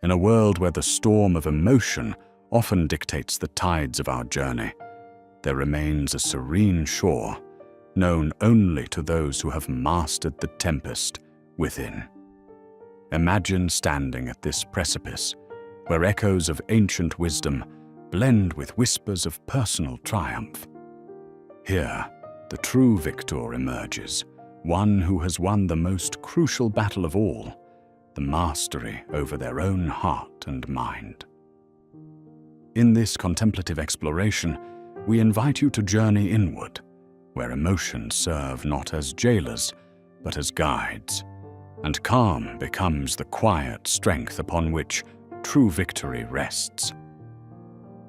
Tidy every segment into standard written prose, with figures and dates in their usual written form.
In a world where the storm of emotion often dictates the tides of our journey, there remains a serene shore, known only to those who have mastered the tempest within. Imagine standing at this precipice, where echoes of ancient wisdom blend with whispers of personal triumph. Here, the true victor emerges, one who has won the most crucial battle of all, the mastery over their own heart and mind. In this contemplative exploration, we invite you to journey inward, where emotions serve not as jailers, but as guides, and calm becomes the quiet strength upon which true victory rests.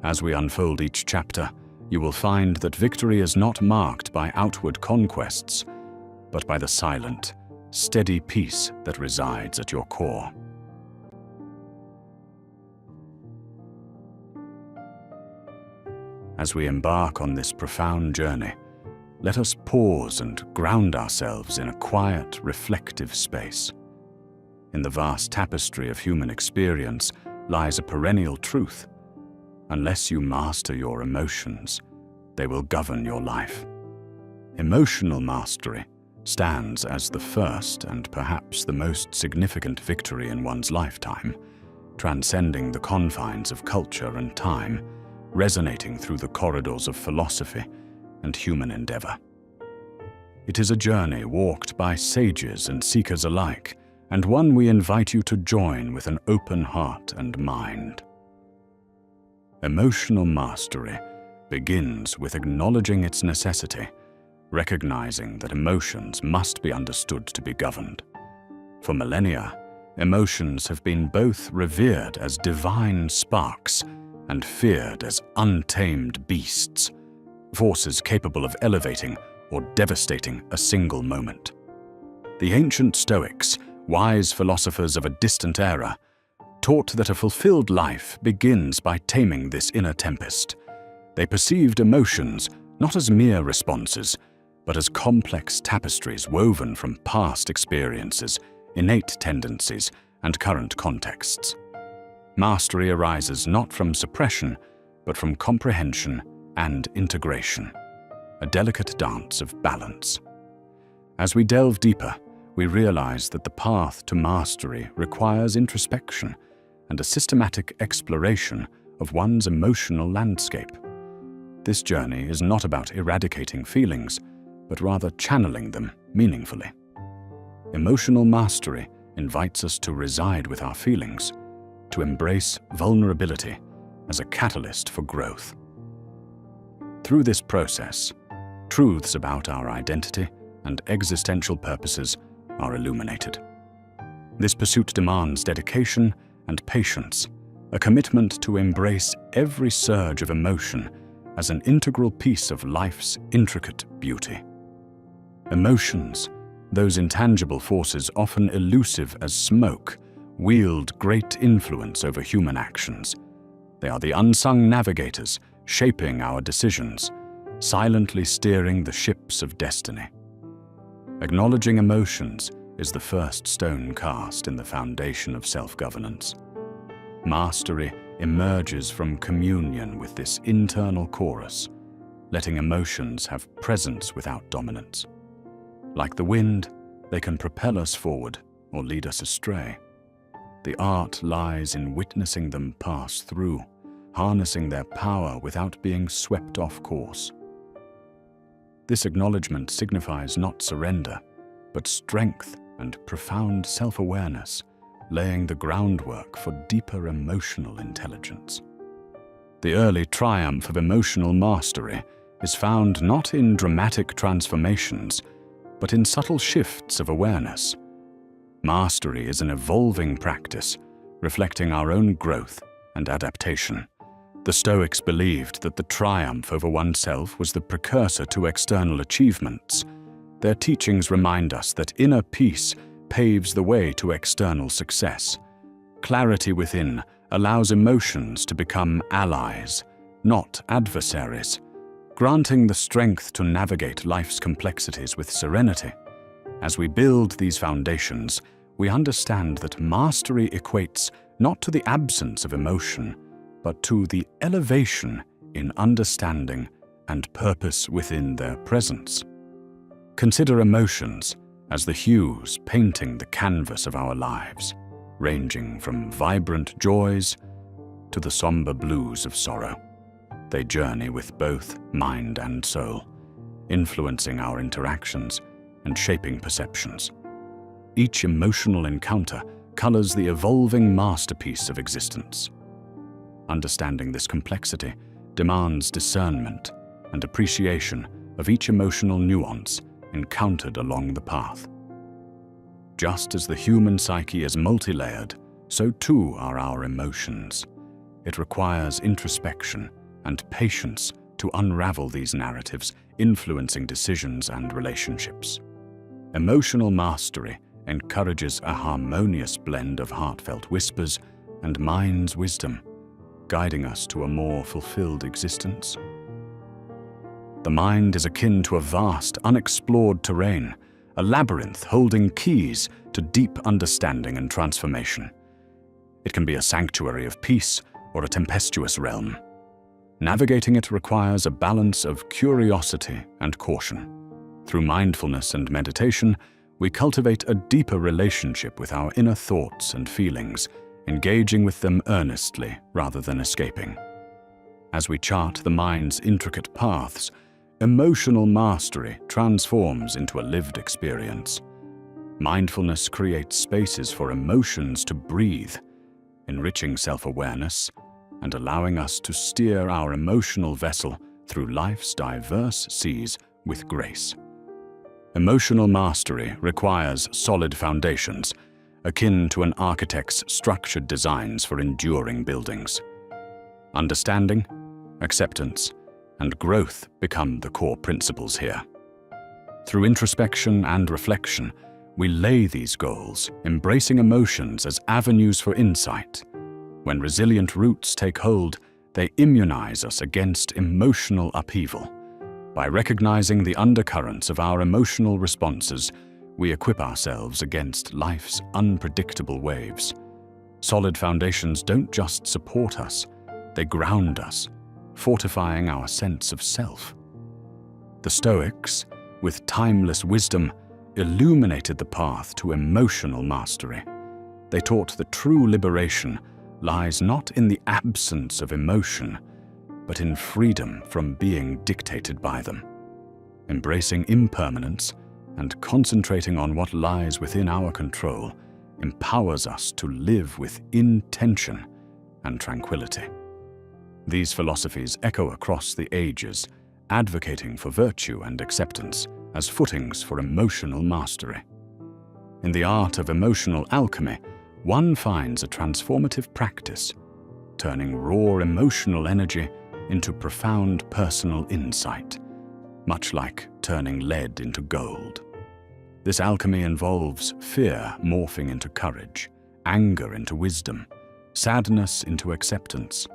As we unfold each chapter, you will find that victory is not marked by outward conquests, but by the silent, steady peace that resides at your core. As we embark on this profound journey, let us pause and ground ourselves in a quiet, reflective space. In the vast tapestry of human experience lies a perennial truth. Unless you master your emotions, they will govern your life. Emotional mastery stands as the first and perhaps the most significant victory in one's lifetime, transcending the confines of culture and time, resonating through the corridors of philosophy and human endeavor. It is a journey walked by sages and seekers alike, and one we invite you to join with an open heart and mind. Emotional mastery begins with acknowledging its necessity, recognizing that emotions must be understood to be governed. For millennia, emotions have been both revered as divine sparks and feared as untamed beasts, forces capable of elevating or devastating a single moment. The ancient Stoics, wise philosophers of a distant era, taught that a fulfilled life begins by taming this inner tempest. They perceived emotions not as mere responses, but as complex tapestries woven from past experiences, innate tendencies, and current contexts. Mastery arises not from suppression, but from comprehension and integration, a delicate dance of balance. As we delve deeper, we realize that the path to mastery requires introspection and a systematic exploration of one's emotional landscape. This journey is not about eradicating feelings, but rather channeling them meaningfully. Emotional mastery invites us to reside with our feelings, to embrace vulnerability as a catalyst for growth. Through this process, truths about our identity and existential purposes are illuminated. This pursuit demands dedication and patience, a commitment to embrace every surge of emotion as an integral piece of life's intricate beauty. Emotions, those intangible forces often elusive as smoke, wield great influence over human actions. They are the unsung navigators shaping our decisions, silently steering the ships of destiny. Acknowledging emotions is the first stone cast in the foundation of self-governance. Mastery emerges from communion with this internal chorus, letting emotions have presence without dominance. Like the wind, they can propel us forward or lead us astray. The art lies in witnessing them pass through, harnessing their power without being swept off course. This acknowledgement signifies not surrender, but strength and profound self-awareness, laying the groundwork for deeper emotional intelligence. The early triumph of emotional mastery is found not in dramatic transformations, but in subtle shifts of awareness. Mastery is an evolving practice, reflecting our own growth and adaptation. The Stoics believed that the triumph over oneself was the precursor to external achievements. Their teachings remind us that inner peace paves the way to external success. Clarity within allows emotions to become allies, not adversaries, granting the strength to navigate life's complexities with serenity. As we build these foundations, we understand that mastery equates not to the absence of emotion, but to the elevation in understanding and purpose within their presence. Consider emotions as the hues painting the canvas of our lives, ranging from vibrant joys to the somber blues of sorrow. They journey with both mind and soul, influencing our interactions and shaping perceptions. Each emotional encounter colors the evolving masterpiece of existence. Understanding this complexity demands discernment and appreciation of each emotional nuance encountered along the path. Just as the human psyche is multi-layered, so too are our emotions. It requires introspection and patience to unravel these narratives influencing decisions and relationships. Emotional mastery encourages a harmonious blend of heartfelt whispers and mind's wisdom, guiding us to a more fulfilled existence. The mind is akin to a vast, unexplored terrain, a labyrinth holding keys to deep understanding and transformation. It can be a sanctuary of peace or a tempestuous realm. Navigating it requires a balance of curiosity and caution. Through mindfulness and meditation, we cultivate a deeper relationship with our inner thoughts and feelings, engaging with them earnestly rather than escaping. As we chart the mind's intricate paths, emotional mastery transforms into a lived experience. Mindfulness creates spaces for emotions to breathe, enriching self-awareness and allowing us to steer our emotional vessel through life's diverse seas with grace. Emotional mastery requires solid foundations, akin to an architect's structured designs for enduring buildings. Understanding, acceptance, and growth become the core principles here. Through introspection and reflection, we lay these goals, embracing emotions as avenues for insight. When resilient roots take hold, they immunize us against emotional upheaval. By recognizing the undercurrents of our emotional responses, we equip ourselves against life's unpredictable waves. Solid foundations don't just support us, they ground us, fortifying our sense of self. The Stoics, with timeless wisdom, illuminated the path to emotional mastery. They taught that true liberation lies not in the absence of emotion, but in freedom from being dictated by them. Embracing impermanence and concentrating on what lies within our control empowers us to live with intention and tranquility. These philosophies echo across the ages, advocating for virtue and acceptance as footings for emotional mastery. In the art of emotional alchemy, one finds a transformative practice, turning raw emotional energy into profound personal insight, much like turning lead into gold. This alchemy involves fear morphing into courage, anger into wisdom, sadness into acceptance.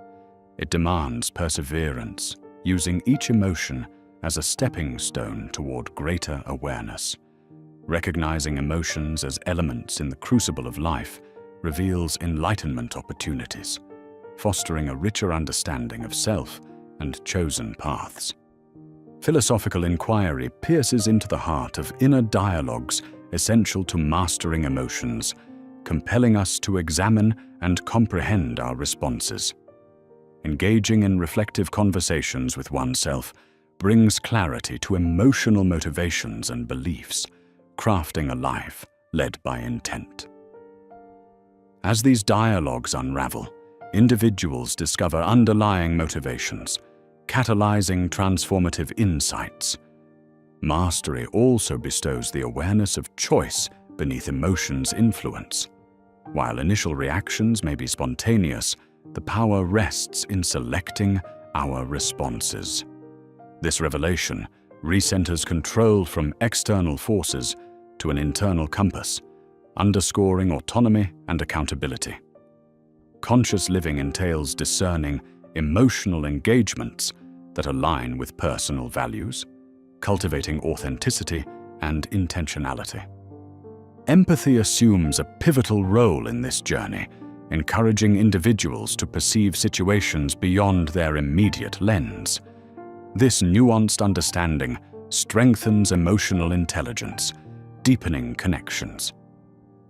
It demands perseverance, using each emotion as a stepping stone toward greater awareness. Recognizing emotions as elements in the crucible of life reveals enlightenment opportunities, fostering a richer understanding of self and chosen paths. Philosophical inquiry pierces into the heart of inner dialogues essential to mastering emotions, compelling us to examine and comprehend our responses. Engaging in reflective conversations with oneself brings clarity to emotional motivations and beliefs, crafting a life led by intent. As these dialogues unravel, individuals discover underlying motivations, catalyzing transformative insights. Mastery also bestows the awareness of choice beneath emotion's influence. While initial reactions may be spontaneous, the power rests in selecting our responses. This revelation recenters control from external forces to an internal compass, underscoring autonomy and accountability. Conscious living entails discerning emotional engagements that align with personal values, cultivating authenticity and intentionality. Empathy assumes a pivotal role in this journey, encouraging individuals to perceive situations beyond their immediate lens. This nuanced understanding strengthens emotional intelligence, deepening connections.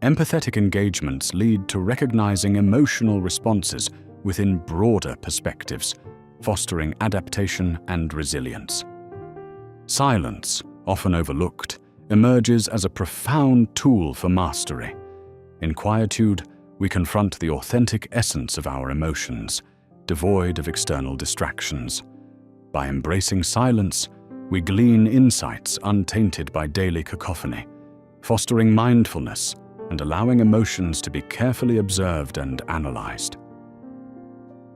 Empathetic engagements lead to recognizing emotional responses within broader perspectives, fostering adaptation and resilience. Silence, often overlooked, emerges as a profound tool for mastery. In quietude, we confront the authentic essence of our emotions, devoid of external distractions. By embracing silence, we glean insights untainted by daily cacophony, fostering mindfulness and allowing emotions to be carefully observed and analyzed.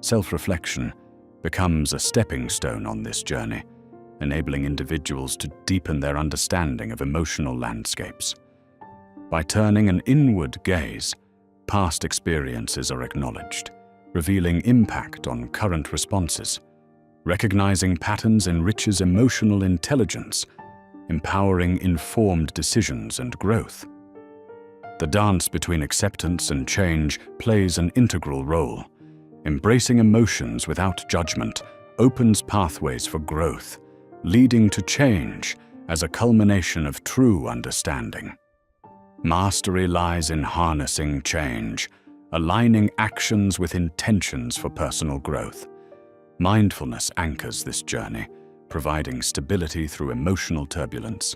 Self-reflection becomes a stepping stone on this journey, enabling individuals to deepen their understanding of emotional landscapes. By turning an inward gaze, past experiences are acknowledged, revealing impact on current responses. Recognizing patterns enriches emotional intelligence, empowering informed decisions and growth. The dance between acceptance and change plays an integral role. Embracing emotions without judgment opens pathways for growth, leading to change as a culmination of true understanding. Mastery lies in harnessing change, aligning actions with intentions for personal growth. Mindfulness anchors this journey, providing stability through emotional turbulence.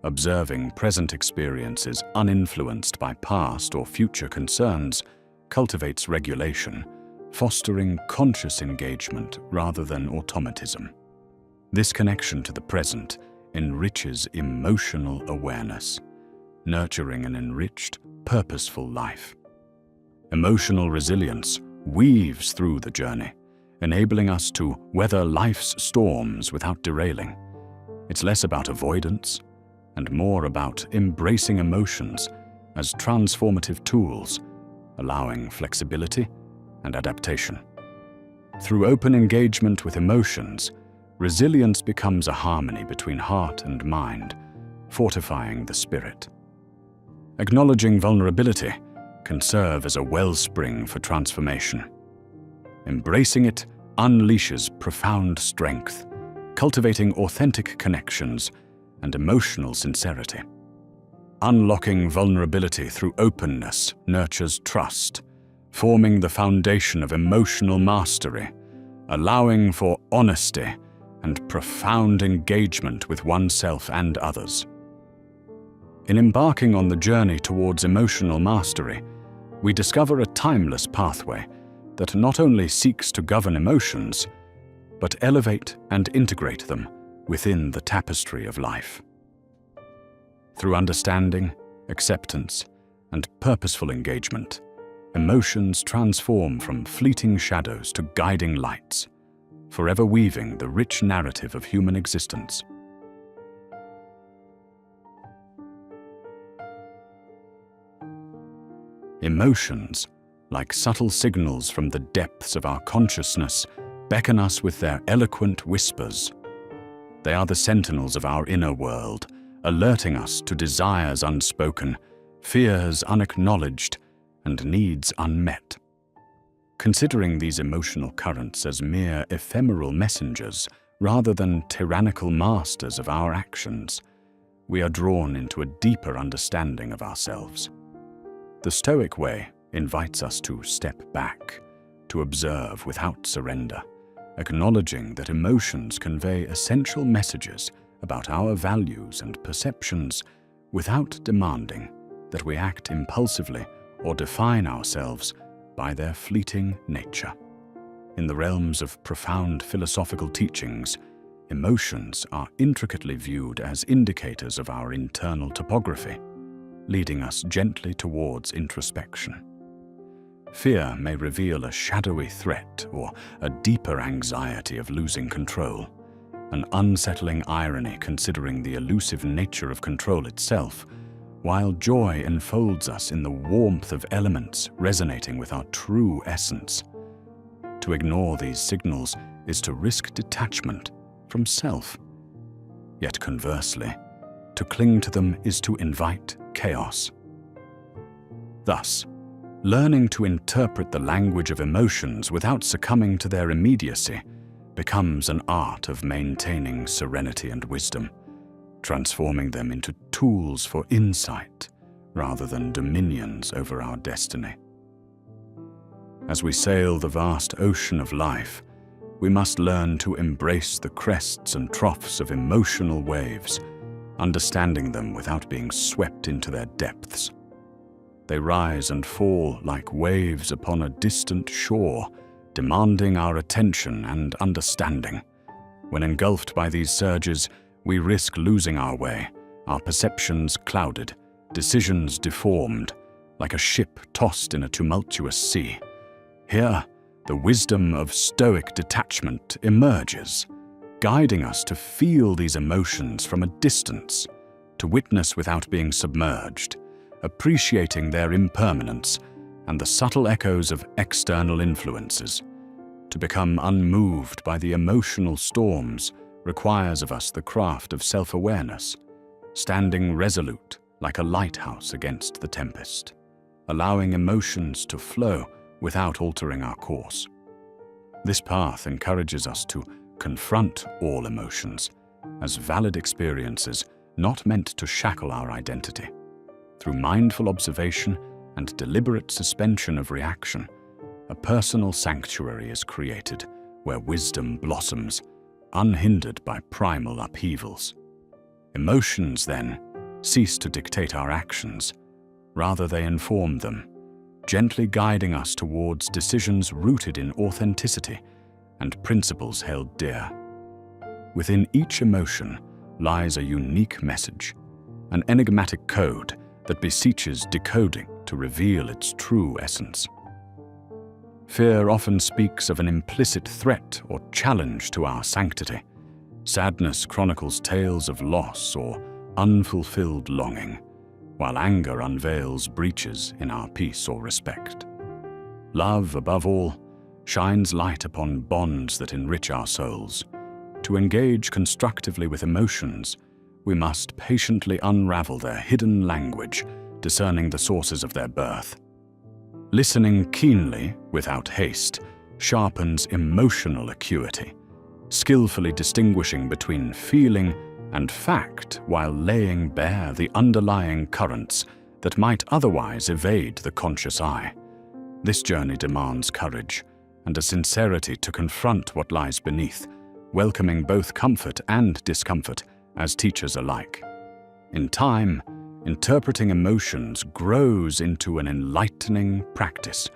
Observing present experiences uninfluenced by past or future concerns cultivates regulation, fostering conscious engagement rather than automatism. This connection to the present enriches emotional awareness, nurturing an enriched, purposeful life. Emotional resilience weaves through the journey, enabling us to weather life's storms without derailing. It's less about avoidance and more about embracing emotions as transformative tools, allowing flexibility and adaptation. Through open engagement with emotions, resilience becomes a harmony between heart and mind, fortifying the spirit. Acknowledging vulnerability can serve as a wellspring for transformation. Embracing it unleashes profound strength, cultivating authentic connections and emotional sincerity. Unlocking vulnerability through openness nurtures trust, forming the foundation of emotional mastery, allowing for honesty and profound engagement with oneself and others. In embarking on the journey towards emotional mastery, we discover a timeless pathway that not only seeks to govern emotions, but elevate and integrate them within the tapestry of life. Through understanding, acceptance, and purposeful engagement, emotions transform from fleeting shadows to guiding lights, forever weaving the rich narrative of human existence. Emotions, like subtle signals from the depths of our consciousness, beckon us with their eloquent whispers. They are the sentinels of our inner world, alerting us to desires unspoken, fears unacknowledged, and needs unmet. Considering these emotional currents as mere ephemeral messengers rather than tyrannical masters of our actions, we are drawn into a deeper understanding of ourselves. The Stoic way invites us to step back, to observe without surrender, acknowledging that emotions convey essential messages about our values and perceptions without demanding that we act impulsively or define ourselves by their fleeting nature. In the realms of profound philosophical teachings, emotions are intricately viewed as indicators of our internal topography, leading us gently towards introspection. Fear may reveal a shadowy threat or a deeper anxiety of losing control, an unsettling irony considering the elusive nature of control itself, while joy enfolds us in the warmth of elements resonating with our true essence. To ignore these signals is to risk detachment from self. Yet conversely, to cling to them is to invite chaos. Thus, Learning to interpret the language of emotions without succumbing to their immediacy becomes an art of maintaining serenity and wisdom, transforming them into tools for insight rather than dominions over our destiny. As we sail the vast ocean of life, we must learn to embrace the crests and troughs of emotional waves, understanding them without being swept into their depths. They rise and fall like waves upon a distant shore, demanding our attention and understanding. When engulfed by these surges, we risk losing our way, our perceptions clouded, decisions deformed, like a ship tossed in a tumultuous sea. Here, the wisdom of Stoic detachment emerges, guiding us to feel these emotions from a distance, to witness without being submerged, appreciating their impermanence and the subtle echoes of external influences. To become unmoved by the emotional storms requires of us the craft of self-awareness, standing resolute like a lighthouse against the tempest, allowing emotions to flow without altering our course. This path encourages us to confront all emotions as valid experiences not meant to shackle our identity. Through mindful observation and deliberate suspension of reaction, a personal sanctuary is created where wisdom blossoms, unhindered by primal upheavals. Emotions, then, cease to dictate our actions. Rather, they inform them, gently guiding us towards decisions rooted in authenticity and principles held dear. Within each emotion lies a unique message, an enigmatic code that beseeches decoding to reveal its true essence. Fear often speaks of an implicit threat or challenge to our sanctity. Sadness chronicles tales of loss or unfulfilled longing, while anger unveils breaches in our peace or respect. Love, above all, shines light upon bonds that enrich our souls. To engage constructively with emotions, we must patiently unravel their hidden language, discerning the sources of their birth. Listening keenly, without haste, sharpens emotional acuity, skillfully distinguishing between feeling and fact while laying bare the underlying currents that might otherwise evade the conscious eye. This journey demands courage and a sincerity to confront what lies beneath, welcoming both comfort and discomfort as teachers alike. In time, interpreting emotions grows into an enlightening practice,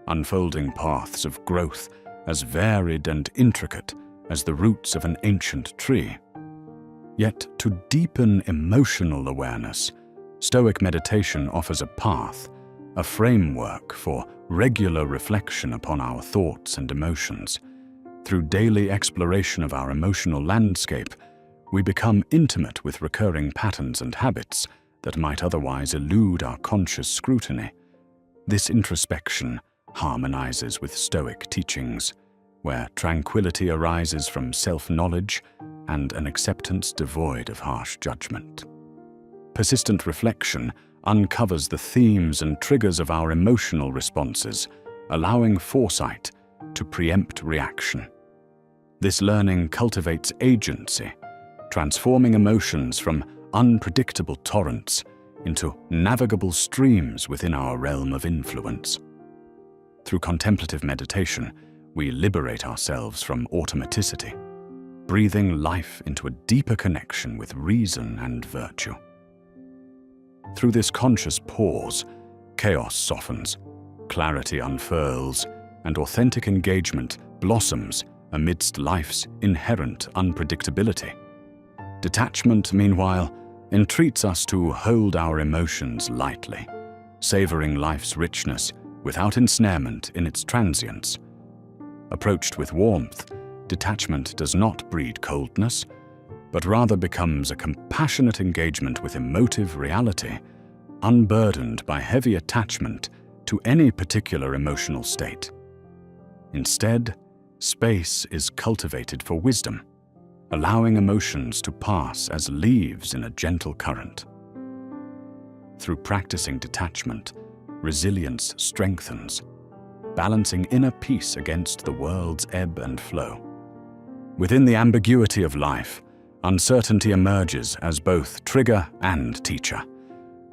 unfolding paths of growth as varied and intricate as the roots of an ancient tree. Yet, to deepen emotional awareness, Stoic meditation offers a path, a framework for regular reflection upon our thoughts and emotions. Through daily exploration of our emotional landscape, we become intimate with recurring patterns and habits that might otherwise elude our conscious scrutiny. This introspection harmonizes with Stoic teachings, where tranquility arises from self-knowledge and an acceptance devoid of harsh judgment. Persistent reflection uncovers the themes and triggers of our emotional responses, allowing foresight to preempt reaction. This learning cultivates agency, transforming emotions from unpredictable torrents into navigable streams within our realm of influence. Through contemplative meditation, we liberate ourselves from automaticity, breathing life into a deeper connection with reason and virtue. Through this conscious pause, chaos softens, clarity unfurls, and authentic engagement blossoms amidst life's inherent unpredictability. Detachment, meanwhile, entreats us to hold our emotions lightly, savoring life's richness without ensnarement in its transience. Approached with warmth, detachment does not breed coldness, but rather becomes a compassionate engagement with emotive reality, unburdened by heavy attachment to any particular emotional state. Instead, space is cultivated for wisdom, allowing emotions to pass as leaves in a gentle current. Through practicing detachment, resilience strengthens, balancing inner peace against the world's ebb and flow. Within the ambiguity of life, uncertainty emerges as both trigger and teacher.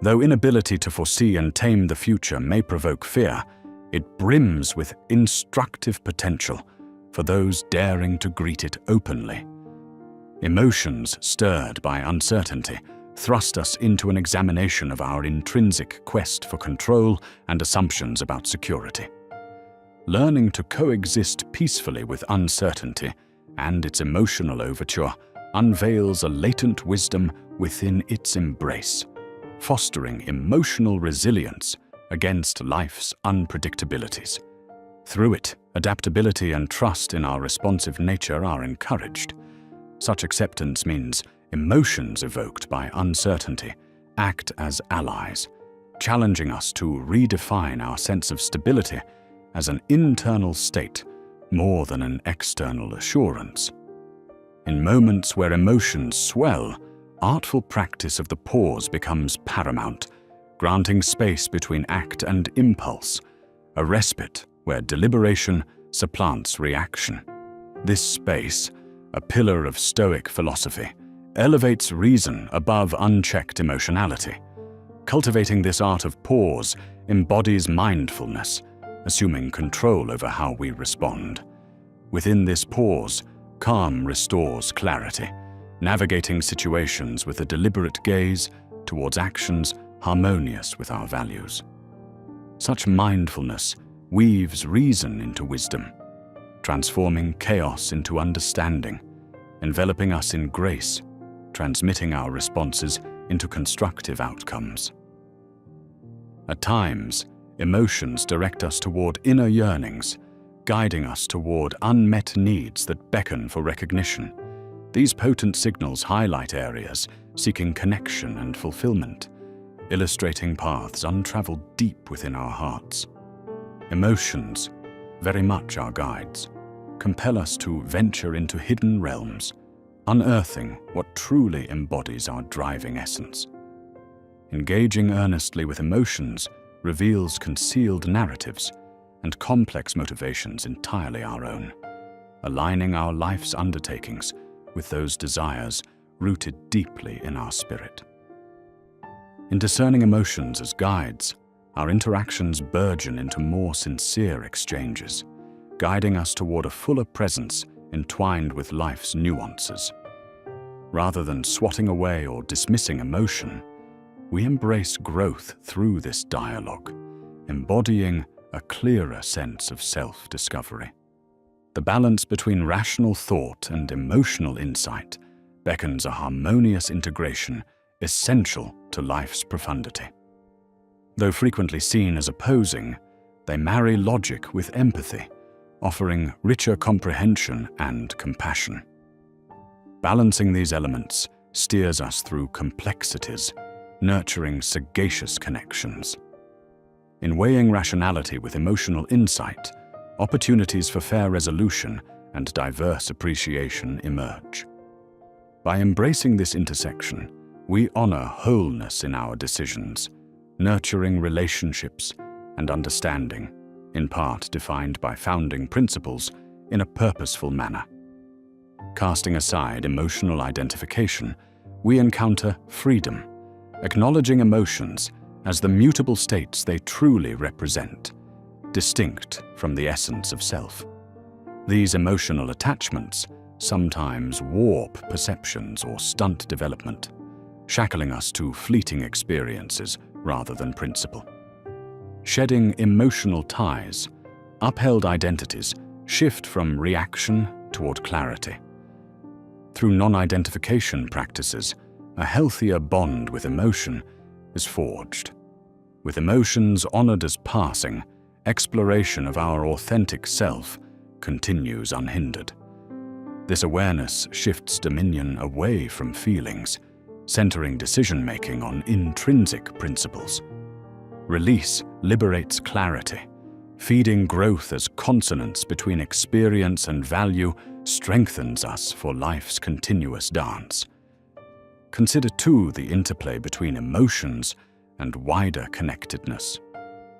Though inability to foresee and tame the future may provoke fear, it brims with instructive potential for those daring to greet it openly. Emotions stirred by uncertainty thrust us into an examination of our intrinsic quest for control and assumptions about security. Learning to coexist peacefully with uncertainty and its emotional overture unveils a latent wisdom within its embrace, fostering emotional resilience against life's unpredictabilities. Through it, adaptability and trust in our responsive nature are encouraged. Such acceptance means emotions evoked by uncertainty act as allies, challenging us to redefine our sense of stability as an internal state more than an external assurance. In moments where emotions swell, artful practice of the pause becomes paramount, granting space between act and impulse, a respite where deliberation supplants reaction. This space, a pillar of Stoic philosophy, elevates reason above unchecked emotionality. Cultivating this art of pause embodies mindfulness, assuming control over how we respond. Within this pause, calm restores clarity, navigating situations with a deliberate gaze towards actions harmonious with our values. Such mindfulness weaves reason into wisdom, transforming chaos into understanding, enveloping us in grace, transmitting our responses into constructive outcomes. At times, emotions direct us toward inner yearnings, guiding us toward unmet needs that beckon for recognition. These potent signals highlight areas seeking connection and fulfillment, illustrating paths untraveled deep within our hearts. Emotions, very much our guides, compel us to venture into hidden realms, unearthing what truly embodies our driving essence. Engaging earnestly with emotions reveals concealed narratives and complex motivations entirely our own, aligning our life's undertakings with those desires rooted deeply in our spirit. In discerning emotions as guides, our interactions burgeon into more sincere exchanges, guiding us toward a fuller presence entwined with life's nuances. Rather than swatting away or dismissing emotion, we embrace growth through this dialogue, embodying a clearer sense of self-discovery. The balance between rational thought and emotional insight beckons a harmonious integration essential to life's profundity. Though frequently seen as opposing, they marry logic with empathy, offering richer comprehension and compassion. Balancing these elements steers us through complexities, nurturing sagacious connections. In weighing rationality with emotional insight, opportunities for fair resolution and diverse appreciation emerge. By embracing this intersection, we honor wholeness in our decisions, nurturing relationships and understanding, in part defined by founding principles, in a purposeful manner. Casting aside emotional identification, we encounter freedom, acknowledging emotions as the mutable states they truly represent, distinct from the essence of self. These emotional attachments sometimes warp perceptions or stunt development, shackling us to fleeting experiences rather than principle. Shedding emotional ties, upheld identities shift from reaction toward clarity. Through non-identification practices, a healthier bond with emotion is forged. With emotions honored as passing, exploration of our authentic self continues unhindered. This awareness shifts dominion away from feelings, centering decision-making on intrinsic principles. Release liberates clarity, feeding growth as consonance between experience and value strengthens us for life's continuous dance. Consider too the interplay between emotions and wider connectedness.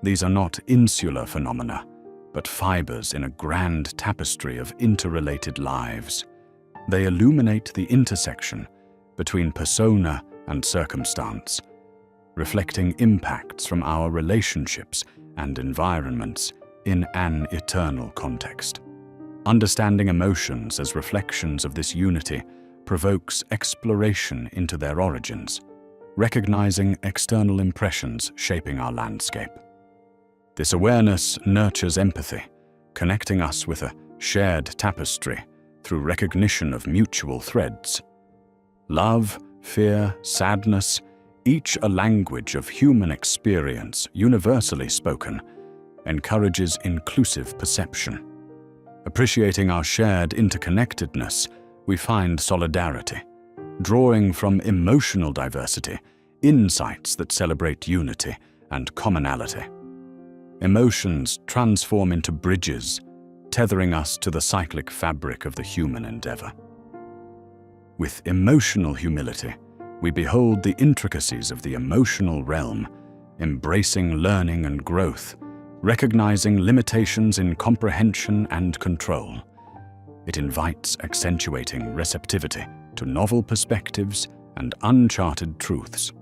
These are not insular phenomena, but fibers in a grand tapestry of interrelated lives. They illuminate the intersection between persona and circumstance, reflecting impacts from our relationships and environments in an eternal context. Understanding emotions as reflections of this unity provokes exploration into their origins, recognizing external impressions shaping our landscape. This awareness nurtures empathy, connecting us with a shared tapestry through recognition of mutual threads. Love, fear, sadness, each a language of human experience universally spoken, encourages inclusive perception. Appreciating our shared interconnectedness, we find solidarity, drawing from emotional diversity, insights that celebrate unity and commonality. Emotions transform into bridges, tethering us to the cyclic fabric of the human endeavor. With emotional humility, we behold the intricacies of the emotional realm, embracing learning and growth, recognizing limitations in comprehension and control. It invites accentuating receptivity to novel perspectives and uncharted truths.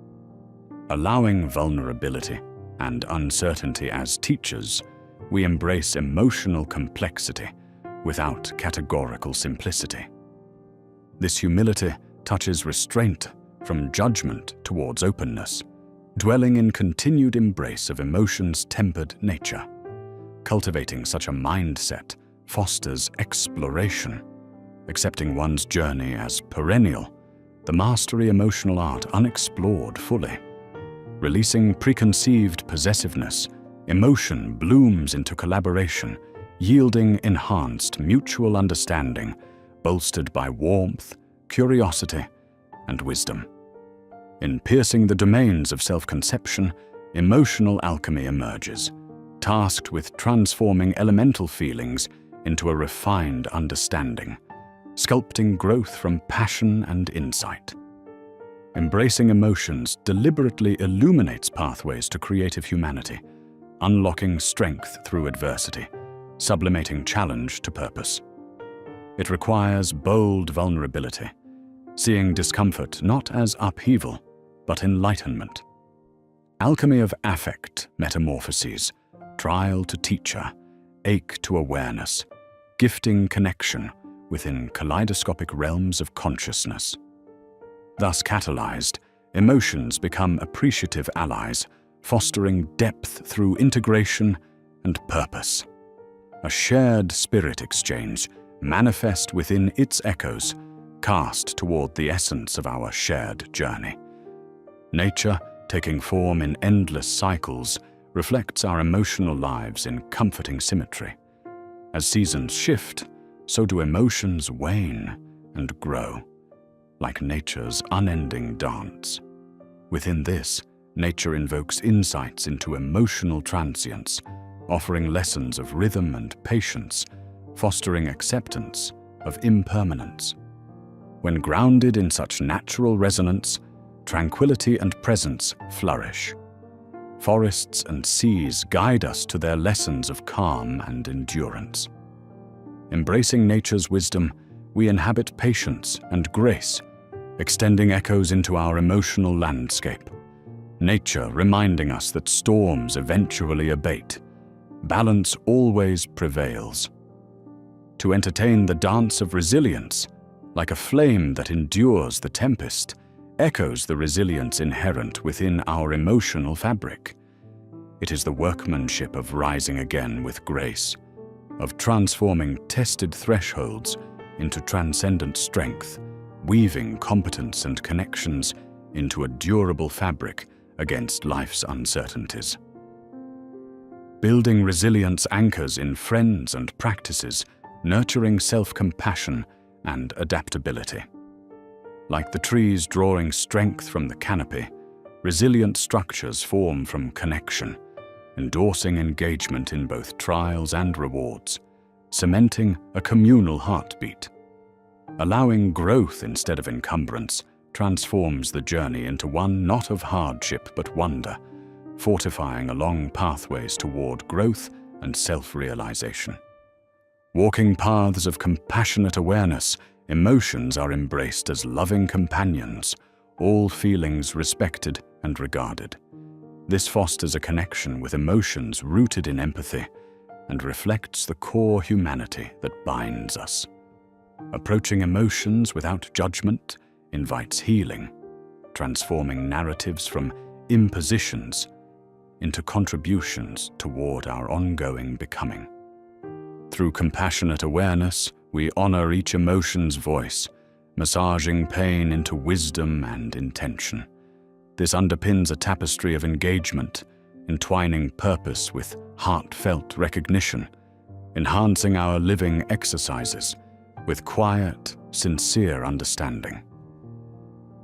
Allowing vulnerability and uncertainty as teachers, we embrace emotional complexity without categorical simplicity. This humility touches restraint from judgment towards openness, dwelling in continued embrace of emotions' tempered nature. Cultivating such a mindset fosters exploration, accepting one's journey as perennial, the mastery emotional art unexplored fully. Releasing preconceived possessiveness, emotion blooms into collaboration, yielding enhanced mutual understanding, bolstered by warmth, curiosity, and wisdom. In piercing the domains of self-conception, emotional alchemy emerges, tasked with transforming elemental feelings into a refined understanding, sculpting growth from passion and insight. Embracing emotions deliberately illuminates pathways to creative humanity, unlocking strength through adversity, sublimating challenge to purpose. It requires bold vulnerability, seeing discomfort not as upheaval, but enlightenment. Alchemy of affect metamorphoses, trial to teacher, ache to awareness, gifting connection within kaleidoscopic realms of consciousness. Thus catalyzed, emotions become appreciative allies, fostering depth through integration and purpose. A shared spirit exchange manifest within its echoes, cast toward the essence of our shared journey. Nature, taking form in endless cycles, reflects our emotional lives in comforting symmetry. As seasons shift, so do emotions wane and grow, like nature's unending dance. Within this, nature invokes insights into emotional transience, offering lessons of rhythm and patience, fostering acceptance of impermanence. When grounded in such natural resonance, tranquility and presence flourish. Forests and seas guide us to their lessons of calm and endurance. Embracing nature's wisdom, we inhabit patience and grace, extending echoes into our emotional landscape. Nature reminding us that storms eventually abate. Balance always prevails. To entertain the dance of resilience, like a flame that endures the tempest, echoes the resilience inherent within our emotional fabric. It is the workmanship of rising again with grace, of transforming tested thresholds into transcendent strength, weaving competence and connections into a durable fabric against life's uncertainties. Building resilience anchors in friends and practices, nurturing self-compassion and adaptability. Like the trees drawing strength from the canopy, resilient structures form from connection, endorsing engagement in both trials and rewards, cementing a communal heartbeat. Allowing growth instead of encumbrance transforms the journey into one not of hardship but wonder, fortifying along pathways toward growth and self-realization. Walking paths of compassionate awareness, emotions are embraced as loving companions, all feelings respected and regarded. This fosters a connection with emotions rooted in empathy and reflects the core humanity that binds us. Approaching emotions without judgment invites healing, transforming narratives from impositions into contributions toward our ongoing becoming. Through compassionate awareness, we honor each emotion's voice, massaging pain into wisdom and intention. This underpins a tapestry of engagement, entwining purpose with heartfelt recognition, enhancing our living exercises with quiet, sincere understanding.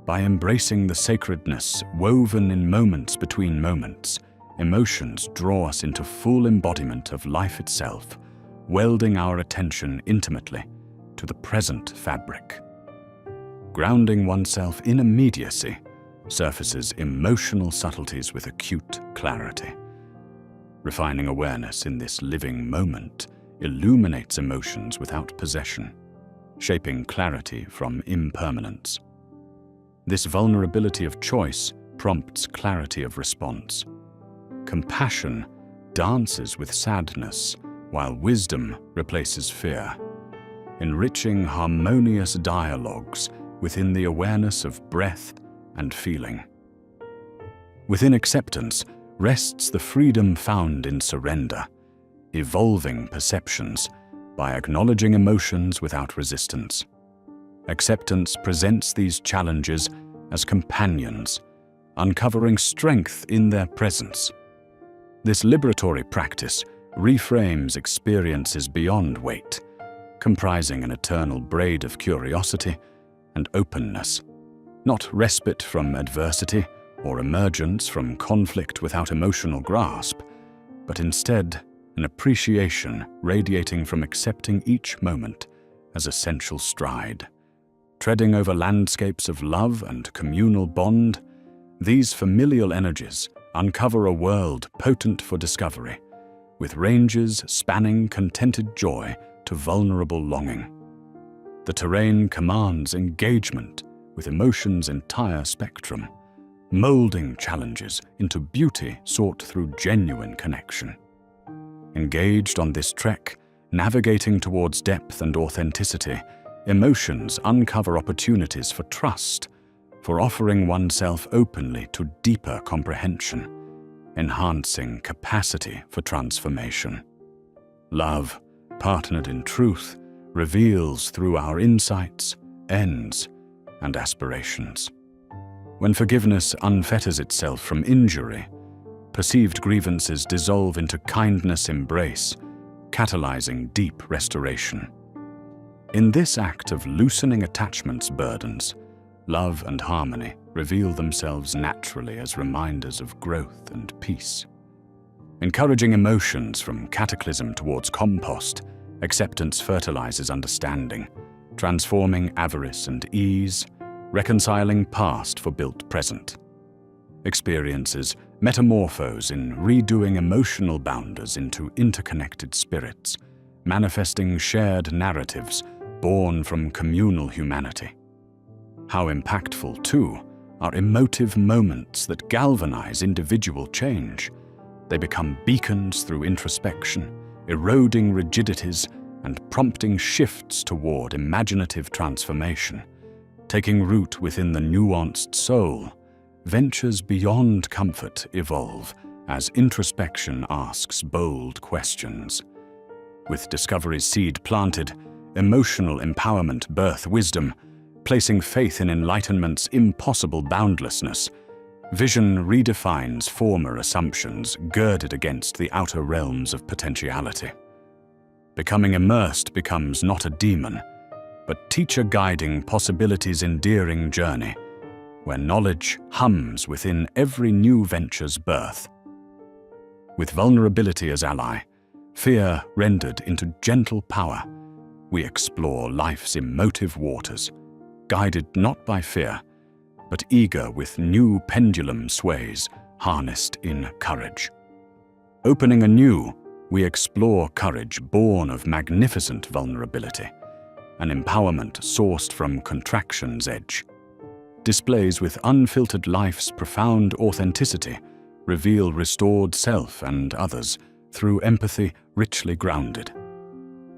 By embracing the sacredness woven in moments between moments, emotions draw us into full embodiment of life itself, welding our attention intimately to the present fabric. Grounding oneself in immediacy surfaces emotional subtleties with acute clarity. Refining awareness in this living moment illuminates emotions without possession, shaping clarity from impermanence. This vulnerability of choice prompts clarity of response. Compassion dances with sadness, while wisdom replaces fear, enriching harmonious dialogues within the awareness of breath and feeling. Within acceptance rests the freedom found in surrender, evolving perceptions by acknowledging emotions without resistance. Acceptance presents these challenges as companions, uncovering strength in their presence. This liberatory practice reframes experiences beyond weight, comprising an eternal braid of curiosity and openness, not respite from adversity or emergence from conflict without emotional grasp, but instead an appreciation radiating from accepting each moment as essential stride. Treading over landscapes of love and communal bond, these familial energies uncover a world potent for discovery, with ranges spanning contented joy to vulnerable longing. The terrain commands engagement with emotion's entire spectrum, molding challenges into beauty sought through genuine connection. Engaged on this trek, navigating towards depth and authenticity, emotions uncover opportunities for trust, for offering oneself openly to deeper comprehension, enhancing capacity for transformation. Love, partnered in truth, reveals through our insights, ends, and aspirations. When forgiveness unfetters itself from injury, perceived grievances dissolve into kindness embrace, catalyzing deep restoration. In this act of loosening attachment's burdens, love and harmony reveal themselves naturally as reminders of growth and peace. Encouraging emotions from cataclysm towards compost, acceptance fertilizes understanding, transforming avarice and ease, reconciling past for built present. Experiences metamorphose in redoing emotional boundaries into interconnected spirits, manifesting shared narratives born from communal humanity. How impactful, too, are emotive moments that galvanize individual change. They become beacons through introspection, eroding rigidities and prompting shifts toward imaginative transformation. Taking root within the nuanced soul, ventures beyond comfort evolve as introspection asks bold questions. With discovery's seed planted, emotional empowerment birth wisdom, placing faith in enlightenment's impossible boundlessness. Vision redefines former assumptions girded against the outer realms of potentiality. Becoming immersed becomes not a demon, but teacher guiding possibility's endearing journey, where knowledge hums within every new venture's birth. With vulnerability as ally, fear rendered into gentle power, we explore life's emotive waters, guided not by fear, but eager with new pendulum sways harnessed in courage. Opening anew, we explore courage born of magnificent vulnerability, an empowerment sourced from contraction's edge. Displays with unfiltered life's profound authenticity reveal restored self and others through empathy richly grounded.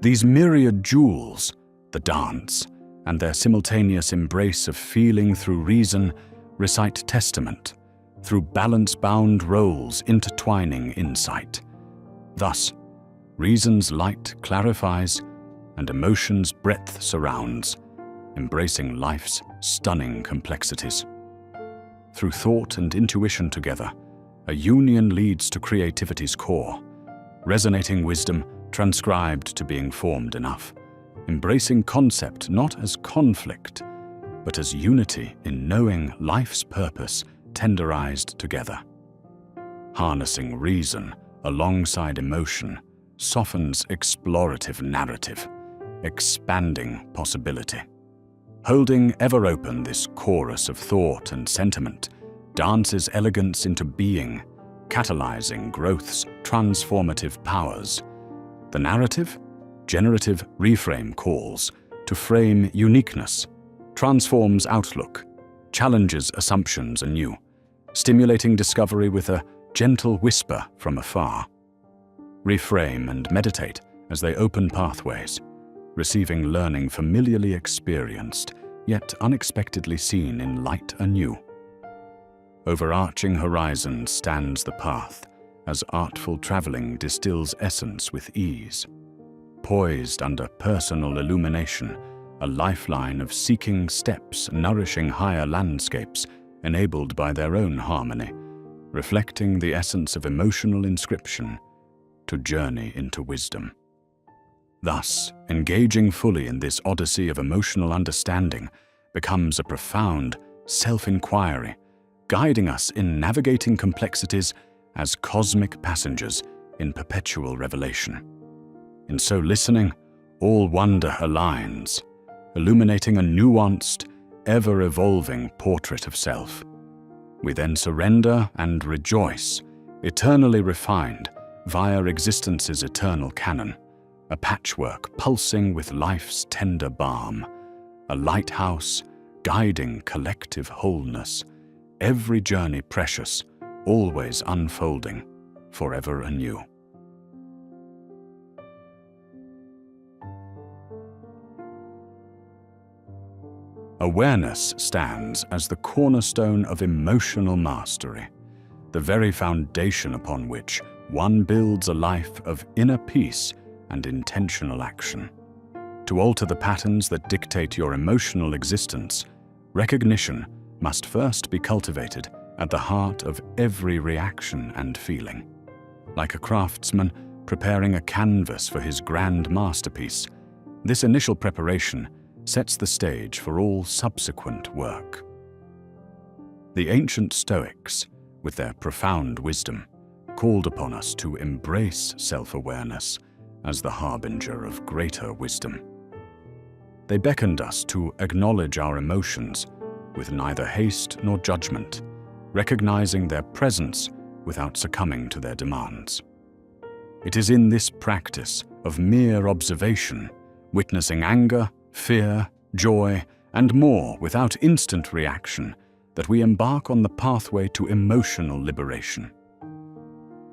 These myriad jewels, the dance, and their simultaneous embrace of feeling through reason, recite testament, through balance-bound roles intertwining insight. Thus, reason's light clarifies and emotion's breadth surrounds, embracing life's stunning complexities. Through thought and intuition together, a union leads to creativity's core, resonating wisdom transcribed to being formed enough, embracing concept not as conflict, but as unity in knowing life's purpose tenderized together. Harnessing reason alongside emotion softens explorative narrative, expanding possibility. Holding ever open this chorus of thought and sentiment dances elegance into being, catalyzing growth's transformative powers. The narrative, generative reframe calls to frame uniqueness, transforms outlook, challenges assumptions anew, stimulating discovery with a gentle whisper from afar. Reframe and meditate as they open pathways, receiving learning familiarly experienced, yet unexpectedly seen in light anew. Overarching horizon stands the path, as artful traveling distills essence with ease. Poised under personal illumination, a lifeline of seeking steps nourishing higher landscapes enabled by their own harmony, reflecting the essence of emotional inscription to journey into wisdom. Thus, engaging fully in this odyssey of emotional understanding becomes a profound self-inquiry, guiding us in navigating complexities as cosmic passengers in perpetual revelation. In so listening, all wonder aligns, illuminating a nuanced, ever-evolving portrait of self. We then surrender and rejoice, eternally refined via existence's eternal canon, a patchwork pulsing with life's tender balm, a lighthouse guiding collective wholeness, every journey precious, always unfolding, forever anew. Awareness stands as the cornerstone of emotional mastery, the very foundation upon which one builds a life of inner peace and intentional action. To alter the patterns that dictate your emotional existence, recognition must first be cultivated at the heart of every reaction and feeling. Like a craftsman preparing a canvas for his grand masterpiece, this initial preparation sets the stage for all subsequent work. The ancient Stoics, with their profound wisdom, called upon us to embrace self-awareness as the harbinger of greater wisdom. They beckoned us to acknowledge our emotions with neither haste nor judgment, recognizing their presence without succumbing to their demands. It is in this practice of mere observation, witnessing anger, fear, joy, and more without instant reaction, that we embark on the pathway to emotional liberation.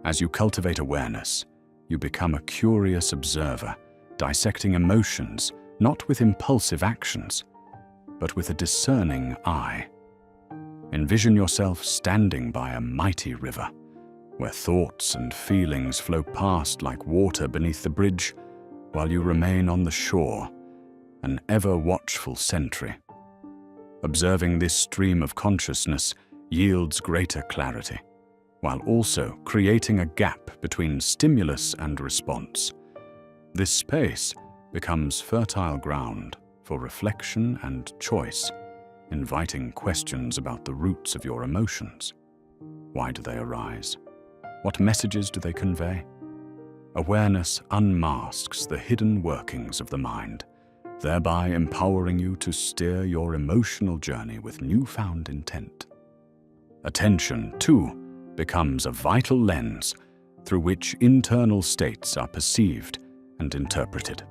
As you cultivate awareness, you become a curious observer, dissecting emotions not with impulsive actions, but with a discerning eye. Envision yourself standing by a mighty river, where thoughts and feelings flow past like water beneath the bridge, while you remain on the shore, an ever-watchful sentry. Observing this stream of consciousness yields greater clarity, while also creating a gap between stimulus and response. This space becomes fertile ground for reflection and choice, inviting questions about the roots of your emotions. Why do they arise? What messages do they convey? Awareness unmasks the hidden workings of the mind, thereby empowering you to steer your emotional journey with newfound intent. Attention, too, becomes a vital lens through which internal states are perceived and interpreted.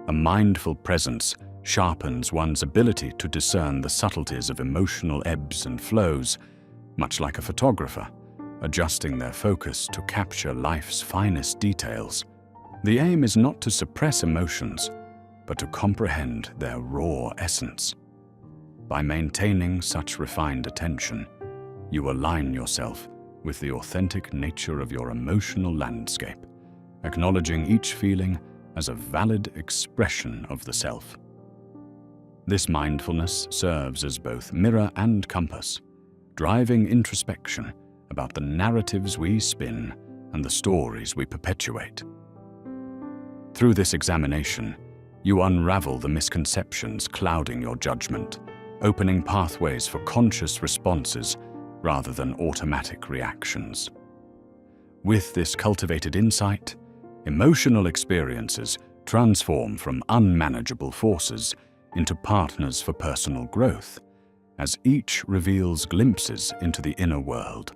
A mindful presence sharpens one's ability to discern the subtleties of emotional ebbs and flows, much like a photographer, adjusting their focus to capture life's finest details. The aim is not to suppress emotions, but to comprehend their raw essence. By maintaining such refined attention, you align yourself with the authentic nature of your emotional landscape, acknowledging each feeling as a valid expression of the self. This mindfulness serves as both mirror and compass, driving introspection about the narratives we spin and the stories we perpetuate. Through this examination, you unravel the misconceptions clouding your judgment, opening pathways for conscious responses rather than automatic reactions. With this cultivated insight, emotional experiences transform from unmanageable forces into partners for personal growth, as each reveals glimpses into the inner world.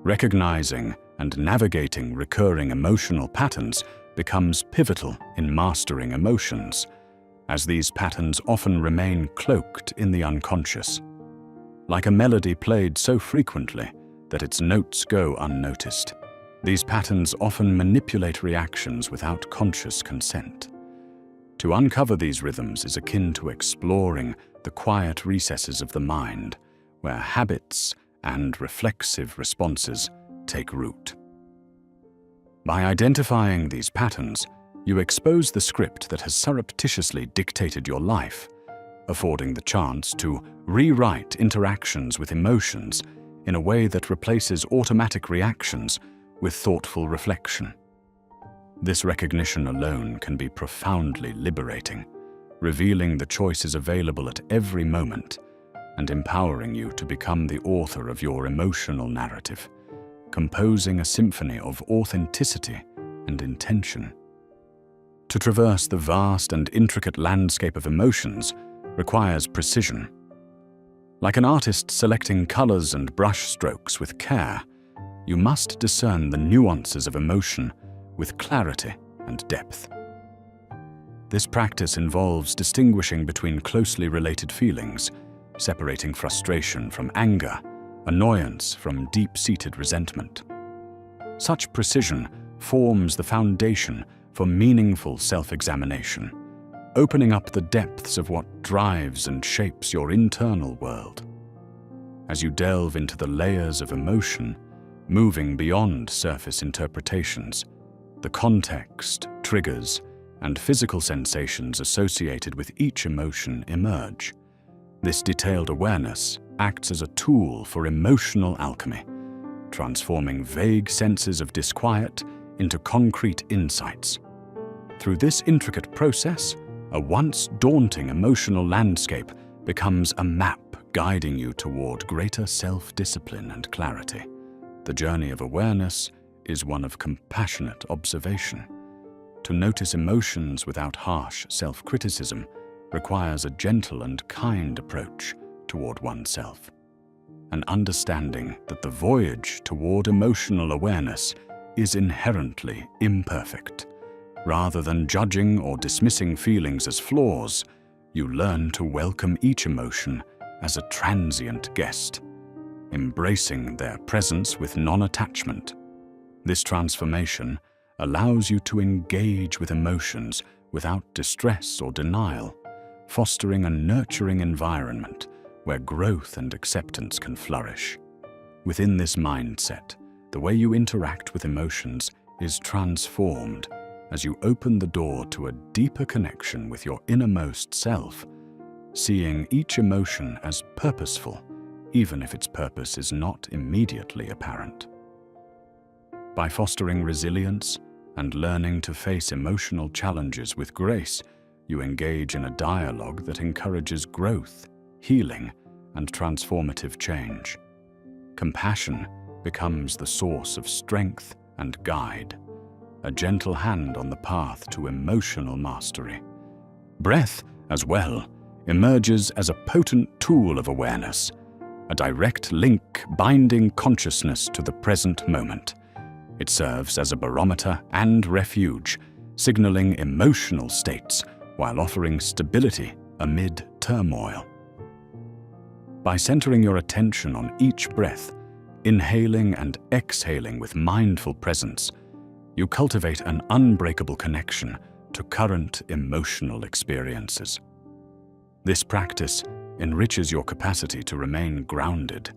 Recognizing and navigating recurring emotional patterns becomes pivotal in mastering emotions, as these patterns often remain cloaked in the unconscious. Like a melody played so frequently that its notes go unnoticed, these patterns often manipulate reactions without conscious consent. To uncover these rhythms is akin to exploring the quiet recesses of the mind, where habits and reflexive responses take root. By identifying these patterns, you expose the script that has surreptitiously dictated your life, affording the chance to rewrite interactions with emotions in a way that replaces automatic reactions with thoughtful reflection. This recognition alone can be profoundly liberating, revealing the choices available at every moment and empowering you to become the author of your emotional narrative, composing a symphony of authenticity and intention. To traverse the vast and intricate landscape of emotions requires precision. Like an artist selecting colors and brush strokes with care, you must discern the nuances of emotion with clarity and depth. This practice involves distinguishing between closely related feelings, separating frustration from anger, annoyance from deep-seated resentment. Such precision forms the foundation for meaningful self-examination, opening up the depths of what drives and shapes your internal world. As you delve into the layers of emotion, moving beyond surface interpretations, the context, triggers, and physical sensations associated with each emotion emerge. This detailed awareness acts as a tool for emotional alchemy, transforming vague senses of disquiet into concrete insights. Through this intricate process, a once daunting emotional landscape becomes a map guiding you toward greater self-discipline and clarity. The journey of awareness is one of compassionate observation. To notice emotions without harsh self-criticism requires a gentle and kind approach toward oneself. An understanding that the voyage toward emotional awareness is inherently imperfect. Rather than judging or dismissing feelings as flaws, you learn to welcome each emotion as a transient guest, embracing their presence with non-attachment. This transformation allows you to engage with emotions without distress or denial, fostering a nurturing environment where growth and acceptance can flourish. Within this mindset, the way you interact with emotions is transformed as you open the door to a deeper connection with your innermost self, seeing each emotion as purposeful, even if its purpose is not immediately apparent. By fostering resilience and learning to face emotional challenges with grace, you engage in a dialogue that encourages growth, healing, and transformative change. Compassion becomes the source of strength and guide, a gentle hand on the path to emotional mastery. Breath, as well, emerges as a potent tool of awareness, a direct link binding consciousness to the present moment. It serves as a barometer and refuge, signaling emotional states while offering stability amid turmoil. By centering your attention on each breath, inhaling and exhaling with mindful presence, you cultivate an unbreakable connection to current emotional experiences. This practice enriches your capacity to remain grounded,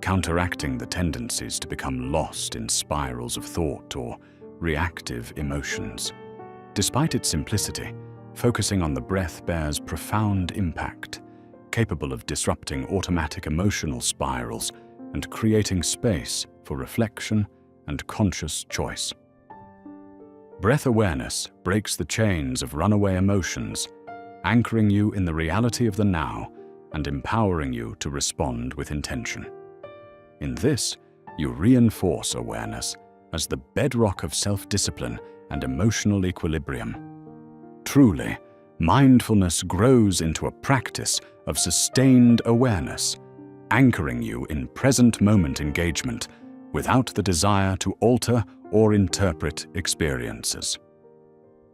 counteracting the tendencies to become lost in spirals of thought or reactive emotions. Despite its simplicity, focusing on the breath bears profound impact, capable of disrupting automatic emotional spirals and creating space for reflection and conscious choice. Breath awareness breaks the chains of runaway emotions, anchoring you in the reality of the now and empowering you to respond with intention. In this, you reinforce awareness as the bedrock of self-discipline and emotional equilibrium. Truly, mindfulness grows into a practice of sustained awareness, anchoring you in present-moment engagement without the desire to alter or interpret experiences.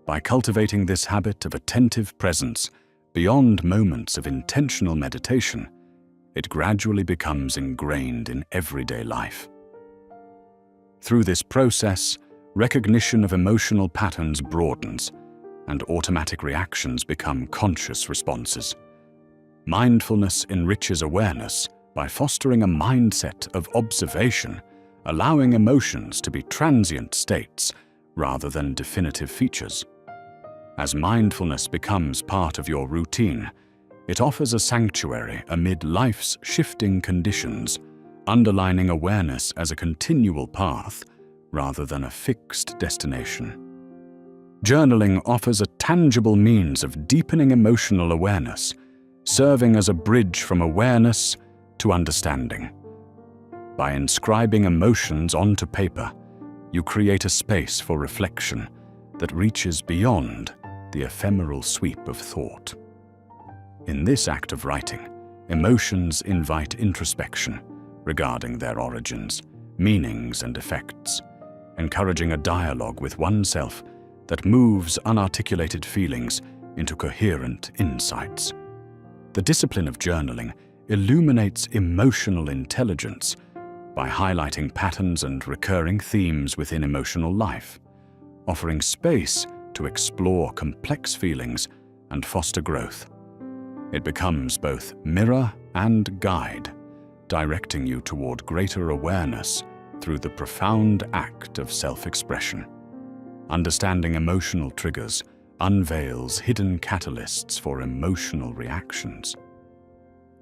By cultivating this habit of attentive presence beyond moments of intentional meditation, it gradually becomes ingrained in everyday life. Through this process, recognition of emotional patterns broadens, and automatic reactions become conscious responses. Mindfulness enriches awareness by fostering a mindset of observation, allowing emotions to be transient states rather than definitive features. As mindfulness becomes part of your routine, it offers a sanctuary amid life's shifting conditions, underlining awareness as a continual path rather than a fixed destination. Journaling offers a tangible means of deepening emotional awareness, serving as a bridge from awareness to understanding. By inscribing emotions onto paper, you create a space for reflection that reaches beyond the ephemeral sweep of thought. In this act of writing, emotions invite introspection regarding their origins, meanings, and effects, encouraging a dialogue with oneself that moves unarticulated feelings into coherent insights. The discipline of journaling illuminates emotional intelligence by highlighting patterns and recurring themes within emotional life, offering space to explore complex feelings and foster growth. It becomes both mirror and guide, directing you toward greater awareness through the profound act of self-expression. Understanding emotional triggers unveils hidden catalysts for emotional reactions.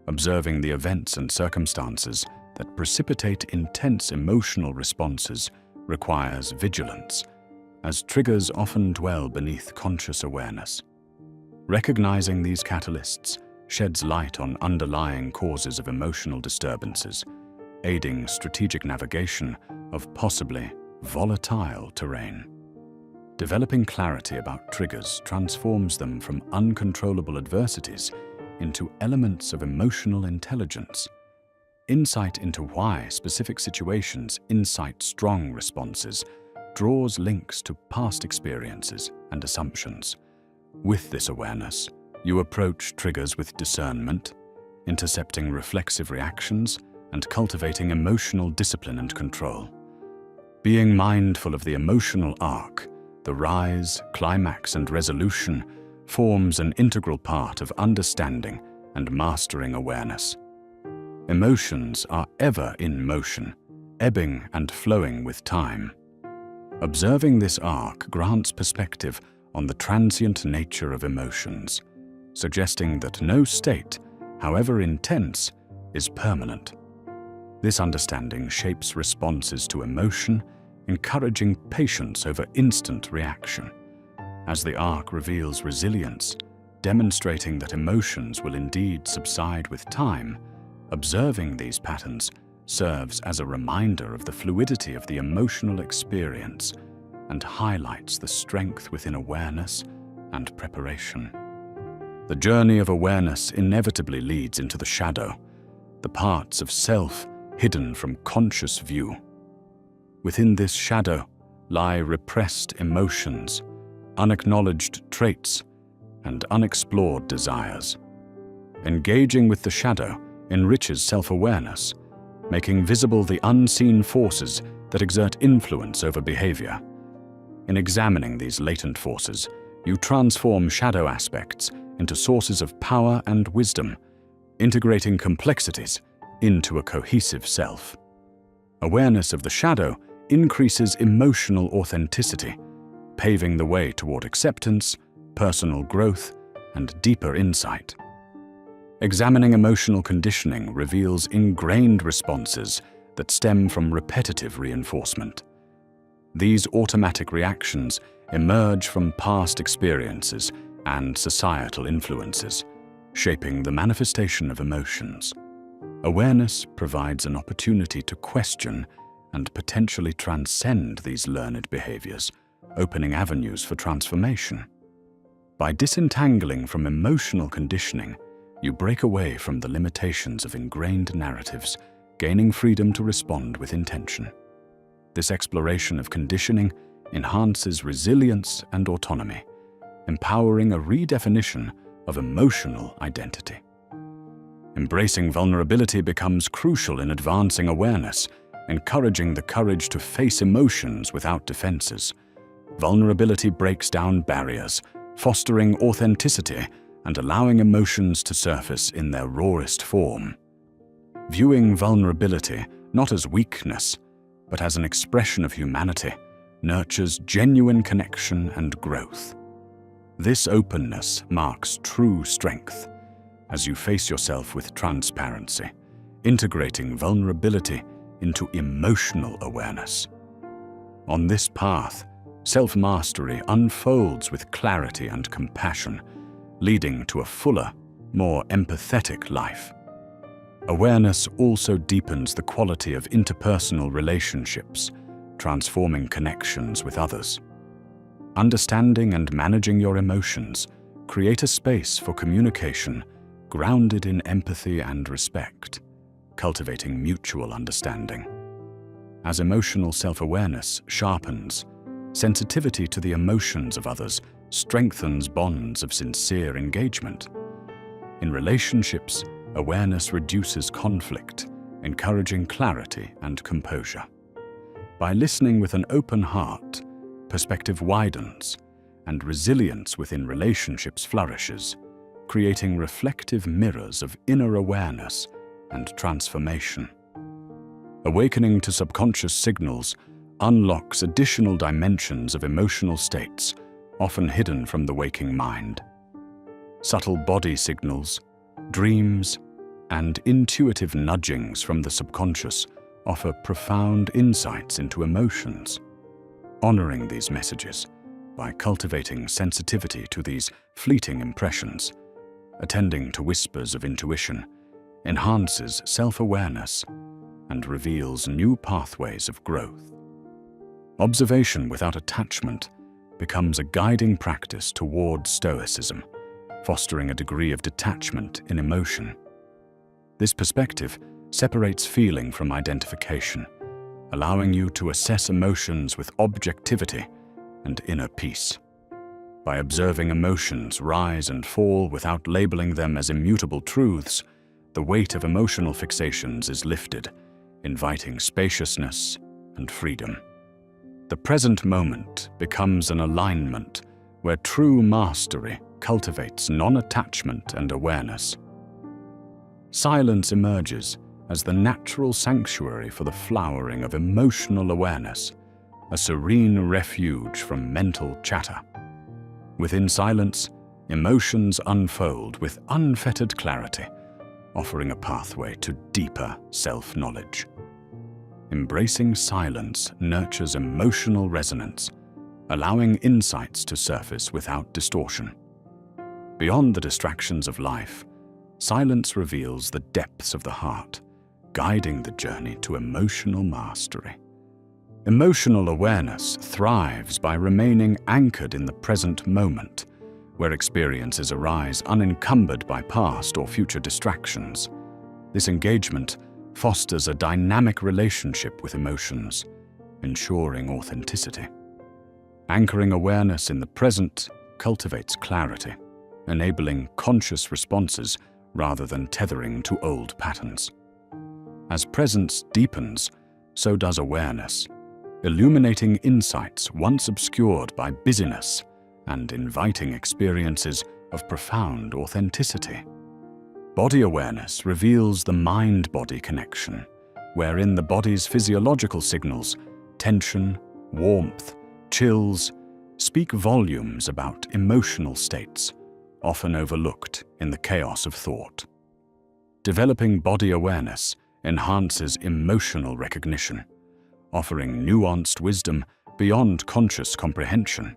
Observing the events and circumstances that precipitate intense emotional responses requires vigilance, as triggers often dwell beneath conscious awareness. Recognizing these catalysts sheds light on underlying causes of emotional disturbances, aiding strategic navigation of possibly volatile terrain. Developing clarity about triggers transforms them from uncontrollable adversities into elements of emotional intelligence. Insight into why specific situations incite strong responses draws links to past experiences and assumptions. With this awareness, you approach triggers with discernment, intercepting reflexive reactions and cultivating emotional discipline and control. Being mindful of the emotional arc, the rise, climax, and resolution forms an integral part of understanding and mastering awareness. Emotions are ever in motion, ebbing and flowing with time. Observing this arc grants perspective on the transient nature of emotions, suggesting that no state, however intense, is permanent. This understanding shapes responses to emotion, encouraging patience over instant reaction, as the arc reveals resilience, demonstrating that emotions will indeed subside with time. Observing these patterns serves as a reminder of the fluidity of the emotional experience and highlights the strength within awareness and preparation. The journey of awareness inevitably leads into the shadow, the parts of self hidden from conscious view. Within this shadow lie repressed emotions, unacknowledged traits, and unexplored desires. Engaging with the shadow enriches self-awareness, making visible the unseen forces that exert influence over behavior. In examining these latent forces, you transform shadow aspects into sources of power and wisdom, integrating complexities into a cohesive self. Awareness of the shadow increases emotional authenticity, paving the way toward acceptance, personal growth, and deeper insight. Examining emotional conditioning reveals ingrained responses that stem from repetitive reinforcement. These automatic reactions emerge from past experiences and societal influences, shaping the manifestation of emotions. Awareness provides an opportunity to question and potentially transcend these learned behaviors, opening avenues for transformation. By disentangling from emotional conditioning, you break away from the limitations of ingrained narratives, gaining freedom to respond with intention. This exploration of conditioning enhances resilience and autonomy, empowering a redefinition of emotional identity. Embracing vulnerability becomes crucial in advancing awareness, encouraging the courage to face emotions without defenses. Vulnerability breaks down barriers, fostering authenticity and allowing emotions to surface in their rawest form. Viewing vulnerability not as weakness, but as an expression of humanity, nurtures genuine connection and growth. This openness marks true strength as you face yourself with transparency, integrating vulnerability into emotional awareness. On this path, self-mastery unfolds with clarity and compassion, leading to a fuller, more empathetic life. Awareness also deepens the quality of interpersonal relationships, transforming connections with others. Understanding and managing your emotions create a space for communication grounded in empathy and respect, cultivating mutual understanding. As emotional self-awareness sharpens, sensitivity to the emotions of others strengthens bonds of sincere engagement. In relationships, awareness reduces conflict, encouraging clarity and composure. By listening with an open heart, perspective widens, and resilience within relationships flourishes, creating reflective mirrors of inner awareness and transformation. Awakening to subconscious signals unlocks additional dimensions of emotional states, often hidden from the waking mind. Subtle body signals, dreams, and intuitive nudgings from the subconscious offer profound insights into emotions. Honoring these messages by cultivating sensitivity to these fleeting impressions, attending to whispers of intuition, enhances self-awareness and reveals new pathways of growth. Observation without attachment becomes a guiding practice toward Stoicism, fostering a degree of detachment in emotion. This perspective separates feeling from identification, allowing you to assess emotions with objectivity and inner peace. By observing emotions rise and fall without labeling them as immutable truths, the weight of emotional fixations is lifted, inviting spaciousness and freedom. The present moment becomes an alignment where true mastery cultivates non-attachment and awareness. Silence emerges as the natural sanctuary for the flowering of emotional awareness, a serene refuge from mental chatter. Within silence, emotions unfold with unfettered clarity, offering a pathway to deeper self-knowledge. Embracing silence nurtures emotional resonance, allowing insights to surface without distortion. Beyond the distractions of life, silence reveals the depths of the heart, guiding the journey to emotional mastery. Emotional awareness thrives by remaining anchored in the present moment, where experiences arise unencumbered by past or future distractions. This engagement fosters a dynamic relationship with emotions, ensuring authenticity. Anchoring awareness in the present cultivates clarity, enabling conscious responses rather than tethering to old patterns. As presence deepens, so does awareness, illuminating insights once obscured by busyness and inviting experiences of profound authenticity. Body awareness reveals the mind-body connection, wherein the body's physiological signals, tension, warmth, chills, speak volumes about emotional states, often overlooked in the chaos of thought. Developing body awareness enhances emotional recognition, offering nuanced wisdom beyond conscious comprehension.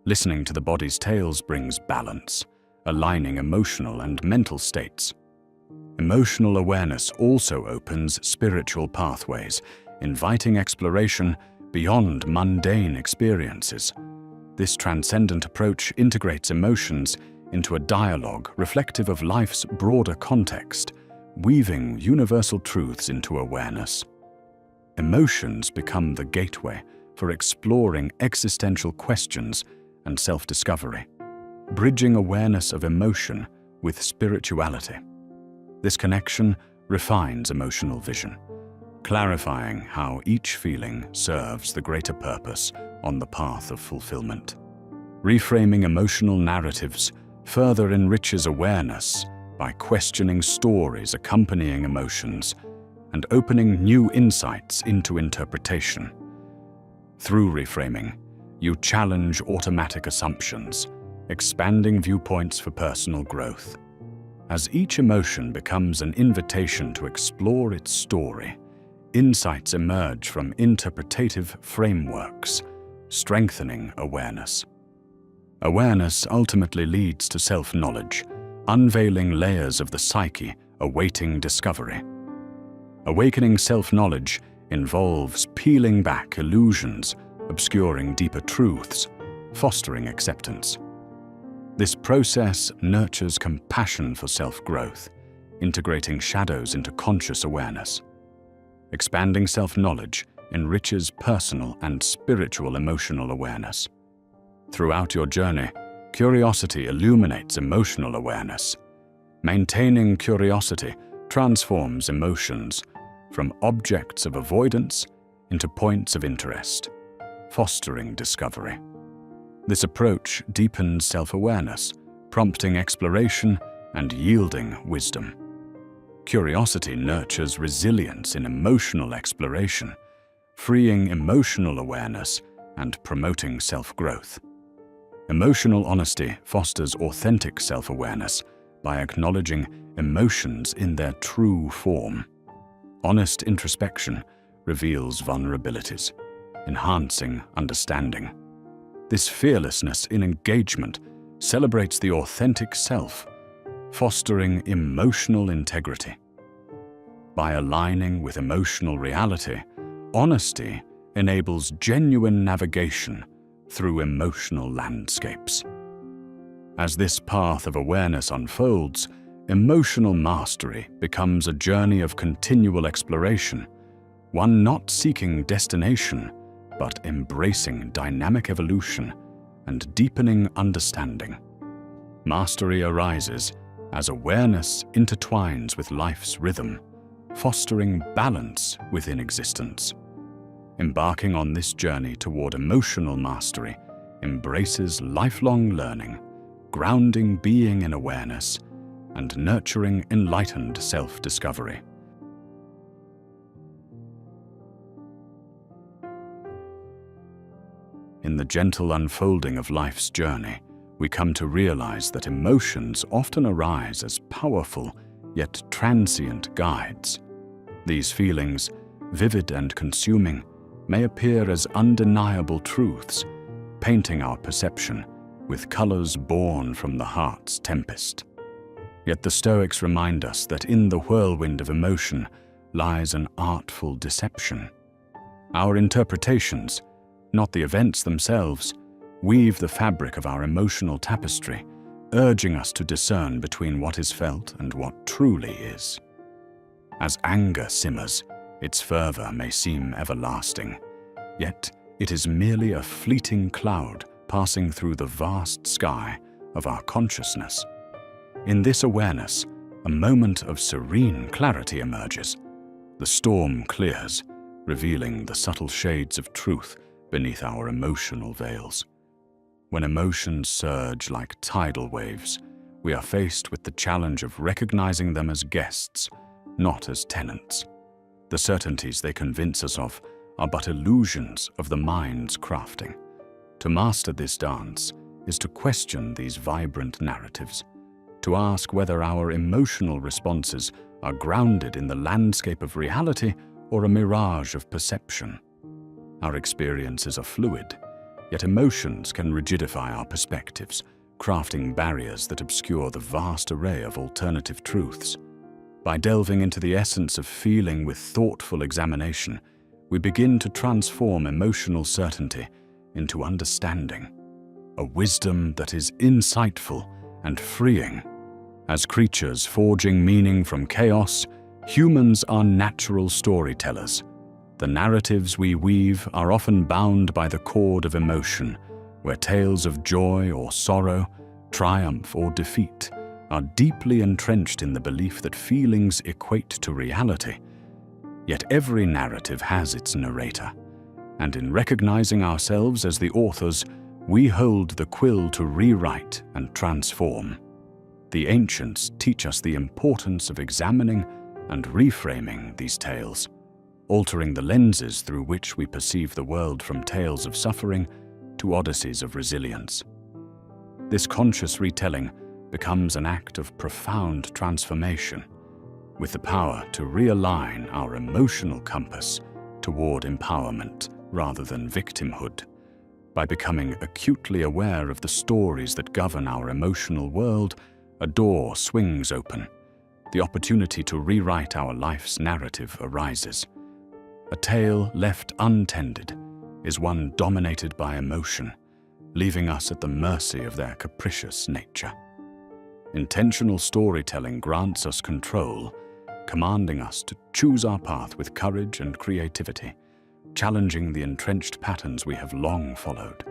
Listening to the body's tales brings balance, aligning emotional and mental states. Emotional awareness also opens spiritual pathways, inviting exploration beyond mundane experiences. This transcendent approach integrates emotions into a dialogue reflective of life's broader context, weaving universal truths into awareness. Emotions become the gateway for exploring existential questions and self-discovery, bridging awareness of emotion with spirituality. This connection refines emotional vision, clarifying how each feeling serves the greater purpose on the path of fulfillment. Reframing emotional narratives further enriches awareness by questioning stories accompanying emotions and opening new insights into interpretation. Through reframing, you challenge automatic assumptions, expanding viewpoints for personal growth. As each emotion becomes an invitation to explore its story, insights emerge from interpretative frameworks, strengthening awareness. Awareness ultimately leads to self-knowledge, unveiling layers of the psyche awaiting discovery. Awakening self-knowledge involves peeling back illusions, obscuring deeper truths, fostering acceptance. This process nurtures compassion for self-growth, integrating shadows into conscious awareness. Expanding self-knowledge enriches personal and spiritual emotional awareness. Throughout your journey, curiosity illuminates emotional awareness. Maintaining curiosity transforms emotions from objects of avoidance into points of interest, fostering discovery. This approach deepens self-awareness, prompting exploration and yielding wisdom. Curiosity nurtures resilience in emotional exploration, freeing emotional awareness and promoting self-growth. Emotional honesty fosters authentic self-awareness by acknowledging emotions in their true form. Honest introspection reveals vulnerabilities, enhancing understanding. This fearlessness in engagement celebrates the authentic self, fostering emotional integrity. By aligning with emotional reality, honesty enables genuine navigation through emotional landscapes. As this path of awareness unfolds, emotional mastery becomes a journey of continual exploration, one not seeking destination, but embracing dynamic evolution and deepening understanding. Mastery arises as awareness intertwines with life's rhythm, fostering balance within existence. Embarking on this journey toward emotional mastery embraces lifelong learning, grounding being in awareness, and nurturing enlightened self-discovery. In the gentle unfolding of life's journey, we come to realize that emotions often arise as powerful yet transient guides. These feelings, vivid and consuming, may appear as undeniable truths, painting our perception with colors born from the heart's tempest. Yet the Stoics remind us that in the whirlwind of emotion lies an artful deception. Our interpretations, not the events themselves, weave the fabric of our emotional tapestry, urging us to discern between what is felt and what truly is. As anger simmers, its fervor may seem everlasting, yet it is merely a fleeting cloud passing through the vast sky of our consciousness. In this awareness, a moment of serene clarity emerges. The storm clears, revealing the subtle shades of truth beneath our emotional veils. When emotions surge like tidal waves, we are faced with the challenge of recognizing them as guests, not as tenants. The certainties they convince us of are but illusions of the mind's crafting. To master this dance is to question these vibrant narratives, to ask whether our emotional responses are grounded in the landscape of reality or a mirage of perception. Our experiences are fluid, yet emotions can rigidify our perspectives, crafting barriers that obscure the vast array of alternative truths. By delving into the essence of feeling with thoughtful examination, we begin to transform emotional certainty into understanding, a wisdom that is insightful and freeing. As creatures forging meaning from chaos, humans are natural storytellers. The narratives we weave are often bound by the cord of emotion, where tales of joy or sorrow, triumph or defeat are deeply entrenched in the belief that feelings equate to reality. Yet every narrative has its narrator, and in recognizing ourselves as the authors, we hold the quill to rewrite and transform. The ancients teach us the importance of examining and reframing these tales, altering the lenses through which we perceive the world, from tales of suffering to odysseys of resilience. This conscious retelling becomes an act of profound transformation, with the power to realign our emotional compass toward empowerment rather than victimhood. By becoming acutely aware of the stories that govern our emotional world, a door swings open. The opportunity to rewrite our life's narrative arises. A tale left untended is one dominated by emotion, leaving us at the mercy of their capricious nature. Intentional storytelling grants us control, commanding us to choose our path with courage and creativity, challenging the entrenched patterns we have long followed.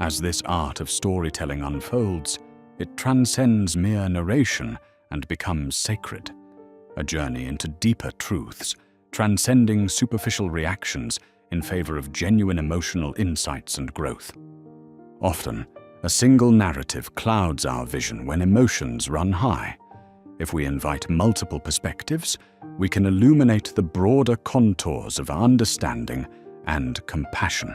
As this art of storytelling unfolds, it transcends mere narration and becomes sacred, a journey into deeper truths, transcending superficial reactions in favor of genuine emotional insights and growth. Often, a single narrative clouds our vision when emotions run high. If we invite multiple perspectives, we can illuminate the broader contours of understanding and compassion.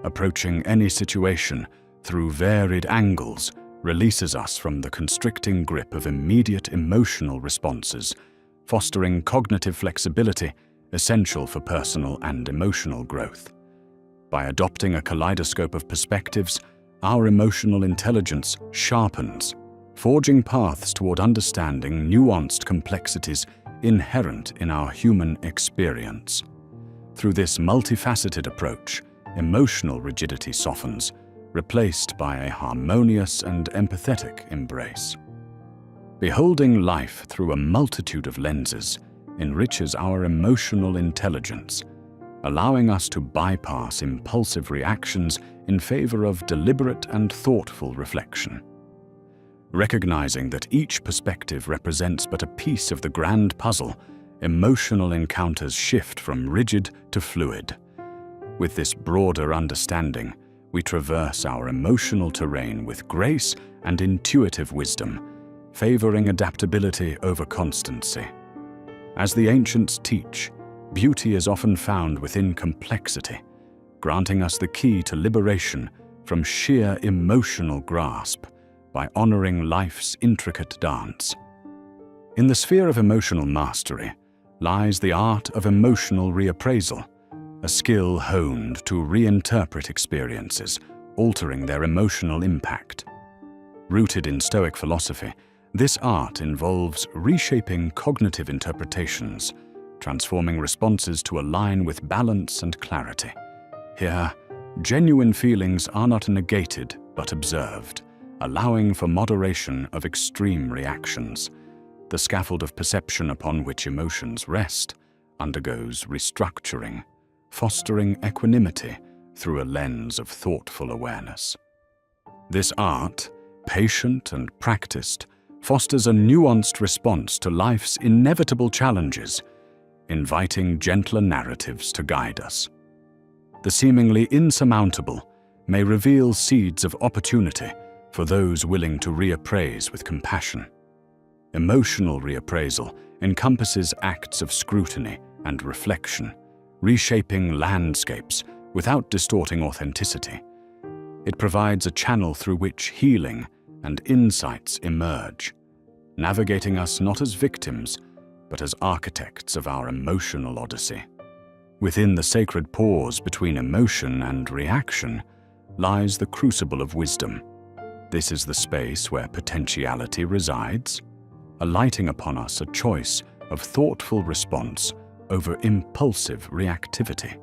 Approaching any situation through varied angles releases us from the constricting grip of immediate emotional responses, fostering cognitive flexibility essential for personal and emotional growth. By adopting a kaleidoscope of perspectives, our emotional intelligence sharpens, forging paths toward understanding nuanced complexities inherent in our human experience. Through this multifaceted approach, emotional rigidity softens, replaced by a harmonious and empathetic embrace. Beholding life through a multitude of lenses enriches our emotional intelligence, allowing us to bypass impulsive reactions in favor of deliberate and thoughtful reflection. Recognizing that each perspective represents but a piece of the grand puzzle, emotional encounters shift from rigid to fluid. With this broader understanding, we traverse our emotional terrain with grace and intuitive wisdom, favoring adaptability over constancy. As the ancients teach, beauty is often found within complexity, granting us the key to liberation from sheer emotional grasp by honoring life's intricate dance. In the sphere of emotional mastery lies the art of emotional reappraisal, a skill honed to reinterpret experiences, altering their emotional impact. Rooted in Stoic philosophy, this art involves reshaping cognitive interpretations, transforming responses to align with balance and clarity. Here, genuine feelings are not negated but observed, allowing for moderation of extreme reactions. the scaffold of perception upon which emotions rest, undergoes restructuring, fostering equanimity through a lens of thoughtful awareness. This art, patient and practiced, fosters a nuanced response to life's inevitable challenges, inviting gentler narratives to guide us. The seemingly insurmountable may reveal seeds of opportunity for those willing to reappraise with compassion. Emotional reappraisal encompasses acts of scrutiny and reflection, reshaping landscapes without distorting authenticity. It provides a channel through which healing and insights emerge, navigating us not as victims, but as architects of our emotional odyssey. Within the sacred pause between emotion and reaction lies the crucible of wisdom. This is the space where potentiality resides, alighting upon us a choice of thoughtful response over impulsive reactivity.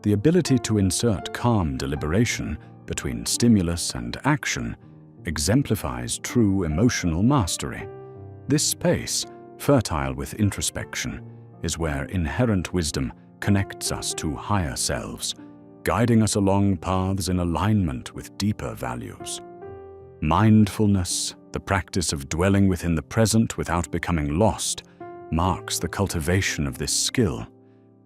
The ability to insert calm deliberation between stimulus and action exemplifies true emotional mastery. This space, fertile with introspection, is where inherent wisdom connects us to higher selves, guiding us along paths in alignment with deeper values. Mindfulness, the practice of dwelling within the present without becoming lost, marks the cultivation of this skill.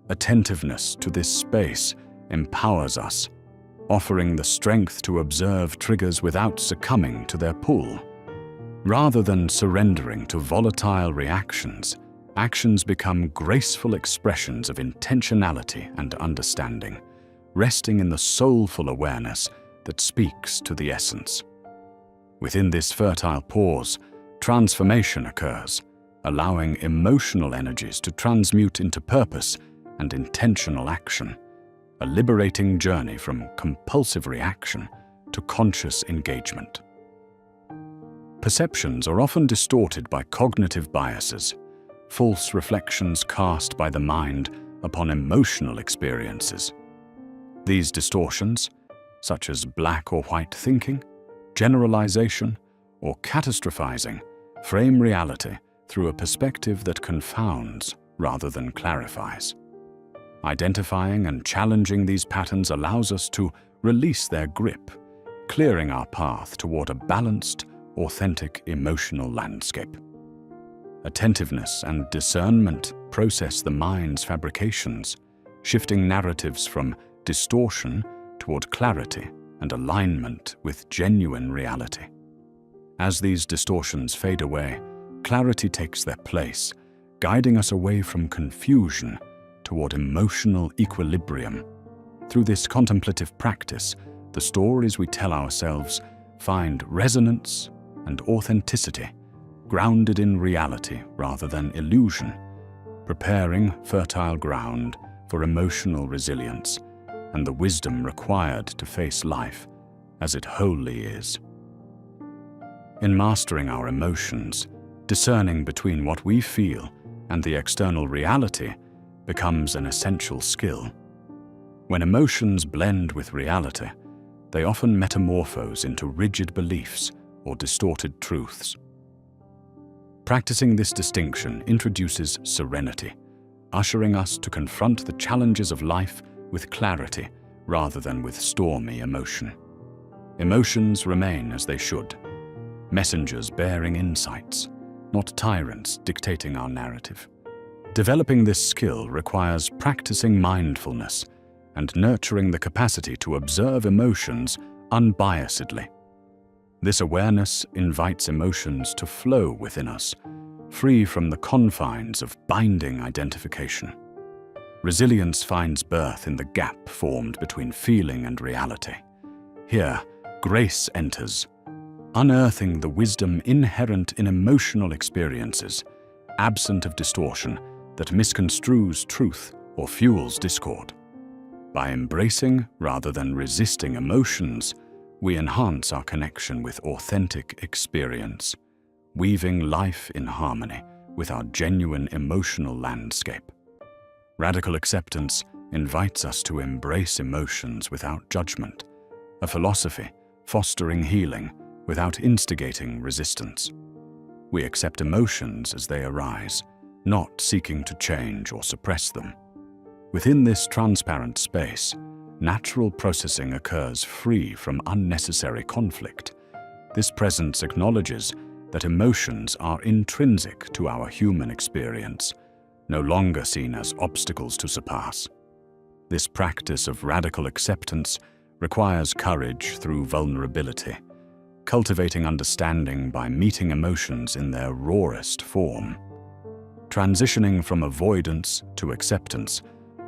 Attentiveness to this space empowers us, offering the strength to observe triggers without succumbing to their pull. Rather than surrendering to volatile reactions, actions become graceful expressions of intentionality and understanding, resting in the soulful awareness that speaks to the essence. Within this fertile pause, transformation occurs, allowing emotional energies to transmute into purpose and intentional action, a liberating journey from compulsive reaction to conscious engagement. Perceptions are often distorted by cognitive biases, false reflections cast by the mind upon emotional experiences. These distortions, such as black or white thinking, generalization, or catastrophizing, frame reality through a perspective that confounds rather than clarifies. Identifying and challenging these patterns allows us to release their grip, clearing our path toward a balanced, authentic emotional landscape. Attentiveness and discernment process the mind's fabrications, shifting narratives from distortion toward clarity and alignment with genuine reality. As these distortions fade away, clarity takes their place, guiding us away from confusion toward emotional equilibrium. Through this contemplative practice, the stories we tell ourselves find resonance and authenticity, grounded in reality rather than illusion, preparing fertile ground for emotional resilience and the wisdom required to face life as it wholly is. In mastering our emotions, discerning between what we feel and the external reality becomes an essential skill. When emotions blend with reality, they often metamorphose into rigid beliefs or distorted truths. Practicing this distinction introduces serenity, ushering us to confront the challenges of life with clarity rather than with stormy emotion. Emotions remain as they should, messengers bearing insights, not tyrants dictating our narrative. Developing this skill requires practicing mindfulness and nurturing the capacity to observe emotions unbiasedly. This awareness invites emotions to flow within us, free from the confines of binding identification. Resilience finds birth in the gap formed between feeling and reality. Here, grace enters, unearthing the wisdom inherent in emotional experiences, absent of distortion that misconstrues truth or fuels discord. By embracing rather than resisting emotions, we enhance our connection with authentic experience, weaving life in harmony with our genuine emotional landscape. Radical acceptance invites us to embrace emotions without judgment, a philosophy fostering healing without instigating resistance. We accept emotions as they arise, not seeking to change or suppress them. Within this transparent space, natural processing occurs free from unnecessary conflict. This presence acknowledges that emotions are intrinsic to our human experience, no longer seen as obstacles to surpass. This practice of radical acceptance requires courage through vulnerability, cultivating understanding by meeting emotions in their rawest form. Transitioning from avoidance to acceptance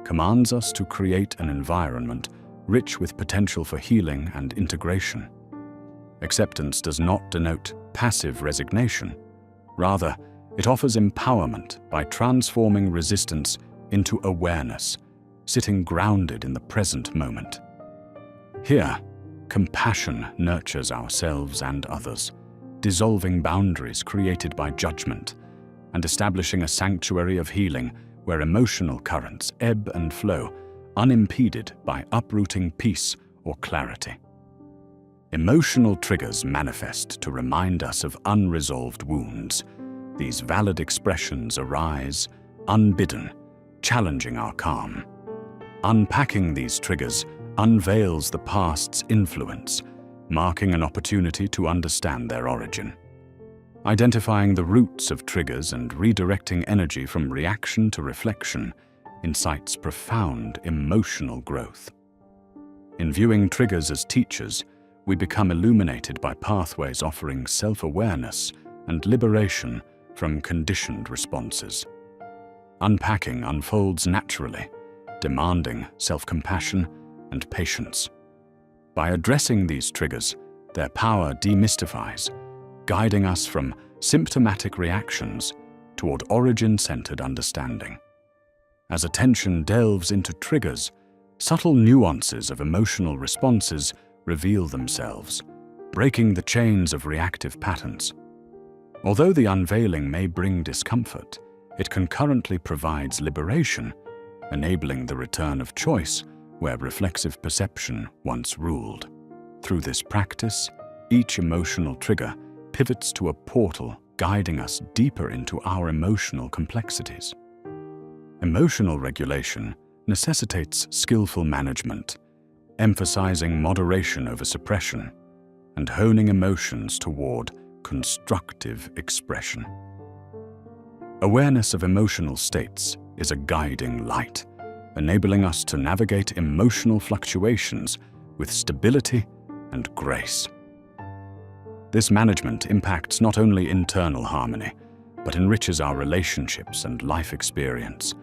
commands us to create an environment rich with potential for healing and integration. Acceptance does not denote passive resignation. Rather, it offers empowerment by transforming resistance into awareness, sitting grounded in the present moment. Here, compassion nurtures ourselves and others, dissolving boundaries created by judgment and establishing a sanctuary of healing where emotional currents ebb and flow, unimpeded by uprooting peace or clarity. Emotional triggers manifest to remind us of unresolved wounds. These valid expressions arise, unbidden, challenging our calm. Unpacking these triggers unveils the past's influence, marking an opportunity to understand their origin. Identifying the roots of triggers and redirecting energy from reaction to reflection incites profound emotional growth. In viewing triggers as teachers, we become illuminated by pathways offering self-awareness and liberation from conditioned responses. Unpacking unfolds naturally, demanding self-compassion and patience. By addressing these triggers, their power demystifies, guiding us from symptomatic reactions toward origin-centered understanding. As attention delves into triggers, subtle nuances of emotional responses reveal themselves, breaking the chains of reactive patterns. Although the unveiling may bring discomfort, it concurrently provides liberation, enabling the return of choice where reflexive perception once ruled. Through this practice, each emotional trigger pivots to a portal guiding us deeper into our emotional complexities. Emotional regulation necessitates skillful management, emphasizing moderation over suppression and honing emotions toward constructive expression. Awareness of emotional states is a guiding light, enabling us to navigate emotional fluctuations with stability and grace. This management impacts not only internal harmony, but enriches our relationships and life experience,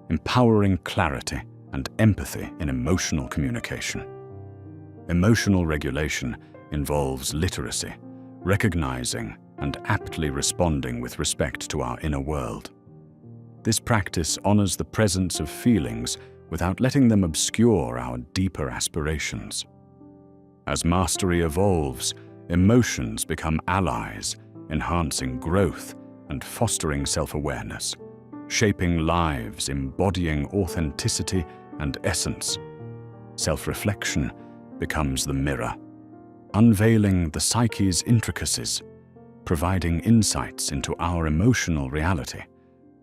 empowering clarity and empathy in emotional communication. Emotional regulation involves literacy, recognizing and aptly responding with respect to our inner world. This practice honors the presence of feelings without letting them obscure our deeper aspirations. As mastery evolves, emotions become allies, enhancing growth and fostering self-awareness, shaping lives embodying authenticity and essence. Self-reflection becomes the mirror, unveiling the psyche's intricacies, providing insights into our emotional reality.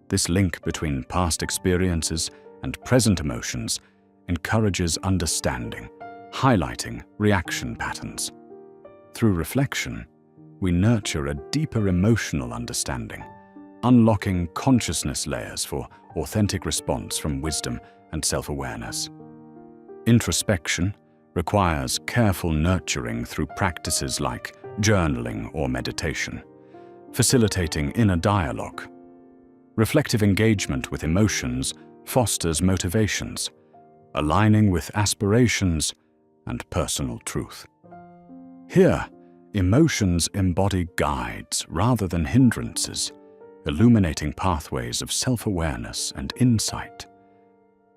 This link between past experiences and present emotions encourages understanding, highlighting reaction patterns. Through reflection, we nurture a deeper emotional understanding, unlocking consciousness layers for authentic response from wisdom and self-awareness. Introspection requires careful nurturing through practices like journaling or meditation, facilitating inner dialogue. Reflective engagement with emotions fosters motivations, aligning with aspirations and personal truth. Here, emotions embody guides rather than hindrances, illuminating pathways of self-awareness and insight.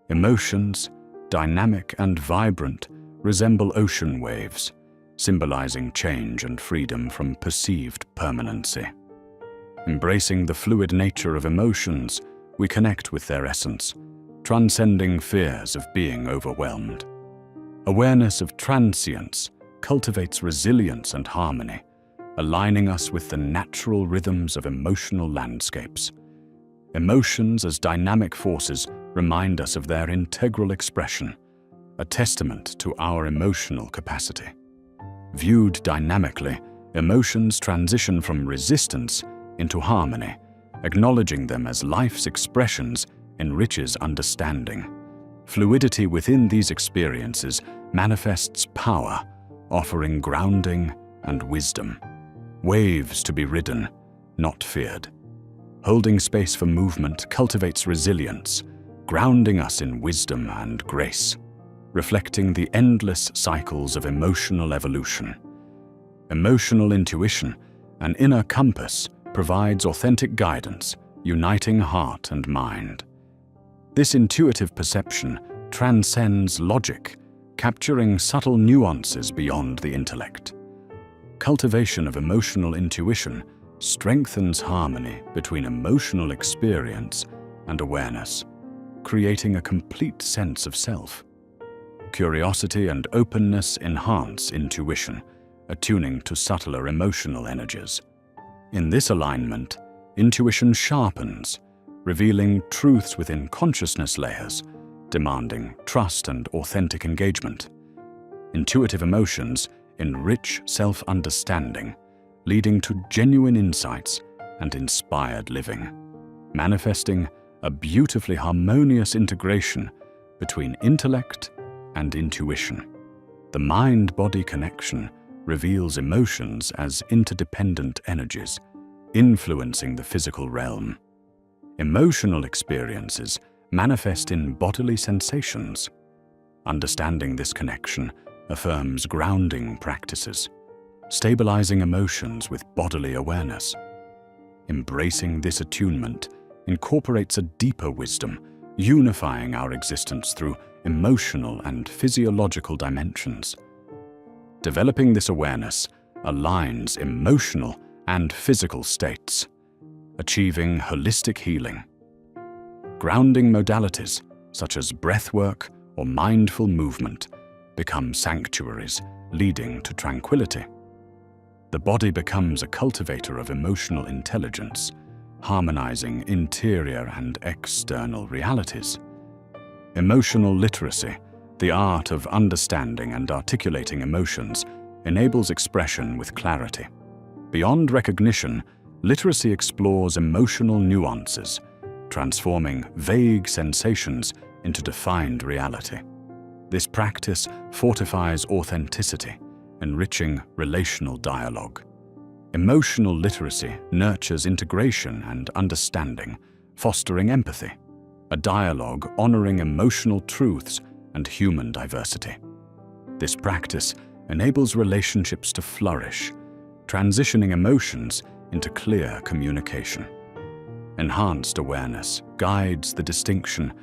Emotions, dynamic and vibrant, resemble ocean waves, symbolizing change and freedom from perceived permanency. Embracing the fluid nature of emotions, we connect with their essence, transcending fears of being overwhelmed. Awareness of transience cultivates resilience and harmony, aligning us with the natural rhythms of emotional landscapes. Emotions as dynamic forces remind us of their integral expression, a testament to our emotional capacity. Viewed dynamically, emotions transition from resistance into harmony. Acknowledging them as life's expressions enriches understanding. Fluidity within these experiences manifests power, offering grounding and wisdom. Waves to be ridden, not feared. Holding space for movement cultivates resilience, grounding us in wisdom and grace, reflecting the endless cycles of emotional evolution. Emotional intuition, an inner compass, provides authentic guidance, uniting heart and mind. This intuitive perception transcends logic, capturing subtle nuances beyond the intellect. Cultivation of emotional intuition strengthens harmony between emotional experience and awareness, creating a complete sense of self. Curiosity and openness enhance intuition, attuning to subtler emotional energies. In this alignment, intuition sharpens, revealing truths within consciousness layers, demanding trust and authentic engagement. Intuitive emotions enrich self-understanding, leading to genuine insights and inspired living, manifesting a beautifully harmonious integration between intellect and intuition. The mind-body connection reveals emotions as interdependent energies, influencing the physical realm. Emotional experiences manifest in bodily sensations. Understanding this connection affirms grounding practices, stabilizing emotions with bodily awareness. Embracing this attunement incorporates a deeper wisdom, unifying our existence through emotional and physiological dimensions. Developing this awareness aligns emotional and physical states, achieving holistic healing. Grounding modalities, such as breathwork or mindful movement, become sanctuaries, leading to tranquility. The body becomes a cultivator of emotional intelligence, harmonizing interior and external realities. Emotional literacy, the art of understanding and articulating emotions, enables expression with clarity. Beyond recognition, literacy explores emotional nuances, transforming vague sensations into defined reality. This practice fortifies authenticity, enriching relational dialogue. Emotional literacy nurtures integration and understanding, fostering empathy, a dialogue honoring emotional truths and human diversity. This practice enables relationships to flourish, transitioning emotions into clear communication. Enhanced awareness guides the distinction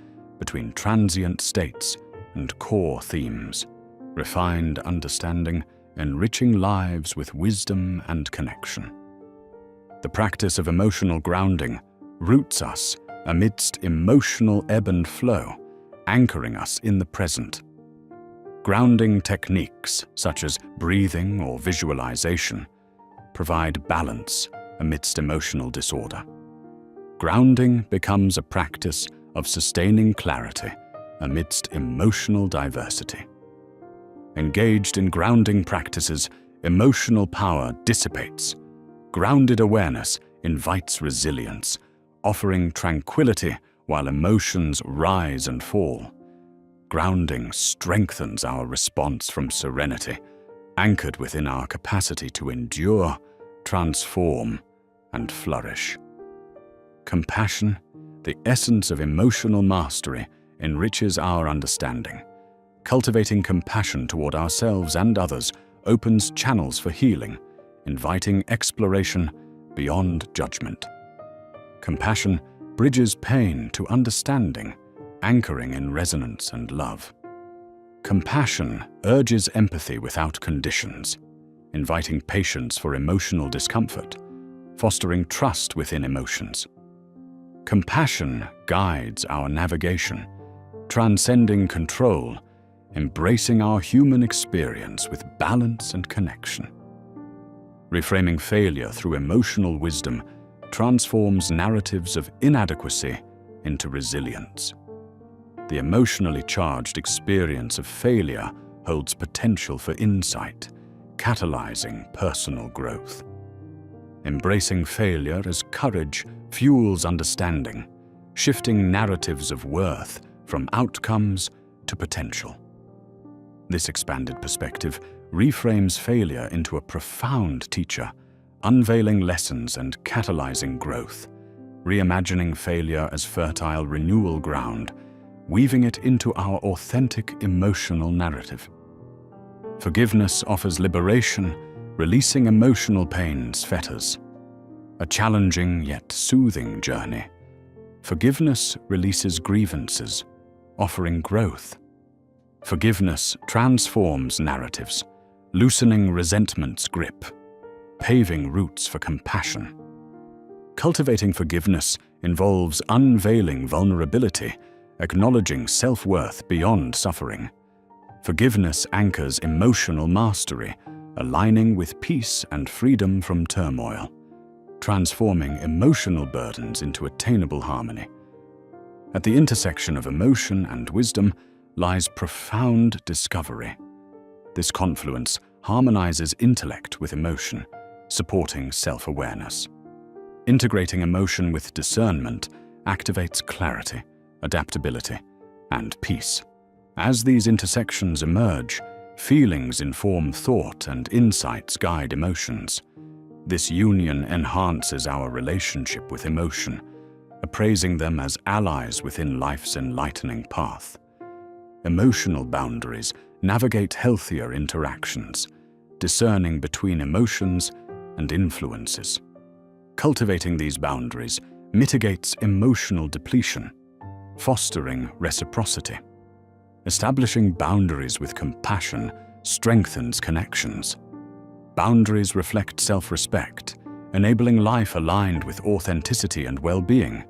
between transient states and core themes, refined understanding enriching lives with wisdom and connection. The practice of emotional grounding roots us amidst emotional ebb and flow, anchoring us in the present. Grounding techniques such as breathing or visualization provide balance amidst emotional disorder. Grounding becomes a practice of sustaining clarity amidst emotional diversity. Engaged in grounding practices, emotional power dissipates. Grounded awareness invites resilience, offering tranquility while emotions rise and fall. Grounding strengthens our response from serenity, anchored within our capacity to endure, transform, and flourish. Compassion, the essence of emotional mastery, enriches our understanding. Cultivating compassion toward ourselves and others opens channels for healing, inviting exploration beyond judgment. Compassion bridges pain to understanding, anchoring in resonance and love. Compassion urges empathy without conditions, inviting patience for emotional discomfort, fostering trust within emotions. Compassion guides our navigation, transcending control, embracing our human experience with balance and connection. Reframing failure through emotional wisdom transforms narratives of inadequacy into resilience. The emotionally charged experience of failure holds potential for insight, catalyzing personal growth. Embracing failure as courage fuels understanding, shifting narratives of worth from outcomes to potential. This expanded perspective reframes failure into a profound teacher, unveiling lessons and catalyzing growth, reimagining failure as fertile renewal ground, weaving it into our authentic emotional narrative. Forgiveness offers liberation, releasing emotional pain's fetters. A challenging yet soothing journey. Forgiveness releases grievances, offering growth. Forgiveness transforms narratives, loosening resentment's grip, paving routes for compassion. Cultivating forgiveness involves unveiling vulnerability, acknowledging self-worth beyond suffering. Forgiveness anchors emotional mastery, aligning with peace and freedom from turmoil, transforming emotional burdens into attainable harmony. At the intersection of emotion and wisdom lies profound discovery. This confluence harmonizes intellect with emotion, supporting self-awareness. Integrating emotion with discernment activates clarity, adaptability, and peace. As these intersections emerge, feelings inform thought and insights guide emotions. This union enhances our relationship with emotion, appraising them as allies within life's enlightening path. Emotional boundaries navigate healthier interactions, discerning between emotions and influences. Cultivating these boundaries mitigates emotional depletion, fostering reciprocity. Establishing boundaries with compassion strengthens connections. Boundaries reflect self-respect, enabling life aligned with authenticity and well-being.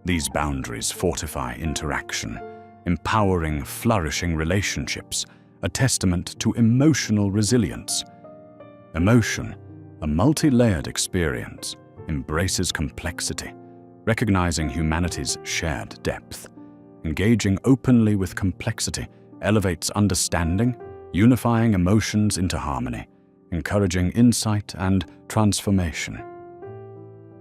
These boundaries fortify interaction, empowering flourishing relationships, a testament to emotional resilience. Emotion, a multi-layered experience, embraces complexity, recognizing humanity's shared depth. Engaging openly with complexity elevates understanding, unifying emotions into harmony, encouraging insight and transformation.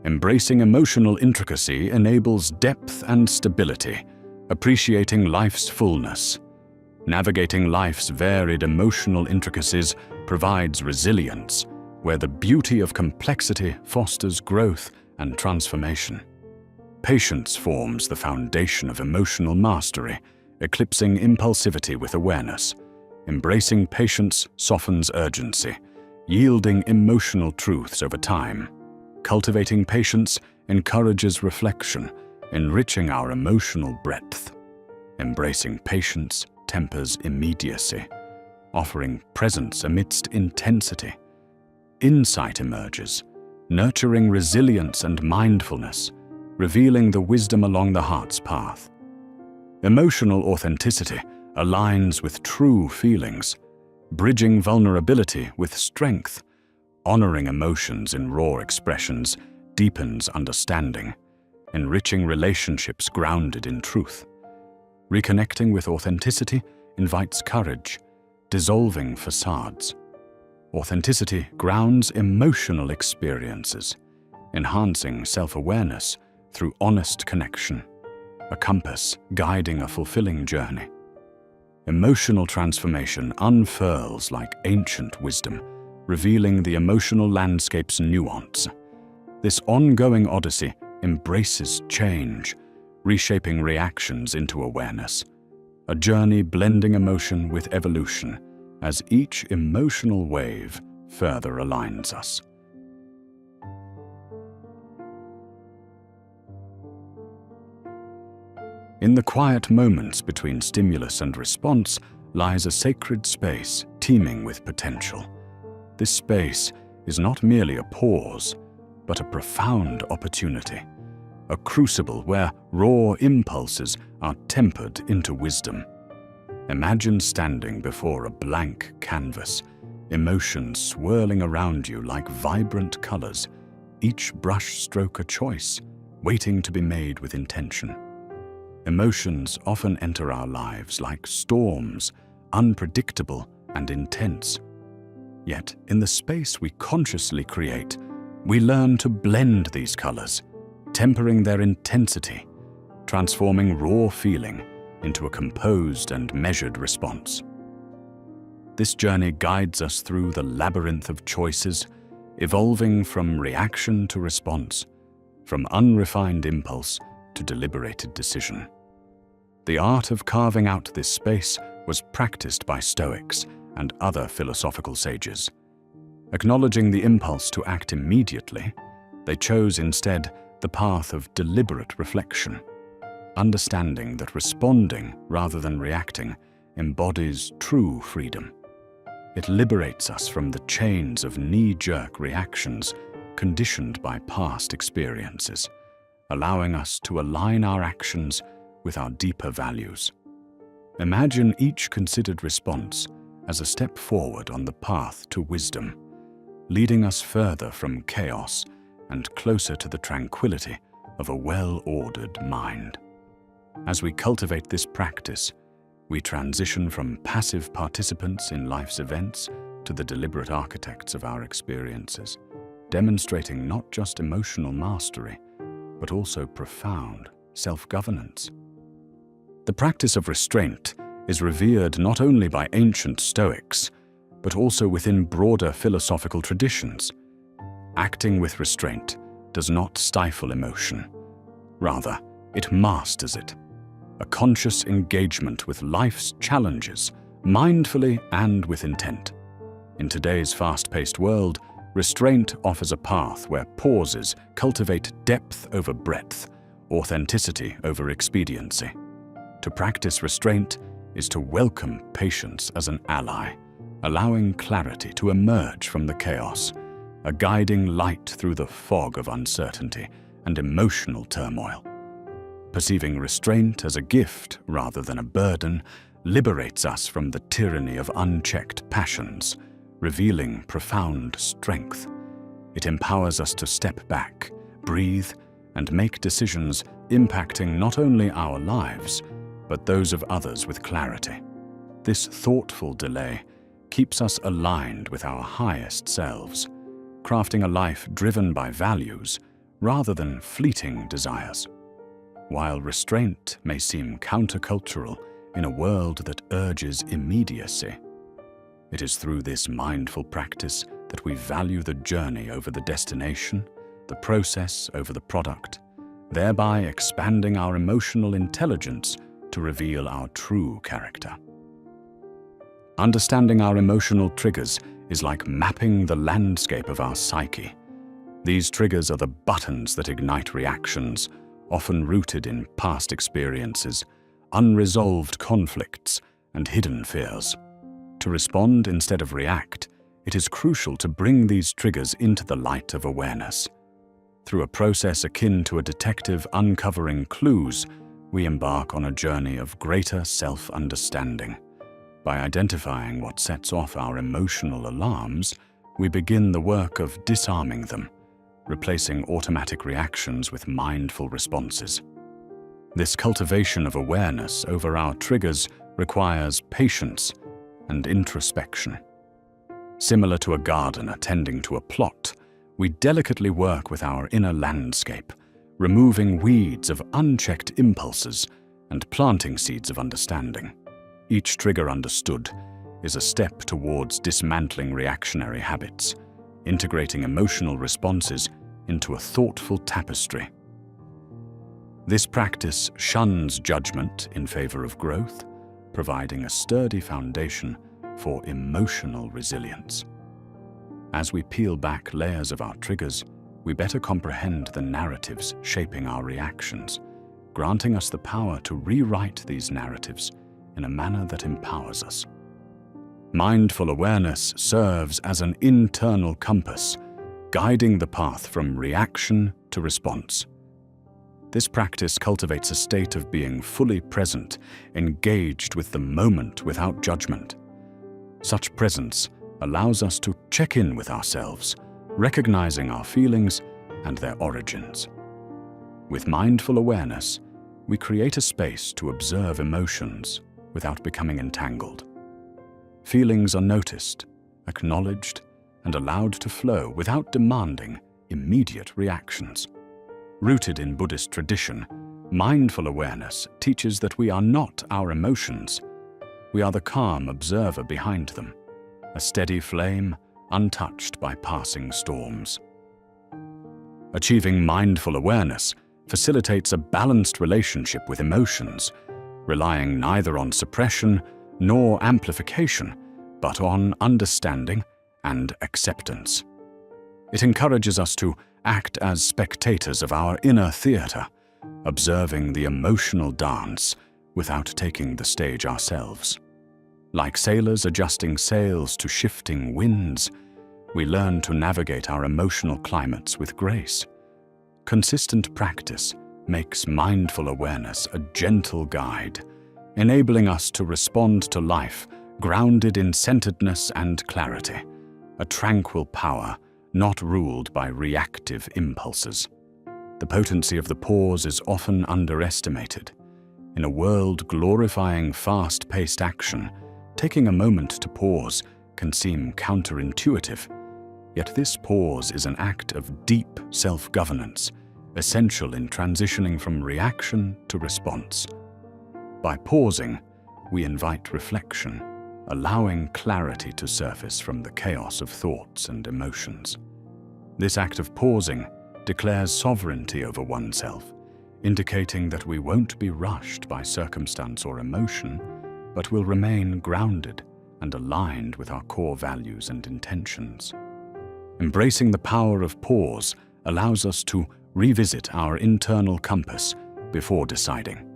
Embracing emotional intricacy enables depth and stability, appreciating life's fullness. Navigating life's varied emotional intricacies provides resilience, where the beauty of complexity fosters growth and transformation. Patience forms the foundation of emotional mastery, eclipsing impulsivity with awareness. Embracing patience softens urgency, yielding emotional truths over time. Cultivating patience encourages reflection, enriching our emotional breadth. Embracing patience tempers immediacy, offering presence amidst intensity. Insight emerges, nurturing resilience and mindfulness, revealing the wisdom along the heart's path. Emotional authenticity aligns with true feelings, bridging vulnerability with strength. Honoring emotions in raw expressions deepens understanding, enriching relationships grounded in truth. Reconnecting with authenticity invites courage, dissolving facades. Authenticity grounds emotional experiences, enhancing self-awareness through honest connection, a compass guiding a fulfilling journey. Emotional transformation unfurls like ancient wisdom, revealing the emotional landscape's nuance. This ongoing odyssey embraces change, reshaping reactions into awareness, a journey blending emotion with evolution as each emotional wave further aligns us. In the quiet moments between stimulus and response lies a sacred space teeming with potential. This space is not merely a pause, but a profound opportunity, a crucible where raw impulses are tempered into wisdom. Imagine standing before a blank canvas, emotions swirling around you like vibrant colors, each brush stroke a choice, waiting to be made with intention. Emotions often enter our lives like storms, unpredictable and intense. Yet, in the space we consciously create, we learn to blend these colors, tempering their intensity, transforming raw feeling into a composed and measured response. This journey guides us through the labyrinth of choices, evolving from reaction to response, from unrefined impulse to deliberated decision. The art of carving out this space was practiced by Stoics and other philosophical sages. Acknowledging the impulse to act immediately, they chose instead the path of deliberate reflection, understanding that responding rather than reacting embodies true freedom. It liberates us from the chains of knee-jerk reactions conditioned by past experiences, allowing us to align our actions with our deeper values. Imagine each considered response as a step forward on the path to wisdom, leading us further from chaos and closer to the tranquility of a well-ordered mind. As we cultivate this practice, we transition from passive participants in life's events to the deliberate architects of our experiences, demonstrating not just emotional mastery, but also profound self-governance. The practice of restraint is revered not only by ancient Stoics, but also within broader philosophical traditions. Acting with restraint does not stifle emotion. Rather, it masters it. A conscious engagement with life's challenges, mindfully and with intent. In today's fast-paced world, restraint offers a path where pauses cultivate depth over breadth, authenticity over expediency. To practice restraint is to welcome patience as an ally, allowing clarity to emerge from the chaos, a guiding light through the fog of uncertainty and emotional turmoil. Perceiving restraint as a gift rather than a burden liberates us from the tyranny of unchecked passions, revealing profound strength. It empowers us to step back, breathe, and make decisions impacting not only our lives, but those of others with clarity. This thoughtful delay keeps us aligned with our highest selves, crafting a life driven by values rather than fleeting desires. While restraint may seem countercultural in a world that urges immediacy, it is through this mindful practice that we value the journey over the destination, the process over the product, thereby expanding our emotional intelligence to reveal our true character. Understanding our emotional triggers is like mapping the landscape of our psyche. These triggers are the buttons that ignite reactions, often rooted in past experiences, unresolved conflicts, and hidden fears. To respond instead of react, it is crucial to bring these triggers into the light of awareness. Through a process akin to a detective uncovering clues, we embark on a journey of greater self-understanding. By identifying what sets off our emotional alarms, we begin the work of disarming them, replacing automatic reactions with mindful responses. This cultivation of awareness over our triggers requires patience and introspection. Similar to a gardener tending to a plot, we delicately work with our inner landscape, removing weeds of unchecked impulses and planting seeds of understanding. Each trigger understood is a step towards dismantling reactionary habits, integrating emotional responses into a thoughtful tapestry. This practice shuns judgment in favor of growth, providing a sturdy foundation for emotional resilience. As we peel back layers of our triggers, we better comprehend the narratives shaping our reactions, granting us the power to rewrite these narratives in a manner that empowers us. Mindful awareness serves as an internal compass, guiding the path from reaction to response. This practice cultivates a state of being fully present, engaged with the moment without judgment. Such presence allows us to check in with ourselves, recognizing our feelings and their origins. With mindful awareness, we create a space to observe emotions without becoming entangled. Feelings are noticed, acknowledged, and allowed to flow without demanding immediate reactions. Rooted in Buddhist tradition, mindful awareness teaches that we are not our emotions. We are the calm observer behind them, a steady flame untouched by passing storms. Achieving mindful awareness facilitates a balanced relationship with emotions, relying neither on suppression nor amplification, but on understanding and acceptance. It encourages us to act as spectators of our inner theater, observing the emotional dance without taking the stage ourselves. Like sailors adjusting sails to shifting winds, we learn to navigate our emotional climates with grace. Consistent practice makes mindful awareness a gentle guide, enabling us to respond to life grounded in centeredness and clarity, a tranquil power not ruled by reactive impulses. The potency of the pause is often underestimated. In a world glorifying fast-paced action, taking a moment to pause can seem counterintuitive. Yet this pause is an act of deep self-governance, essential in transitioning from reaction to response. By pausing, we invite reflection, allowing clarity to surface from the chaos of thoughts and emotions. This act of pausing declares sovereignty over oneself, indicating that we won't be rushed by circumstance or emotion, but will remain grounded and aligned with our core values and intentions. Embracing the power of pause allows us to revisit our internal compass before deciding.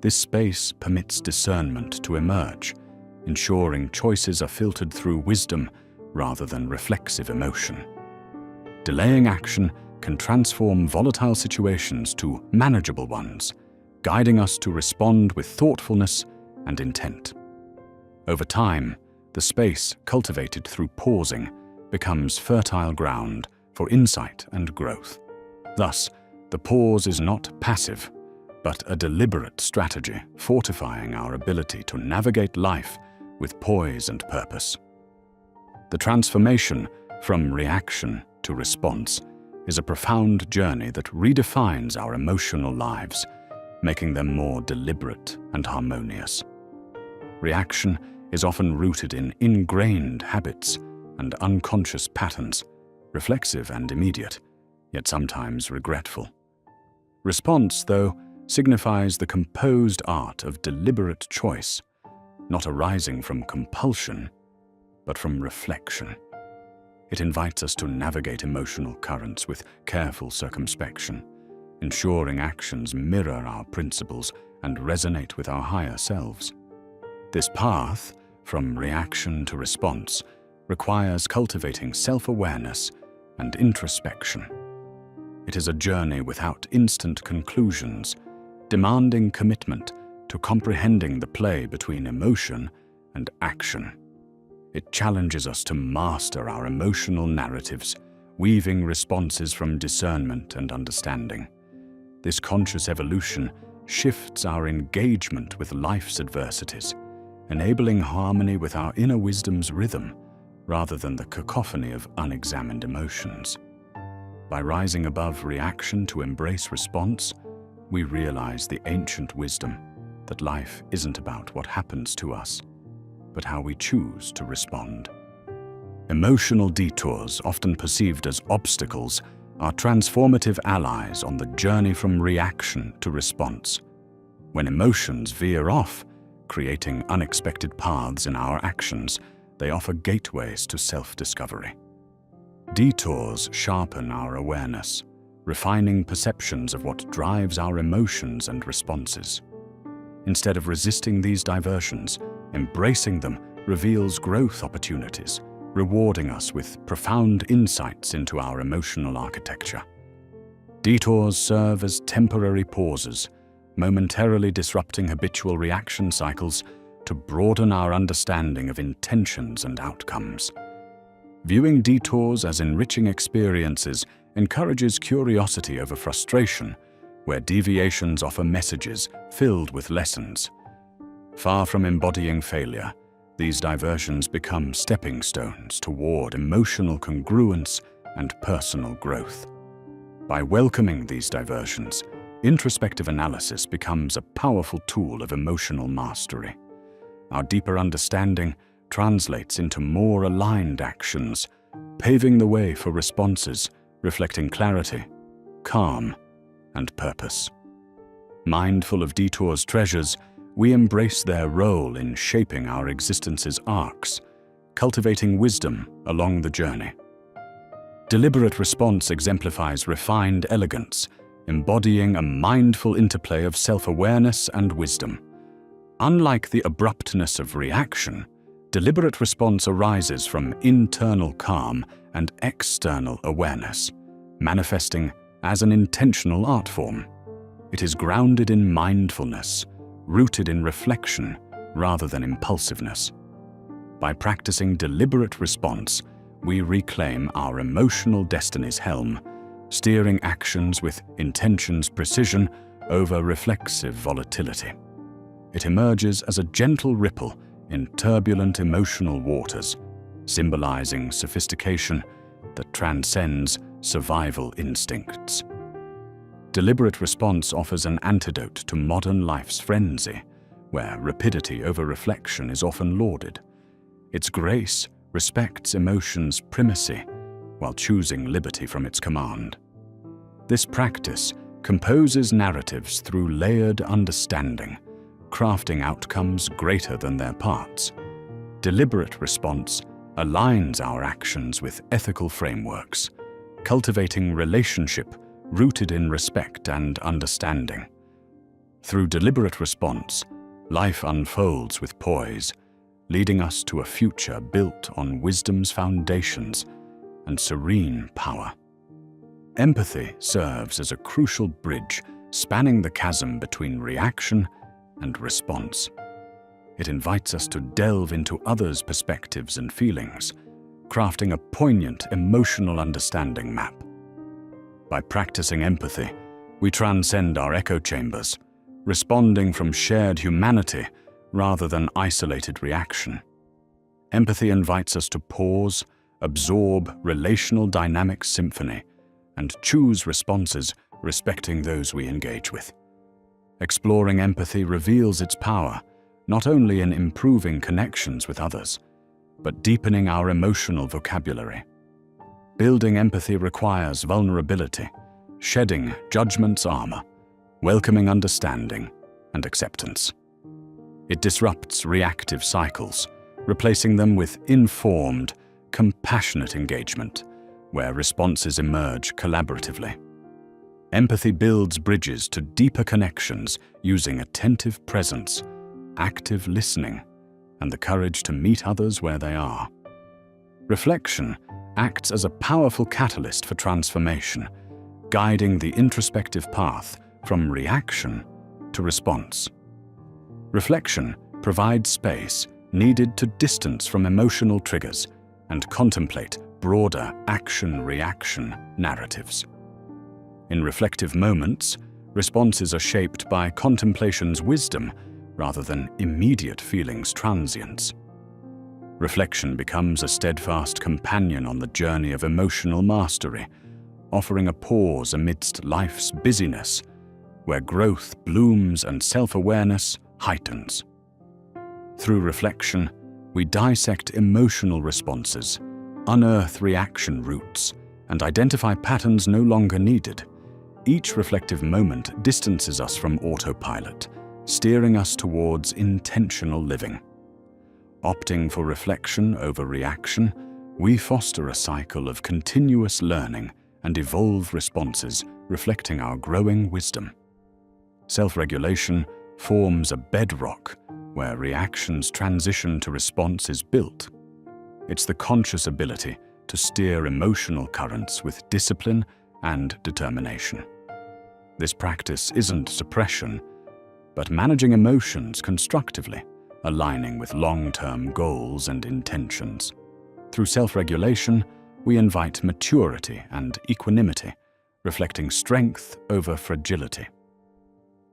This space permits discernment to emerge, ensuring choices are filtered through wisdom rather than reflexive emotion. Delaying action can transform volatile situations to manageable ones, guiding us to respond with thoughtfulness and intent. Over time, the space cultivated through pausing becomes fertile ground for insight and growth. Thus, the pause is not passive, but a deliberate strategy fortifying our ability to navigate life with poise and purpose. The transformation from reaction to response is a profound journey that redefines our emotional lives, making them more deliberate and harmonious. Reaction is often rooted in ingrained habits and unconscious patterns, reflexive and immediate, yet sometimes regretful. Response, though, signifies the composed art of deliberate choice, not arising from compulsion, but from reflection. It invites us to navigate emotional currents with careful circumspection, ensuring actions mirror our principles and resonate with our higher selves. This path, from reaction to response, requires cultivating self-awareness and introspection. It is a journey without instant conclusions, demanding commitment to comprehending the play between emotion and action. It challenges us to master our emotional narratives, weaving responses from discernment and understanding. This conscious evolution shifts our engagement with life's adversities, enabling harmony with our inner wisdom's rhythm rather than the cacophony of unexamined emotions. By rising above reaction to embrace response, we realize the ancient wisdom that life isn't about what happens to us, but how we choose to respond. Emotional detours, often perceived as obstacles, are transformative allies on the journey from reaction to response. When emotions veer off, creating unexpected paths in our actions, they offer gateways to self-discovery. Detours sharpen our awareness, refining perceptions of what drives our emotions and responses. Instead of resisting these diversions, embracing them reveals growth opportunities, rewarding us with profound insights into our emotional architecture. Detours serve as temporary pauses, momentarily disrupting habitual reaction cycles to broaden our understanding of intentions and outcomes. Viewing detours as enriching experiences encourages curiosity over frustration, where deviations offer messages filled with lessons. Far from embodying failure, these diversions become stepping stones toward emotional congruence and personal growth. By welcoming these diversions, introspective analysis becomes a powerful tool of emotional mastery. Our deeper understanding translates into more aligned actions, paving the way for responses reflecting clarity, calm, and purpose. Mindful of detours' treasures, we embrace their role in shaping our existence's arcs, cultivating wisdom along the journey. Deliberate response exemplifies refined elegance, embodying a mindful interplay of self-awareness and wisdom. Unlike the abruptness of reaction, deliberate response arises from internal calm and external awareness, manifesting as an intentional art form. It is grounded in mindfulness, rooted in reflection rather than impulsiveness. By practicing deliberate response, we reclaim our emotional destiny's helm, steering actions with intention's precision over reflexive volatility. It emerges as a gentle ripple in turbulent emotional waters, symbolizing sophistication that transcends survival instincts. Deliberate response offers an antidote to modern life's frenzy, where rapidity over reflection is often lauded. Its grace respects emotion's primacy while choosing liberty from its command. This practice composes narratives through layered understanding, crafting outcomes greater than their parts. Deliberate response aligns our actions with ethical frameworks, cultivating relationship rooted in respect and understanding. Through deliberate response, life unfolds with poise, leading us to a future built on wisdom's foundations and serene power. Empathy serves as a crucial bridge spanning the chasm between reaction and response. It invites us to delve into others' perspectives and feelings, crafting a poignant emotional understanding map. By practicing empathy, we transcend our echo chambers, responding from shared humanity rather than isolated reaction. Empathy invites us to pause, absorb relational dynamic symphony, and choose responses respecting those we engage with. Exploring empathy reveals its power, not only in improving connections with others, but deepening our emotional vocabulary. Building empathy requires vulnerability, shedding judgment's armor, welcoming understanding and acceptance. It disrupts reactive cycles, replacing them with informed, compassionate engagement, where responses emerge collaboratively. Empathy builds bridges to deeper connections using attentive presence, active listening, and the courage to meet others where they are. Reflection acts as a powerful catalyst for transformation, guiding the introspective path from reaction to response. Reflection provides space needed to distance from emotional triggers and contemplate broader action-reaction narratives. In reflective moments, responses are shaped by contemplation's wisdom rather than immediate feelings' transience. Reflection becomes a steadfast companion on the journey of emotional mastery, offering a pause amidst life's busyness, where growth blooms and self-awareness heightens. Through reflection, we dissect emotional responses, unearth reaction roots, and identify patterns no longer needed. Each reflective moment distances us from autopilot, steering us towards intentional living. Opting for reflection over reaction, we foster a cycle of continuous learning and evolve responses reflecting our growing wisdom. Self-regulation forms a bedrock where reaction's transition to response is built. It's the conscious ability to steer emotional currents with discipline and determination. This practice isn't suppression, but managing emotions constructively, aligning with long-term goals and intentions. Through self-regulation, we invite maturity and equanimity, reflecting strength over fragility.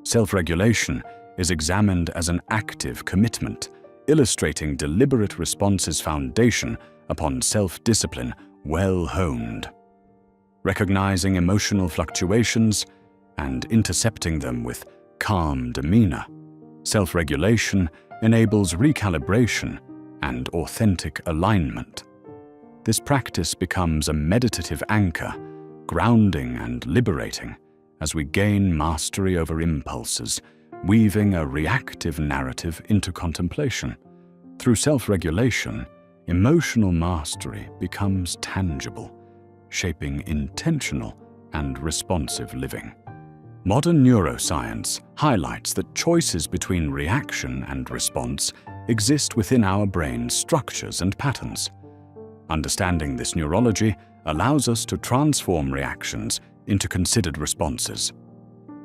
Self-regulation is examined as an active commitment, illustrating deliberate response's foundation upon self-discipline well honed. Recognizing emotional fluctuations and intercepting them with calm demeanor, self-regulation enables recalibration and authentic alignment. This practice becomes a meditative anchor, grounding and liberating as we gain mastery over impulses, weaving a reactive narrative into contemplation. Through self-regulation, emotional mastery becomes tangible, shaping intentional and responsive living. Modern neuroscience highlights that choices between reaction and response exist within our brain's structures and patterns. Understanding this neurology allows us to transform reactions into considered responses.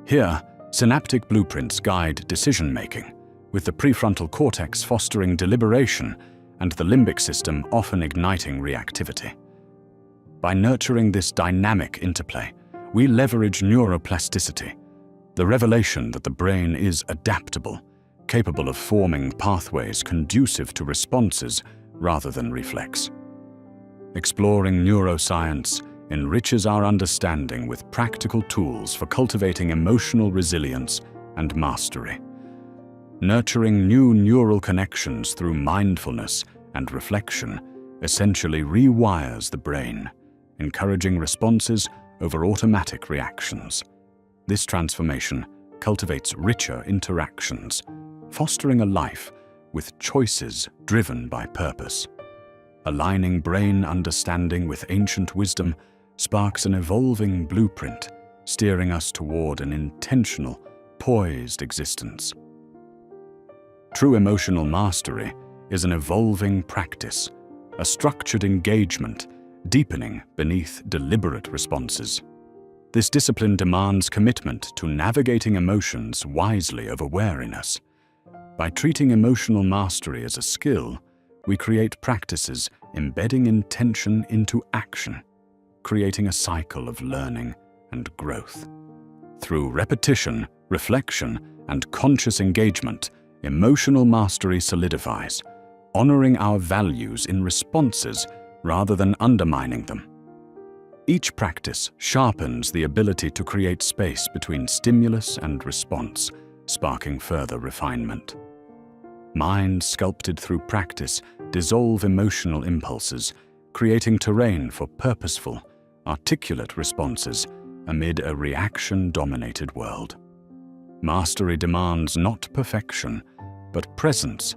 Here, synaptic blueprints guide decision-making, with the prefrontal cortex fostering deliberation and the limbic system often igniting reactivity. By nurturing this dynamic interplay, we leverage neuroplasticity, the revelation that the brain is adaptable, capable of forming pathways conducive to responses rather than reflex. Exploring neuroscience enriches our understanding with practical tools for cultivating emotional resilience and mastery. Nurturing new neural connections through mindfulness and reflection essentially rewires the brain, encouraging responses over automatic reactions. This transformation cultivates richer interactions, fostering a life with choices driven by purpose. Aligning brain understanding with ancient wisdom sparks an evolving blueprint, steering us toward an intentional, poised existence. True emotional mastery is an evolving practice, a structured engagement deepening beneath deliberate responses. This discipline demands commitment to navigating emotions wisely over wariness. By treating emotional mastery as a skill, we create practices embedding intention into action, creating a cycle of learning and growth. Through repetition, reflection, and conscious engagement, emotional mastery solidifies, honoring our values in responses rather than undermining them. Each practice sharpens the ability to create space between stimulus and response, sparking further refinement. Minds sculpted through practice dissolve emotional impulses, creating terrain for purposeful, articulate responses amid a reaction-dominated world. Mastery demands not perfection, but presence,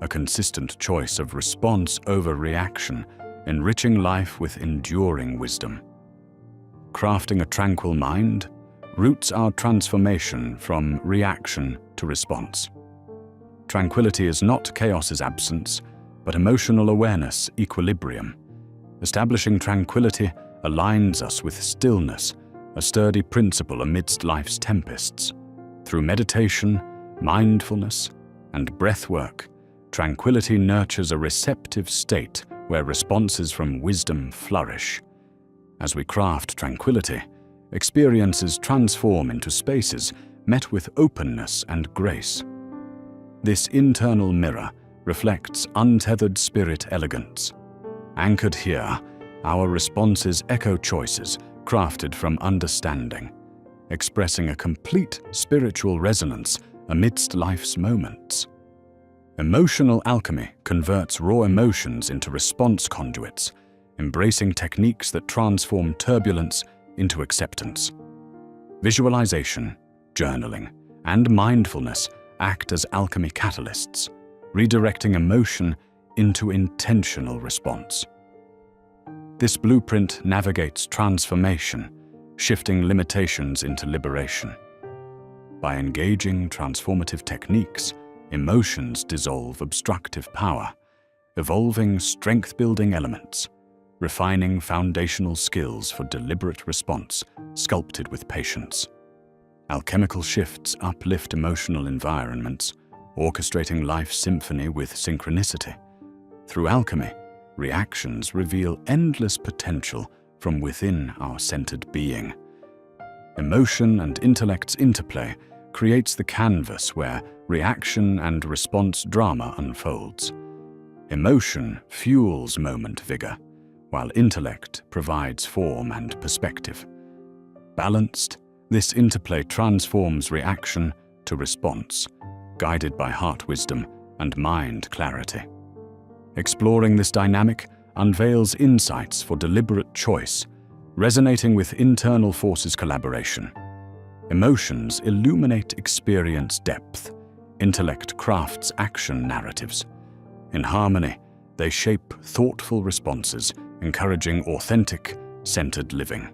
a consistent choice of response over reaction, enriching life with enduring wisdom. Crafting a tranquil mind roots our transformation from reaction to response. Tranquility is not chaos's absence, but emotional awareness, equilibrium. Establishing tranquility aligns us with stillness, a sturdy principle amidst life's tempests. Through meditation, mindfulness, and breathwork, tranquility nurtures a receptive state where responses from wisdom flourish. As we craft tranquility, experiences transform into spaces met with openness and grace. This internal mirror reflects untethered spirit elegance. Anchored here, our responses echo choices crafted from understanding, expressing a complete spiritual resonance amidst life's moments. Emotional alchemy converts raw emotions into response conduits, embracing techniques that transform turbulence into acceptance. Visualization, journaling, and mindfulness act as alchemy catalysts, redirecting emotion into intentional response. This blueprint navigates transformation, shifting limitations into liberation. By engaging transformative techniques, emotions dissolve obstructive power, evolving strength-building elements, refining foundational skills for deliberate response, sculpted with patience. Alchemical shifts uplift emotional environments, orchestrating life's symphony with synchronicity. Through alchemy, reactions reveal endless potential from within our centered being. Emotion and intellect's interplay creates the canvas where reaction and response drama unfolds. Emotion fuels moment vigor, while intellect provides form and perspective. Balanced, this interplay transforms reaction to response, guided by heart wisdom and mind clarity. Exploring this dynamic unveils insights for deliberate choice, resonating with internal forces collaboration. Emotions illuminate experience depth, intellect crafts action narratives. In harmony, they shape thoughtful responses, encouraging authentic, centered living.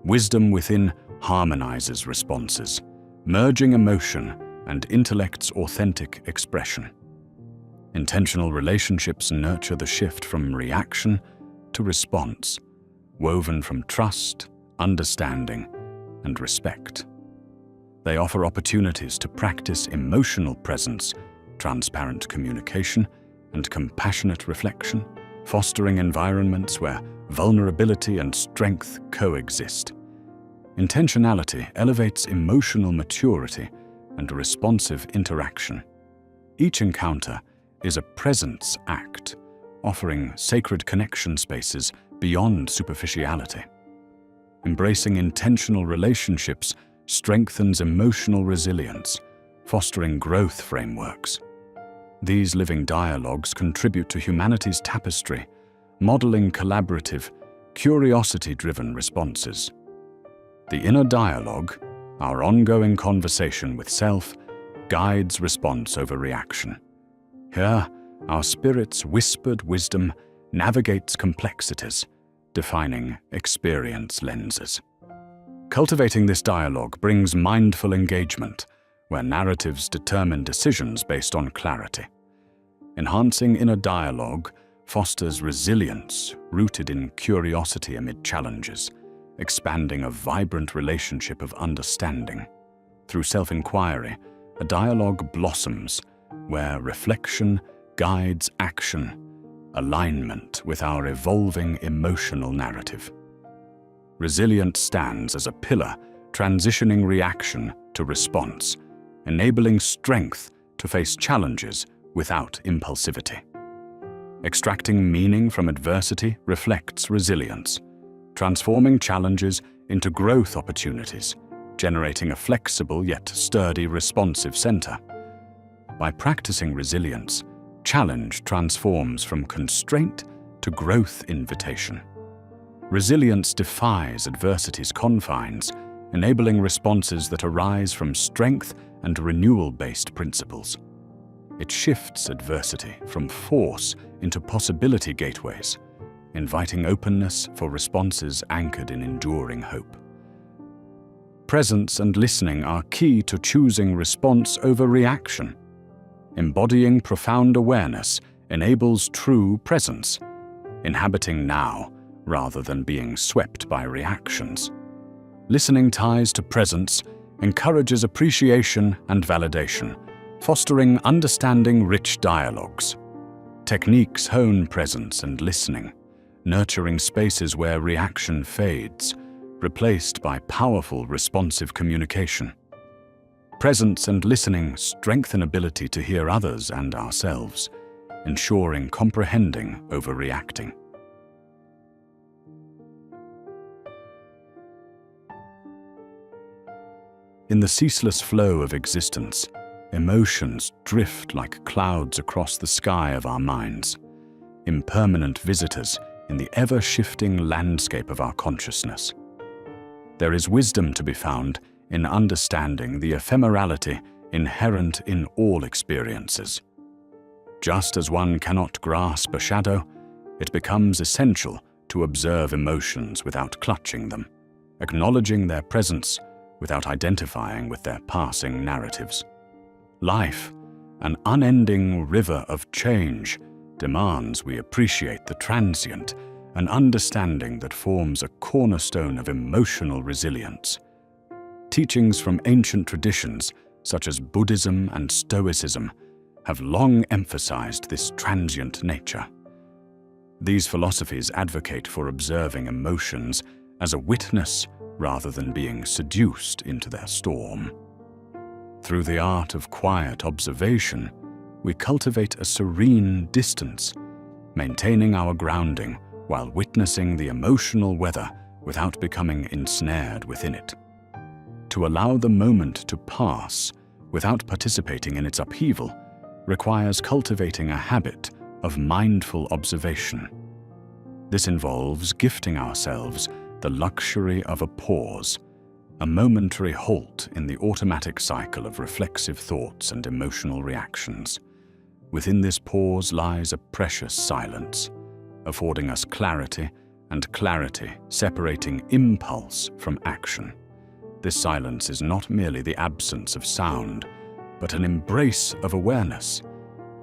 Wisdom within harmonizes responses, merging emotion and intellect's authentic expression. Intentional relationships nurture the shift from reaction to response, woven from trust, understanding, and respect. They offer opportunities to practice emotional presence, transparent communication, and compassionate reflection, fostering environments where vulnerability and strength coexist. Intentionality elevates emotional maturity and responsive interaction. Each encounter is a presence act, offering sacred connection spaces beyond superficiality. Embracing intentional relationships strengthens emotional resilience, fostering growth frameworks. These living dialogues contribute to humanity's tapestry, modeling collaborative, curiosity-driven responses. The inner dialogue, our ongoing conversation with self, guides response over reaction. Here, our spirit's whispered wisdom navigates complexities, defining experience lenses. Cultivating this dialogue brings mindful engagement, where narratives determine decisions based on clarity. Enhancing inner dialogue fosters resilience rooted in curiosity amid challenges, expanding a vibrant relationship of understanding. Through self-inquiry, a dialogue blossoms where reflection guides action, alignment with our evolving emotional narrative. Resilience stands as a pillar transitioning reaction to response, enabling strength to face challenges without impulsivity. Extracting meaning from adversity reflects resilience, transforming challenges into growth opportunities, generating a flexible yet sturdy responsive center. By practicing resilience, challenge transforms from constraint to growth invitation. Resilience defies adversity's confines, enabling responses that arise from strength and renewal-based principles. It shifts adversity from force into possibility gateways, inviting openness for responses anchored in enduring hope. Presence and listening are key to choosing response over reaction. Embodying profound awareness enables true presence, inhabiting now rather than being swept by reactions. Listening ties to presence encourages appreciation and validation, fostering understanding-rich dialogues. Techniques hone presence and listening, nurturing spaces where reaction fades, replaced by powerful responsive communication. Presence and listening strengthen ability to hear others and ourselves, ensuring comprehending over reacting. In the ceaseless flow of existence, emotions drift like clouds across the sky of our minds, impermanent visitors in the ever-shifting landscape of our consciousness. There is wisdom to be found in understanding the ephemerality inherent in all experiences. Just as one cannot grasp a shadow, it becomes essential to observe emotions without clutching them, acknowledging their presence without identifying with their passing narratives. Life, an unending river of change, demands we appreciate the transient, an understanding that forms a cornerstone of emotional resilience. Teachings from ancient traditions, such as Buddhism and Stoicism, have long emphasized this transient nature. These philosophies advocate for observing emotions as a witness rather than being seduced into their storm. Through the art of quiet observation, we cultivate a serene distance, maintaining our grounding while witnessing the emotional weather without becoming ensnared within it. To allow the moment to pass without participating in its upheaval requires cultivating a habit of mindful observation. This involves gifting ourselves the luxury of a pause, a momentary halt in the automatic cycle of reflexive thoughts and emotional reactions. Within this pause lies a precious silence, affording us clarity, and clarity separating impulse from action. This silence is not merely the absence of sound, but an embrace of awareness,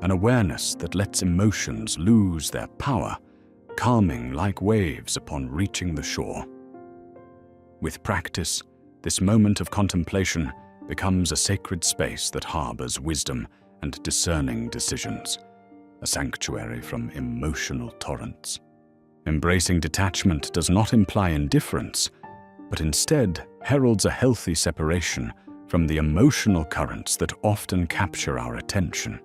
an awareness that lets emotions lose their power, calming like waves upon reaching the shore. With practice, this moment of contemplation becomes a sacred space that harbors wisdom and discerning decisions, a sanctuary from emotional torrents. Embracing detachment does not imply indifference, but instead heralds a healthy separation from the emotional currents that often capture our attention.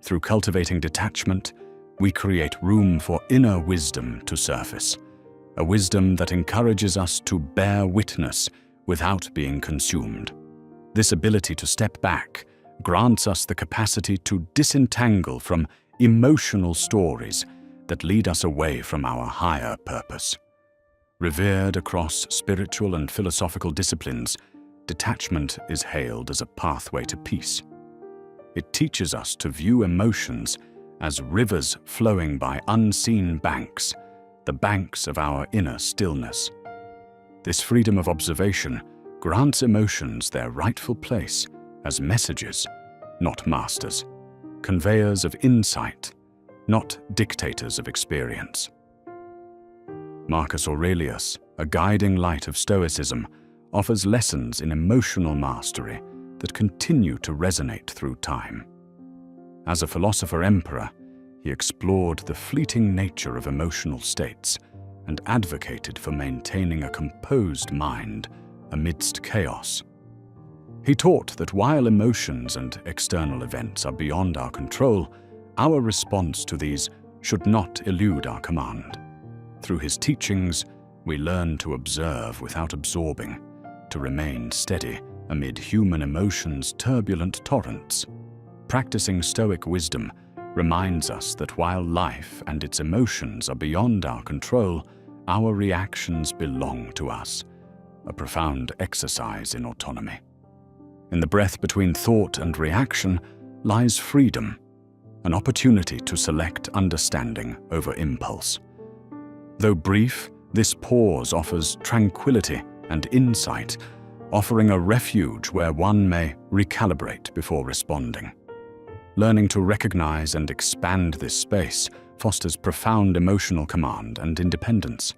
Through cultivating detachment, we create room for inner wisdom to surface, a wisdom that encourages us to bear witness without being consumed. This ability to step back grants us the capacity to disentangle from emotional stories that lead us away from our higher purpose. Revered across spiritual and philosophical disciplines, detachment is hailed as a pathway to peace. It teaches us to view emotions as rivers flowing by unseen banks, the banks of our inner stillness. This freedom of observation grants emotions their rightful place as messages, not masters, conveyors of insight, not dictators of experience. Marcus Aurelius, a guiding light of Stoicism, offers lessons in emotional mastery that continue to resonate through time. As a philosopher-emperor, he explored the fleeting nature of emotional states and advocated for maintaining a composed mind amidst chaos. He taught that while emotions and external events are beyond our control, our response to these should not elude our command. Through his teachings, we learn to observe without absorbing, to remain steady amid human emotions' turbulent torrents. Practicing Stoic wisdom reminds us that while life and its emotions are beyond our control, our reactions belong to us, a profound exercise in autonomy. In the breath between thought and reaction lies freedom, an opportunity to select understanding over impulse. Though brief, this pause offers tranquility and insight, offering a refuge where one may recalibrate before responding. Learning to recognize and expand this space fosters profound emotional command and independence.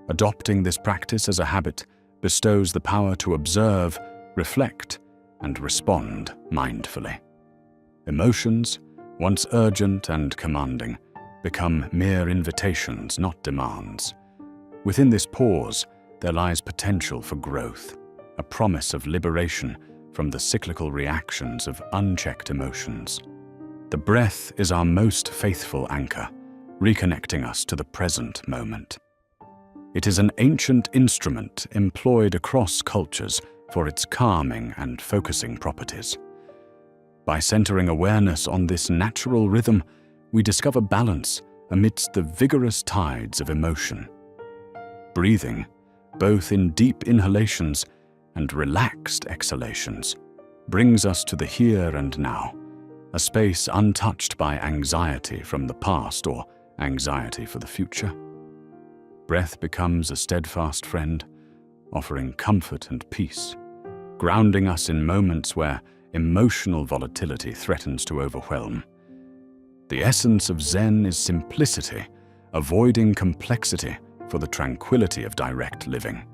Adopting this practice as a habit bestows the power to observe, reflect, and respond mindfully. Emotions, once urgent and commanding, become mere invitations, not demands. Within this pause, there lies potential for growth, a promise of liberation from the cyclical reactions of unchecked emotions. The breath is our most faithful anchor, reconnecting us to the present moment. It is an ancient instrument employed across cultures for its calming and focusing properties. By centering awareness on this natural rhythm, we discover balance amidst the vigorous tides of emotion. Breathing, both in deep inhalations and relaxed exhalations, brings us to the here and now, a space untouched by anxiety from the past or anxiety for the future. Breath becomes a steadfast friend, offering comfort and peace, grounding us in moments where emotional volatility threatens to overwhelm. The essence of Zen is simplicity, avoiding complexity for the tranquility of direct living.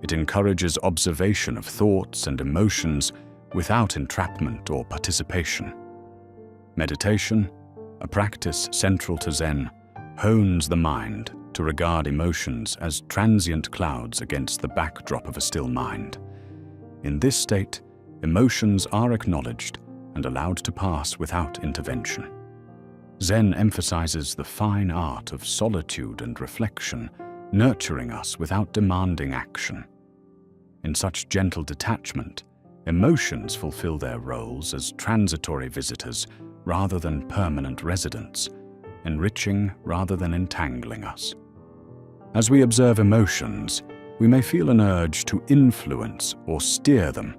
It encourages observation of thoughts and emotions without entrapment or participation. Meditation, a practice central to Zen, hones the mind to regard emotions as transient clouds against the backdrop of a still mind. In this state, emotions are acknowledged and allowed to pass without intervention. Zen emphasizes the fine art of solitude and reflection, nurturing us without demanding action. In such gentle detachment, emotions fulfill their roles as transitory visitors rather than permanent residents, enriching rather than entangling us. As we observe emotions, we may feel an urge to influence or steer them,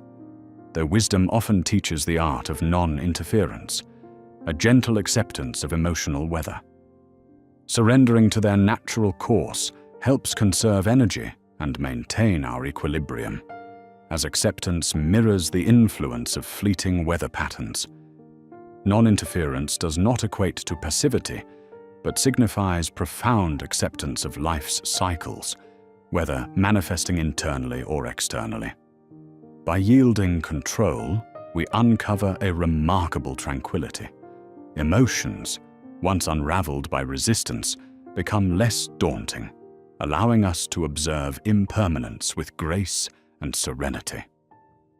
though wisdom often teaches the art of non-interference, a gentle acceptance of emotional weather. Surrendering to their natural course helps conserve energy and maintain our equilibrium, as acceptance mirrors the influence of fleeting weather patterns. Non-interference does not equate to passivity, but signifies profound acceptance of life's cycles, whether manifesting internally or externally. By yielding control, we uncover a remarkable tranquility. Emotions, once unraveled by resistance, become less daunting, allowing us to observe impermanence with grace and serenity.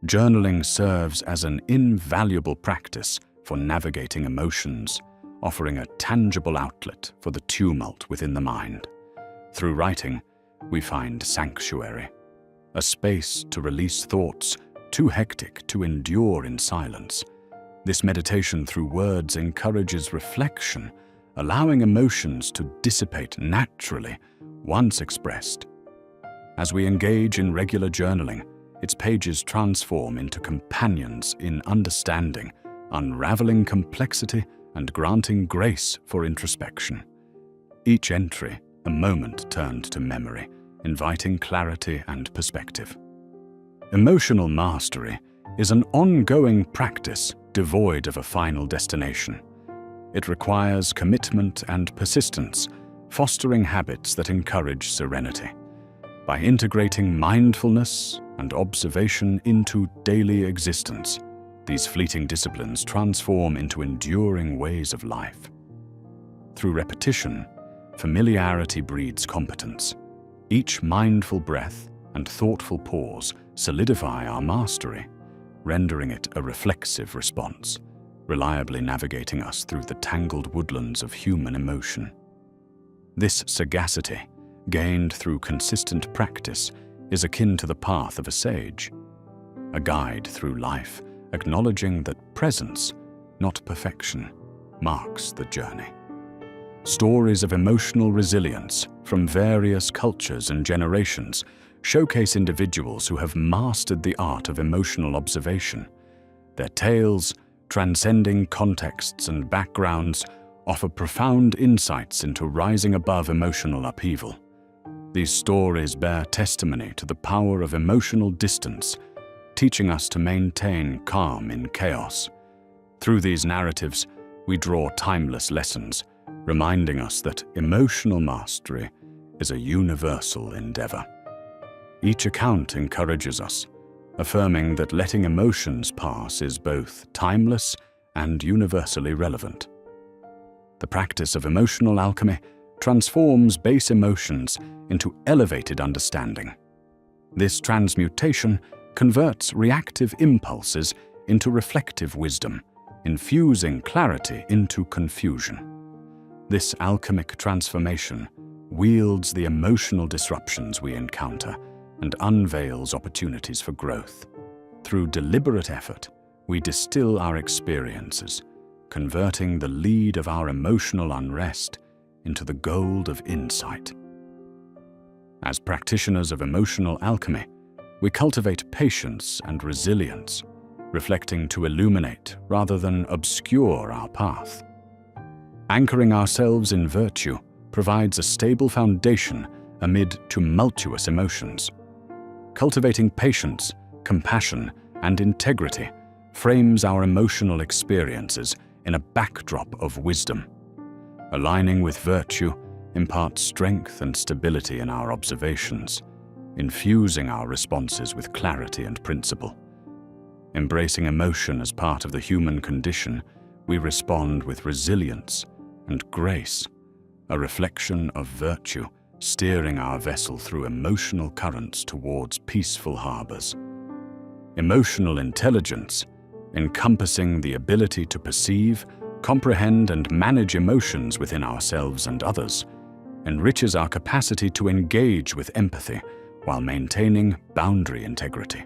Journaling serves as an invaluable practice for navigating emotions, offering a tangible outlet for the tumult within the mind. Through writing, we find sanctuary, a space to release thoughts too hectic to endure in silence. This meditation through words encourages reflection, allowing emotions to dissipate naturally once expressed. As we engage in regular journaling, its pages transform into companions in understanding, unraveling complexity and granting grace for introspection. Each entry, a moment turned to memory, inviting clarity and perspective. Emotional mastery is an ongoing practice devoid of a final destination. It requires commitment and persistence, fostering habits that encourage serenity. By integrating mindfulness and observation into daily existence, these fleeting disciplines transform into enduring ways of life. Through repetition, familiarity breeds competence. Each mindful breath and thoughtful pause solidify our mastery, rendering it a reflexive response, reliably navigating us through the tangled woodlands of human emotion. This sagacity, gained through consistent practice, is akin to the path of a sage, a guide through life, acknowledging that presence, not perfection, marks the journey. Stories of emotional resilience from various cultures and generations showcase individuals who have mastered the art of emotional observation. Their tales, transcending contexts and backgrounds, offer profound insights into rising above emotional upheaval. These stories bear testimony to the power of emotional distance, teaching us to maintain calm in chaos. Through these narratives, we draw timeless lessons, reminding us that emotional mastery is a universal endeavor. Each account encourages us, affirming that letting emotions pass is both timeless and universally relevant. The practice of emotional alchemy transforms base emotions into elevated understanding. This transmutation converts reactive impulses into reflective wisdom, infusing clarity into confusion. This alchemic transformation wields the emotional disruptions we encounter and unveils opportunities for growth. Through deliberate effort, we distill our experiences, converting the lead of our emotional unrest into the gold of insight. As practitioners of emotional alchemy, we cultivate patience and resilience, reflecting to illuminate rather than obscure our path. Anchoring ourselves in virtue provides a stable foundation amid tumultuous emotions. Cultivating patience, compassion, and integrity frames our emotional experiences in a backdrop of wisdom. Aligning with virtue imparts strength and stability in our observations, infusing our responses with clarity and principle. Embracing emotion as part of the human condition, we respond with resilience and grace, a reflection of virtue steering our vessel through emotional currents towards peaceful harbors. Emotional intelligence, encompassing the ability to perceive, comprehend, and manage emotions within ourselves and others, enriches our capacity to engage with empathy while maintaining boundary integrity.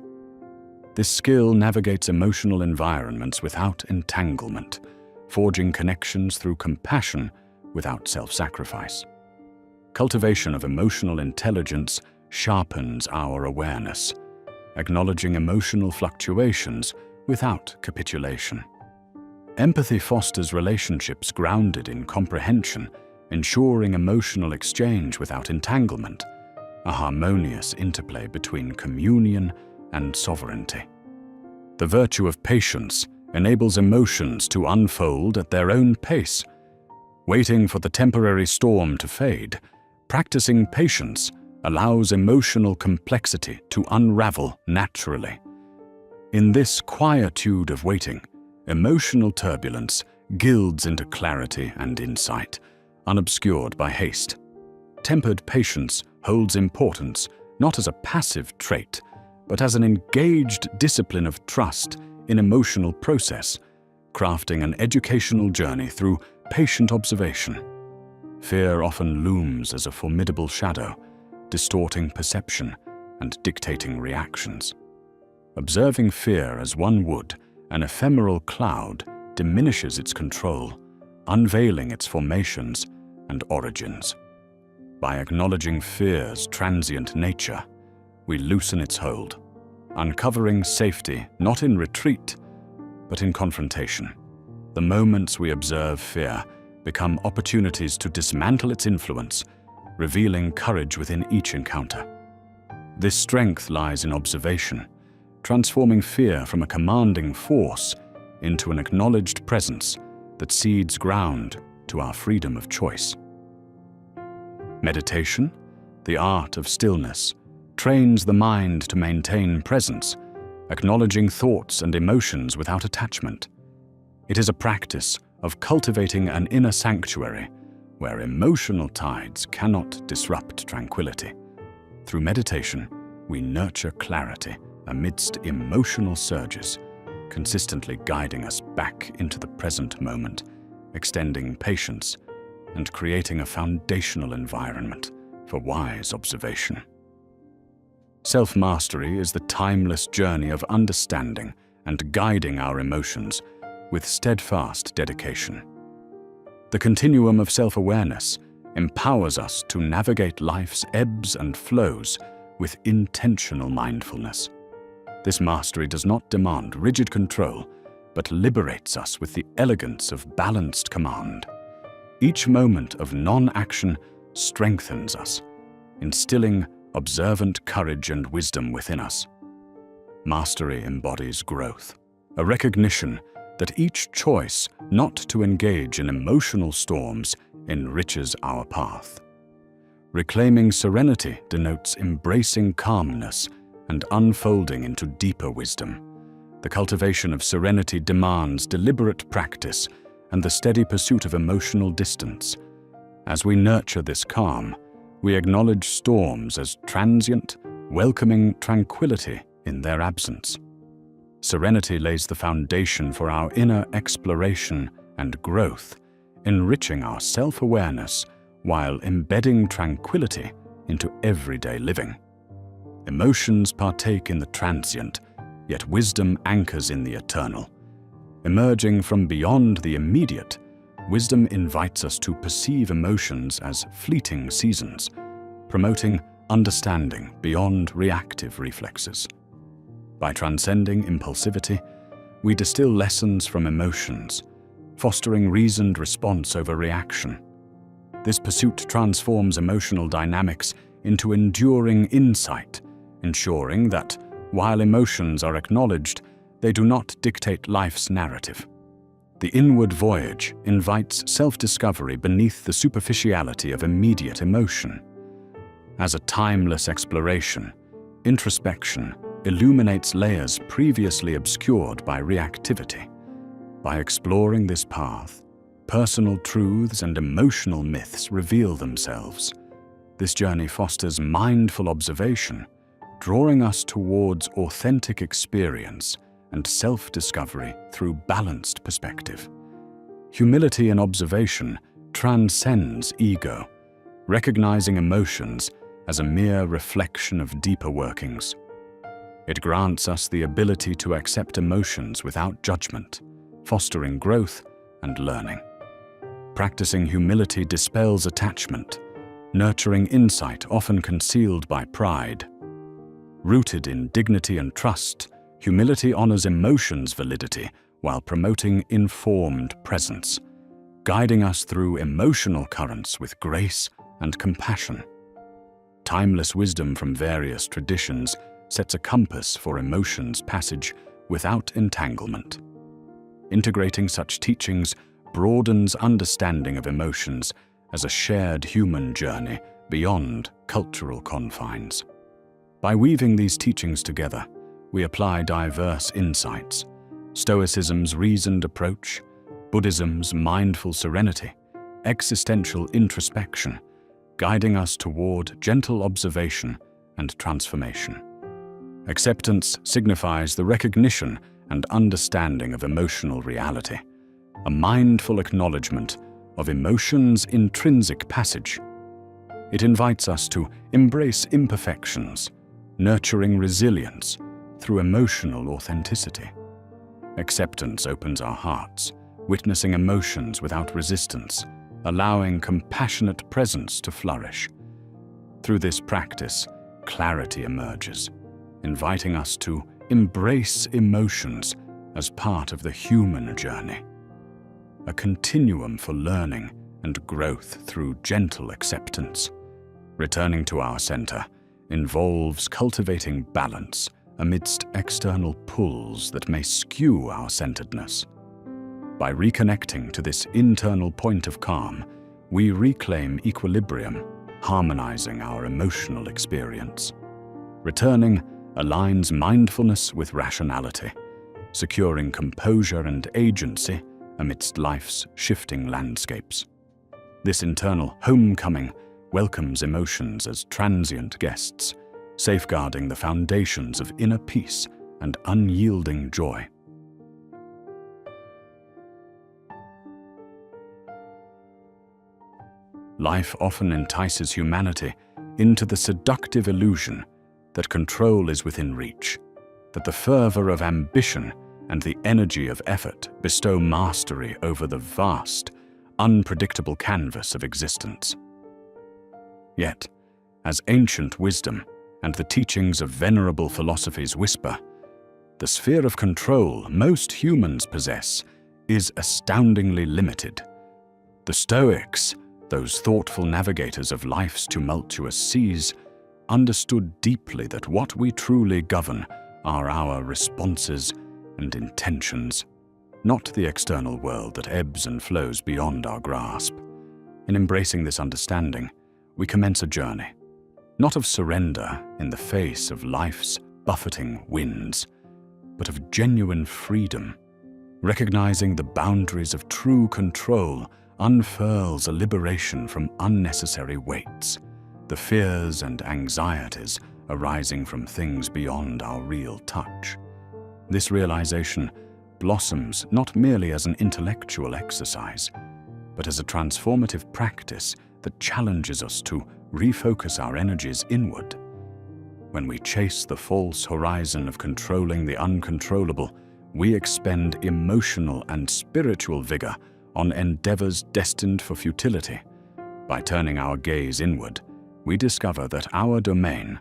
This skill navigates emotional environments without entanglement, forging connections through compassion without self-sacrifice. Cultivation of emotional intelligence sharpens our awareness, acknowledging emotional fluctuations without capitulation. Empathy fosters relationships grounded in comprehension, ensuring emotional exchange without entanglement, a harmonious interplay between communion and sovereignty. The virtue of patience enables emotions to unfold at their own pace. Waiting for the temporary storm to fade, practicing patience allows emotional complexity to unravel naturally. In this quietude of waiting, emotional turbulence gilds into clarity and insight, unobscured by haste. Tempered patience holds importance not as a passive trait, but as an engaged discipline of trust in emotional process, crafting an educational journey through patient observation. Fear often looms as a formidable shadow, distorting perception and dictating reactions. Observing fear as one would an ephemeral cloud diminishes its control, unveiling its formations and origins. By acknowledging fear's transient nature, we loosen its hold, uncovering safety not in retreat, but in confrontation. The moments we observe fear become opportunities to dismantle its influence, revealing courage within each encounter. This strength lies in observation, transforming fear from a commanding force into an acknowledged presence that cedes ground to our freedom of choice. Meditation, the art of stillness, trains the mind to maintain presence, acknowledging thoughts and emotions without attachment. It is a practice of cultivating an inner sanctuary where emotional tides cannot disrupt tranquility. Through meditation, we nurture clarity amidst emotional surges, consistently guiding us back into the present moment, extending patience, and creating a foundational environment for wise observation. Self-mastery is the timeless journey of understanding and guiding our emotions with steadfast dedication. The continuum of self-awareness empowers us to navigate life's ebbs and flows with intentional mindfulness. This mastery does not demand rigid control, but liberates us with the elegance of balanced command. Each moment of non-action strengthens us, instilling observant courage and wisdom within us. Mastery embodies growth, a recognition that each choice not to engage in emotional storms enriches our path. Reclaiming serenity denotes embracing calmness and unfolding into deeper wisdom. The cultivation of serenity demands deliberate practice and the steady pursuit of emotional distance. As we nurture this calm, we acknowledge storms as transient, welcoming tranquility in their absence. Serenity lays the foundation for our inner exploration and growth, enriching our self-awareness while embedding tranquility into everyday living. Emotions partake in the transient, yet wisdom anchors in the eternal. Emerging from beyond the immediate, wisdom invites us to perceive emotions as fleeting seasons, promoting understanding beyond reactive reflexes. By transcending impulsivity, we distill lessons from emotions, fostering reasoned response over reaction. This pursuit transforms emotional dynamics into enduring insight, ensuring that, while emotions are acknowledged, they do not dictate life's narrative. The inward voyage invites self-discovery beneath the superficiality of immediate emotion. As a timeless exploration, introspection illuminates layers previously obscured by reactivity. By exploring this path, personal truths and emotional myths reveal themselves. This journey fosters mindful observation, drawing us towards authentic experience and self-discovery through balanced perspective. Humility in observation transcends ego, recognizing emotions as a mere reflection of deeper workings. It grants us the ability to accept emotions without judgment, fostering growth and learning. Practicing humility dispels attachment, nurturing insight often concealed by pride. Rooted in dignity and trust, humility honors emotions' validity while promoting informed presence, guiding us through emotional currents with grace and compassion. Timeless wisdom from various traditions sets a compass for emotions' passage without entanglement. Integrating such teachings broadens understanding of emotions as a shared human journey beyond cultural confines. By weaving these teachings together, we apply diverse insights: Stoicism's reasoned approach, Buddhism's mindful serenity, existential introspection, guiding us toward gentle observation and transformation. Acceptance signifies the recognition and understanding of emotional reality, a mindful acknowledgement of emotion's intrinsic passage. It invites us to embrace imperfections, nurturing resilience through emotional authenticity. Acceptance opens our hearts, witnessing emotions without resistance, allowing compassionate presence to flourish. Through this practice, clarity emerges, inviting us to embrace emotions as part of the human journey, a continuum for learning and growth through gentle acceptance. Returning to our center involves cultivating balance amidst external pulls that may skew our centeredness. By reconnecting to this internal point of calm, we reclaim equilibrium, harmonizing our emotional experience. Returning aligns mindfulness with rationality, securing composure and agency amidst life's shifting landscapes. This internal homecoming welcomes emotions as transient guests, safeguarding the foundations of inner peace and unyielding joy. Life often entices humanity into the seductive illusion that control is within reach, that the fervor of ambition and the energy of effort bestow mastery over the vast, unpredictable canvas of existence. Yet, as ancient wisdom and the teachings of venerable philosophies whisper, the sphere of control most humans possess is astoundingly limited. The Stoics, those thoughtful navigators of life's tumultuous seas, understood deeply that what we truly govern are our responses and intentions, not the external world that ebbs and flows beyond our grasp. In embracing this understanding, we commence a journey, not of surrender in the face of life's buffeting winds, but of genuine freedom. Recognizing the boundaries of true control unfurls a liberation from unnecessary weights, the fears and anxieties arising from things beyond our real touch. This realization blossoms not merely as an intellectual exercise, but as a transformative practice that challenges us to refocus our energies inward. When we chase the false horizon of controlling the uncontrollable, we expend emotional and spiritual vigor on endeavors destined for futility. By turning our gaze inward, we discover that our domain,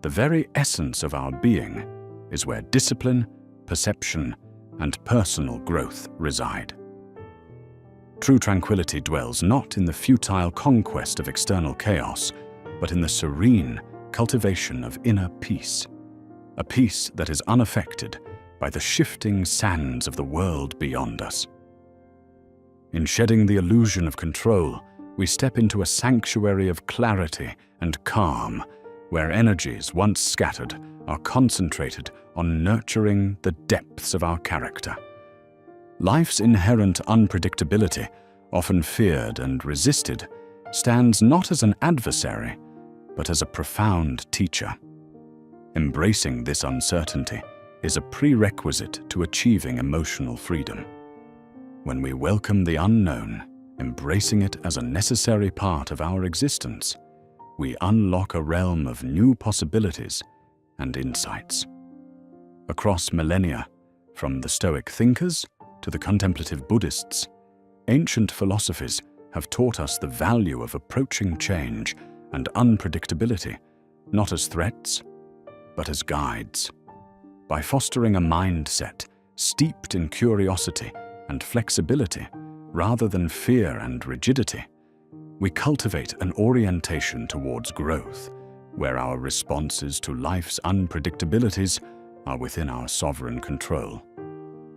the very essence of our being, is where discipline, perception, and personal growth reside. True tranquility dwells not in the futile conquest of external chaos, but in the serene cultivation of inner peace, a peace that is unaffected by the shifting sands of the world beyond us. In shedding the illusion of control, we step into a sanctuary of clarity and calm, where energies once scattered are concentrated on nurturing the depths of our character. Life's inherent unpredictability often feared and resisted, stands not as an adversary, but as a profound teacher. Embracing this uncertainty is a prerequisite to achieving emotional freedom. When we welcome the unknown, embracing it as a necessary part of our existence, we unlock a realm of new possibilities and insights. Across millennia, from the Stoic thinkers to the contemplative Buddhists, ancient philosophies have taught us the value of approaching change and unpredictability, not as threats, but as guides. By fostering a mindset steeped in curiosity and flexibility rather than fear and rigidity, we cultivate an orientation towards growth, where our responses to life's unpredictabilities are within our sovereign control.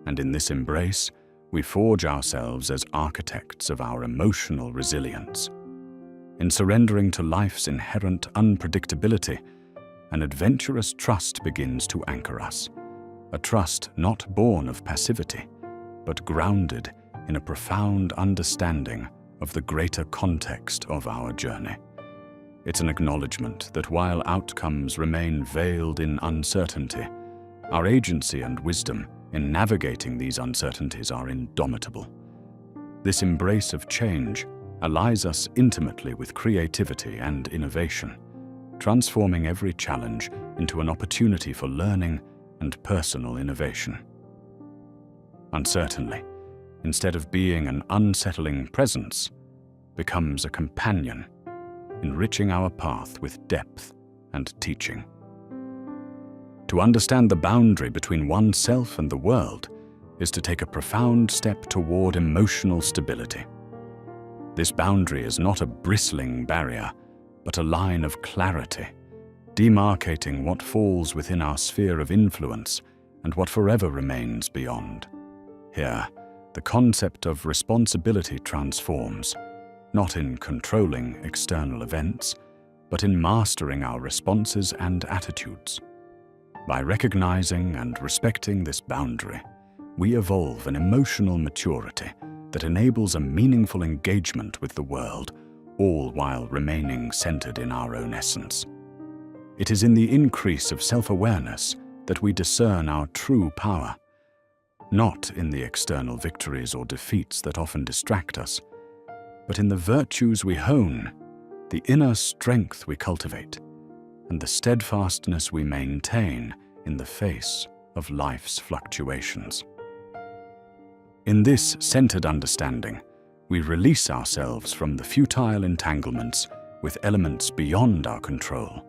And in this embrace, we forge ourselves as architects of our emotional resilience. In surrendering to life's inherent unpredictability, an adventurous trust begins to anchor us, a trust not born of passivity, but grounded in a profound understanding of the greater context of our journey. It's an acknowledgement that while outcomes remain veiled in uncertainty, our agency and wisdom in navigating these uncertainties are indomitable. This embrace of change allies us intimately with creativity and innovation, transforming every challenge into an opportunity for learning and personal innovation. Uncertainty, instead of being an unsettling presence, becomes a companion, enriching our path with depth and teaching. To understand the boundary between oneself and the world is to take a profound step toward emotional stability. This boundary is not a bristling barrier, but a line of clarity, demarcating what falls within our sphere of influence and what forever remains beyond. Here, the concept of responsibility transforms, not in controlling external events, but in mastering our responses and attitudes. By recognizing and respecting this boundary, we evolve an emotional maturity that enables a meaningful engagement with the world, all while remaining centered in our own essence. It is in the increase of self-awareness that we discern our true power, not in the external victories or defeats that often distract us, but in the virtues we hone, the inner strength we cultivate, and the steadfastness we maintain in the face of life's fluctuations. In this centered understanding, we release ourselves from the futile entanglements with elements beyond our control,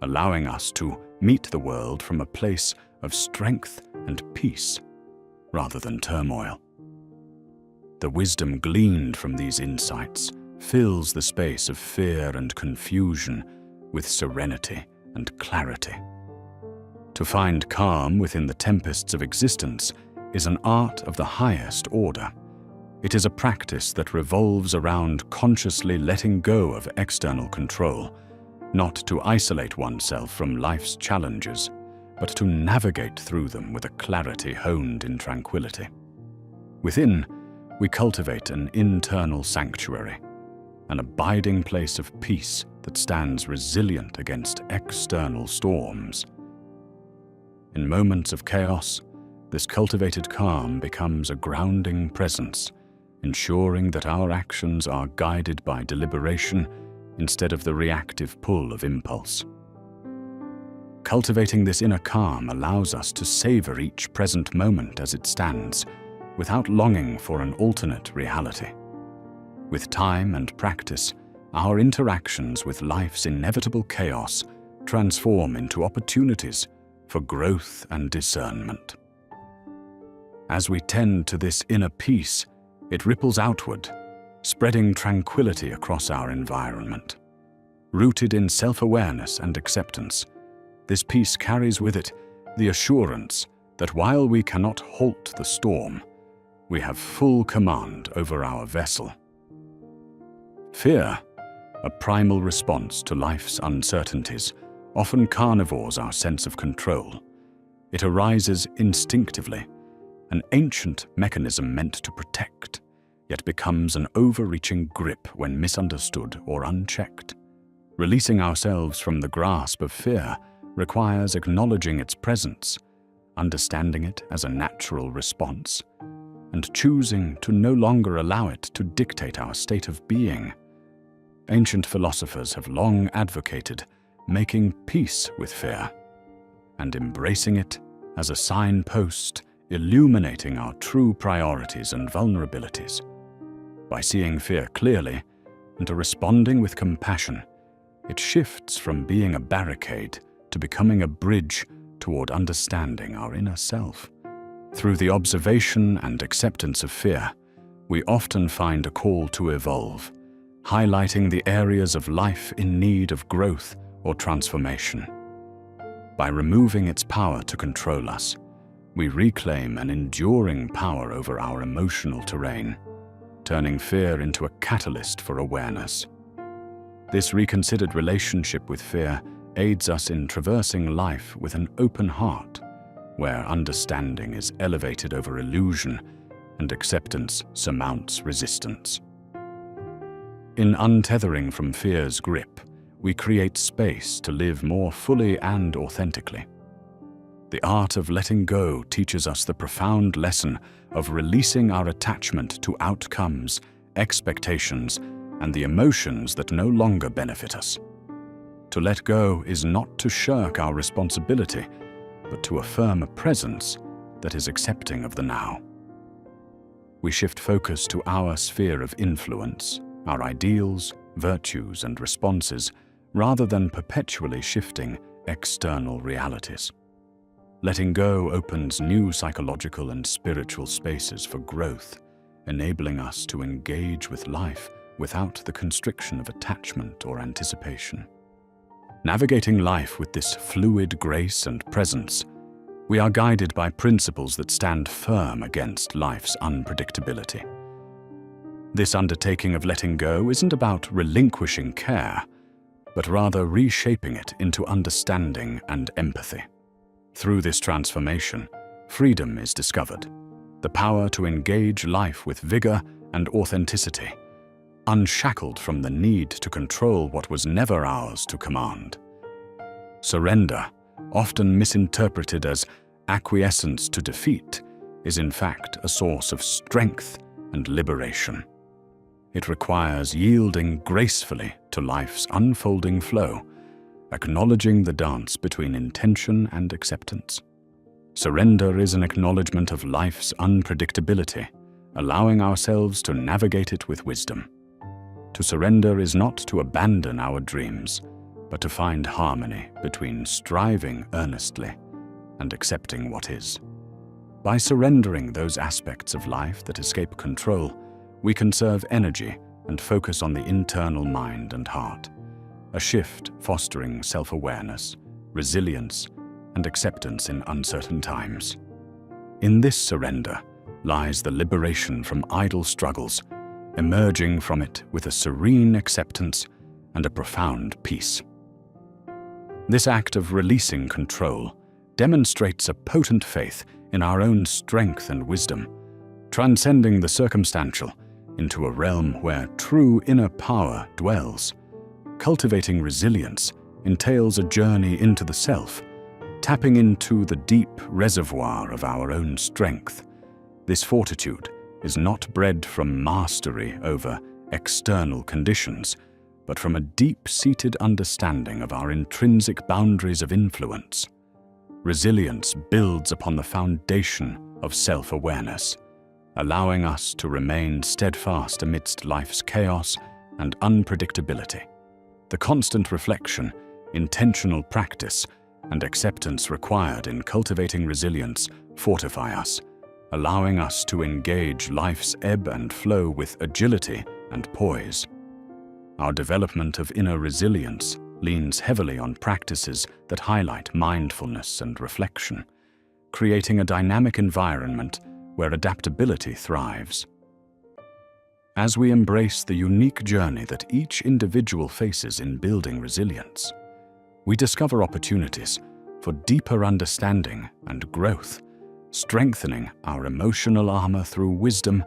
allowing us to meet the world from a place of strength and peace rather than turmoil. The wisdom gleaned from these insights fills the space of fear and confusion with serenity and clarity. To find calm within the tempests of existence is an art of the highest order. It is a practice that revolves around consciously letting go of external control, not to isolate oneself from life's challenges, but to navigate through them with a clarity honed in tranquility. Within, we cultivate an internal sanctuary, an abiding place of peace that stands resilient against external storms. In moments of chaos, this cultivated calm becomes a grounding presence, ensuring that our actions are guided by deliberation instead of the reactive pull of impulse. Cultivating this inner calm allows us to savor each present moment as it stands, without longing for an alternate reality. With time and practice, our interactions with life's inevitable chaos transform into opportunities for growth and discernment. As we tend to this inner peace, it ripples outward, spreading tranquility across our environment. Rooted in self-awareness and acceptance, this peace carries with it the assurance that while we cannot halt the storm, we have full command over our vessel. Fear, a primal response to life's uncertainties, often carnivores our sense of control. It arises instinctively, an ancient mechanism meant to protect, yet becomes an overreaching grip when misunderstood or unchecked. Releasing ourselves from the grasp of fear requires acknowledging its presence, understanding it as a natural response, and choosing to no longer allow it to dictate our state of being. Ancient philosophers have long advocated making peace with fear and embracing it as a signpost illuminating our true priorities and vulnerabilities. By seeing fear clearly and responding with compassion, it shifts from being a barricade to becoming a bridge toward understanding our inner self. Through the observation and acceptance of fear, we often find a call to evolve, highlighting the areas of life in need of growth or transformation. By removing its power to control us, we reclaim an enduring power over our emotional terrain, turning fear into a catalyst for awareness. This reconsidered relationship with fear aids us in traversing life with an open heart, where understanding is elevated over illusion and acceptance surmounts resistance. In untethering from fear's grip, we create space to live more fully and authentically. The art of letting go teaches us the profound lesson of releasing our attachment to outcomes, expectations, and the emotions that no longer benefit us. To let go is not to shirk our responsibility, but to affirm a presence that is accepting of the now. We shift focus to our sphere of influence, our ideals, virtues, and responses, rather than perpetually shifting external realities. Letting go opens new psychological and spiritual spaces for growth, enabling us to engage with life without the constriction of attachment or anticipation. Navigating life with this fluid grace and presence, we are guided by principles that stand firm against life's unpredictability. This undertaking of letting go isn't about relinquishing care, but rather reshaping it into understanding and empathy. Through this transformation, freedom is discovered, the power to engage life with vigor and authenticity, unshackled from the need to control what was never ours to command. Surrender, often misinterpreted as acquiescence to defeat, is in fact a source of strength and liberation. It requires yielding gracefully to life's unfolding flow, acknowledging the dance between intention and acceptance. Surrender is an acknowledgement of life's unpredictability, allowing ourselves to navigate it with wisdom. To surrender is not to abandon our dreams, but to find harmony between striving earnestly and accepting what is. By surrendering those aspects of life that escape control, we conserve energy and focus on the internal mind and heart, a shift fostering self-awareness, resilience, and acceptance in uncertain times. In this surrender lies the liberation from idle struggles, emerging from it with a serene acceptance and a profound peace. This act of releasing control demonstrates a potent faith in our own strength and wisdom, transcending the circumstantial into a realm where true inner power dwells. Cultivating resilience entails a journey into the self, tapping into the deep reservoir of our own strength. This fortitude is not bred from mastery over external conditions, but from a deep-seated understanding of our intrinsic boundaries of influence. Resilience builds upon the foundation of self-awareness, allowing us to remain steadfast amidst life's chaos and unpredictability. The constant reflection, intentional practice, and acceptance required in cultivating resilience fortify us, allowing us to engage life's ebb and flow with agility and poise. Our development of inner resilience leans heavily on practices that highlight mindfulness and reflection, creating a dynamic environment where adaptability thrives. As we embrace the unique journey that each individual faces in building resilience, we discover opportunities for deeper understanding and growth, strengthening our emotional armor through wisdom